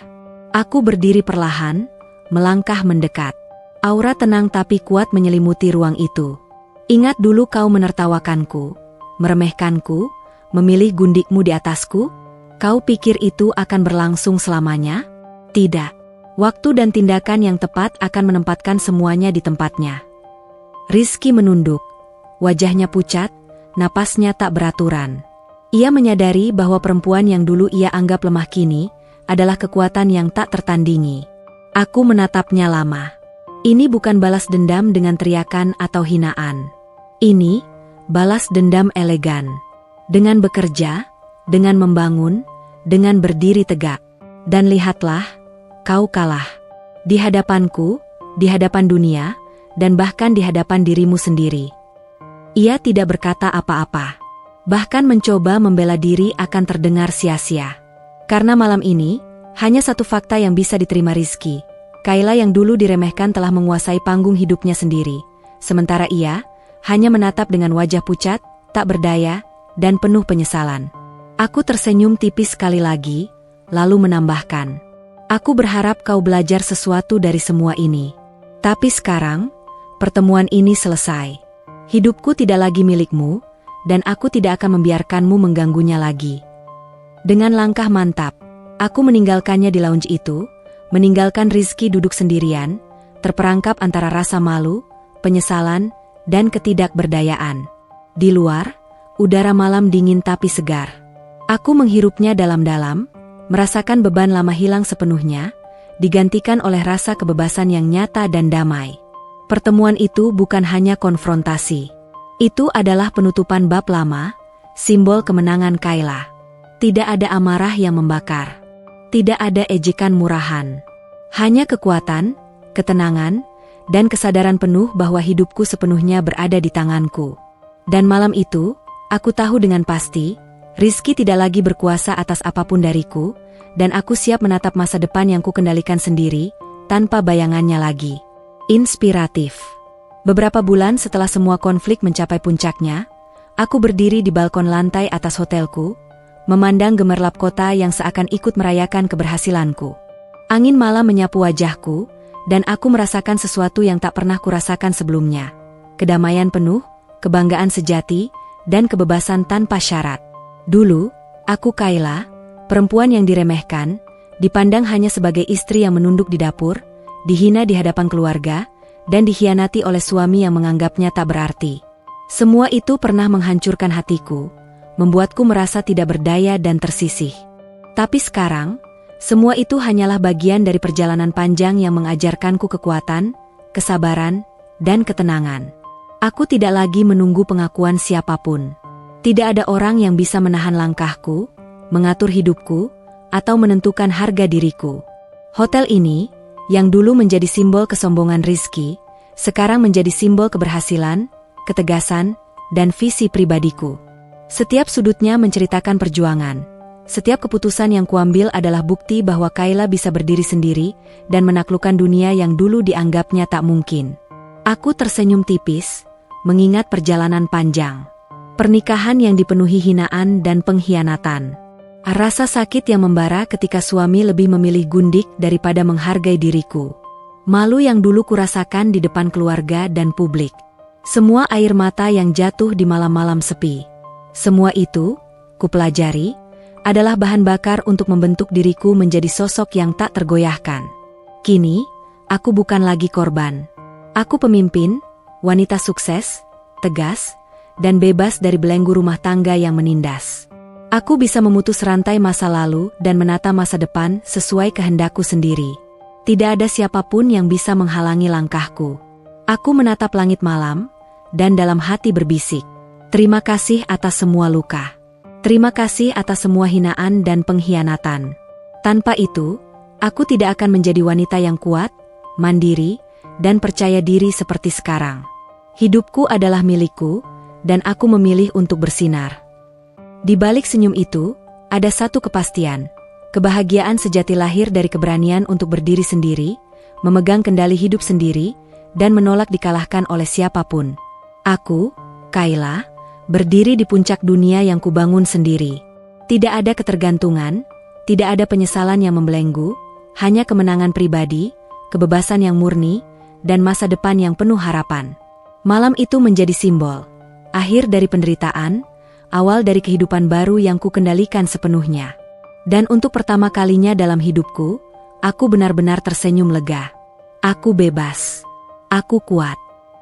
Aku berdiri perlahan, melangkah mendekat. Aura tenang tapi kuat menyelimuti ruang itu. Ingat dulu kau menertawakanku, meremehkanku, memilih gundikmu di atasku? Kau pikir itu akan berlangsung selamanya? Tidak. Waktu dan tindakan yang tepat akan menempatkan semuanya di tempatnya. Rizky menunduk. Wajahnya pucat, napasnya tak beraturan. Ia menyadari bahwa perempuan yang dulu ia anggap lemah kini adalah kekuatan yang tak tertandingi. Aku menatapnya lama. Ini bukan balas dendam dengan teriakan atau hinaan. Ini balas dendam elegan. Dengan bekerja, dengan membangun, dengan berdiri tegak. Dan lihatlah, kau kalah. Di hadapanku, di hadapan dunia, dan bahkan di hadapan dirimu sendiri. Ia tidak berkata apa-apa. Bahkan mencoba membela diri akan terdengar sia-sia. Karena malam ini, hanya satu fakta yang bisa diterima Rizky. Kayla yang dulu diremehkan telah menguasai panggung hidupnya sendiri. Sementara ia, hanya menatap dengan wajah pucat, tak berdaya, dan penuh penyesalan. Aku tersenyum tipis sekali lagi, lalu menambahkan. Aku berharap kau belajar sesuatu dari semua ini. Tapi sekarang, pertemuan ini selesai. Hidupku tidak lagi milikmu, dan aku tidak akan membiarkanmu mengganggunya lagi. Dengan langkah mantap, aku meninggalkannya di lounge itu, meninggalkan Rizky duduk sendirian, terperangkap antara rasa malu, penyesalan, dan ketidakberdayaan. Di luar, udara malam dingin tapi segar. Aku menghirupnya dalam-dalam, merasakan beban lama hilang sepenuhnya, digantikan oleh rasa kebebasan yang nyata dan damai. Pertemuan itu bukan hanya konfrontasi. Itu adalah penutupan bab lama, simbol kemenangan Kayla. Tidak ada amarah yang membakar. Tidak ada ejekan murahan. Hanya kekuatan, ketenangan, dan kesadaran penuh bahwa hidupku sepenuhnya berada di tanganku. Dan malam itu, aku tahu dengan pasti, Rizky tidak lagi berkuasa atas apapun dariku, dan aku siap menatap masa depan yang kukendalikan sendiri, tanpa bayangannya lagi. Inspiratif. Beberapa bulan setelah semua konflik mencapai puncaknya, aku berdiri di balkon lantai atas hotelku, memandang gemerlap kota yang seakan ikut merayakan keberhasilanku. Angin malam menyapu wajahku, dan aku merasakan sesuatu yang tak pernah kurasakan sebelumnya. Kedamaian penuh, kebanggaan sejati, dan kebebasan tanpa syarat. Dulu, aku Kayla, perempuan yang diremehkan, dipandang hanya sebagai istri yang menunduk di dapur, dihina di hadapan keluarga, dan dikhianati oleh suami yang menganggapnya tak berarti. Semua itu pernah menghancurkan hatiku, membuatku merasa tidak berdaya dan tersisih. Tapi sekarang, semua itu hanyalah bagian dari perjalanan panjang yang mengajarkanku kekuatan, kesabaran, dan ketenangan. Aku tidak lagi menunggu pengakuan siapapun. Tidak ada orang yang bisa menahan langkahku, mengatur hidupku, atau menentukan harga diriku. Hotel ini, yang dulu menjadi simbol kesombongan Rizky, sekarang menjadi simbol keberhasilan, ketegasan, dan visi pribadiku. Setiap sudutnya menceritakan perjuangan. Setiap keputusan yang kuambil adalah bukti bahwa Kayla bisa berdiri sendiri dan menaklukkan dunia yang dulu dianggapnya tak mungkin. Aku tersenyum tipis, mengingat perjalanan panjang. Pernikahan yang dipenuhi hinaan dan pengkhianatan. Rasa sakit yang membara ketika suami lebih memilih gundik daripada menghargai diriku. Malu yang dulu kurasakan di depan keluarga dan publik. Semua air mata yang jatuh di malam-malam sepi. Semua itu, kupelajari, adalah bahan bakar untuk membentuk diriku menjadi sosok yang tak tergoyahkan. Kini, aku bukan lagi korban. Aku pemimpin, wanita sukses, tegas, dan bebas dari belenggu rumah tangga yang menindas. Aku bisa memutus rantai masa lalu dan menata masa depan sesuai kehendakku sendiri. Tidak ada siapapun yang bisa menghalangi langkahku. Aku menatap langit malam, dan dalam hati berbisik, Terima kasih atas semua luka. Terima kasih atas semua hinaan dan pengkhianatan. Tanpa itu, aku tidak akan menjadi wanita yang kuat, mandiri, dan percaya diri seperti sekarang. Hidupku adalah milikku, dan aku memilih untuk bersinar. Di balik senyum itu, ada satu kepastian. Kebahagiaan sejati lahir dari keberanian untuk berdiri sendiri, memegang kendali hidup sendiri, dan menolak dikalahkan oleh siapapun. Aku, Kayla, berdiri di puncak dunia yang kubangun sendiri. Tidak ada ketergantungan, tidak ada penyesalan yang membelenggu, hanya kemenangan pribadi, kebebasan yang murni, dan masa depan yang penuh harapan. Malam itu menjadi simbol, akhir dari penderitaan, awal dari kehidupan baru yang kukendalikan sepenuhnya. Dan untuk pertama kalinya dalam hidupku, aku benar-benar tersenyum lega. Aku bebas. Aku kuat.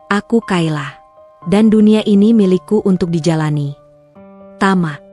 Aku Kayla. Dan dunia ini milikku untuk dijalani. Tamat.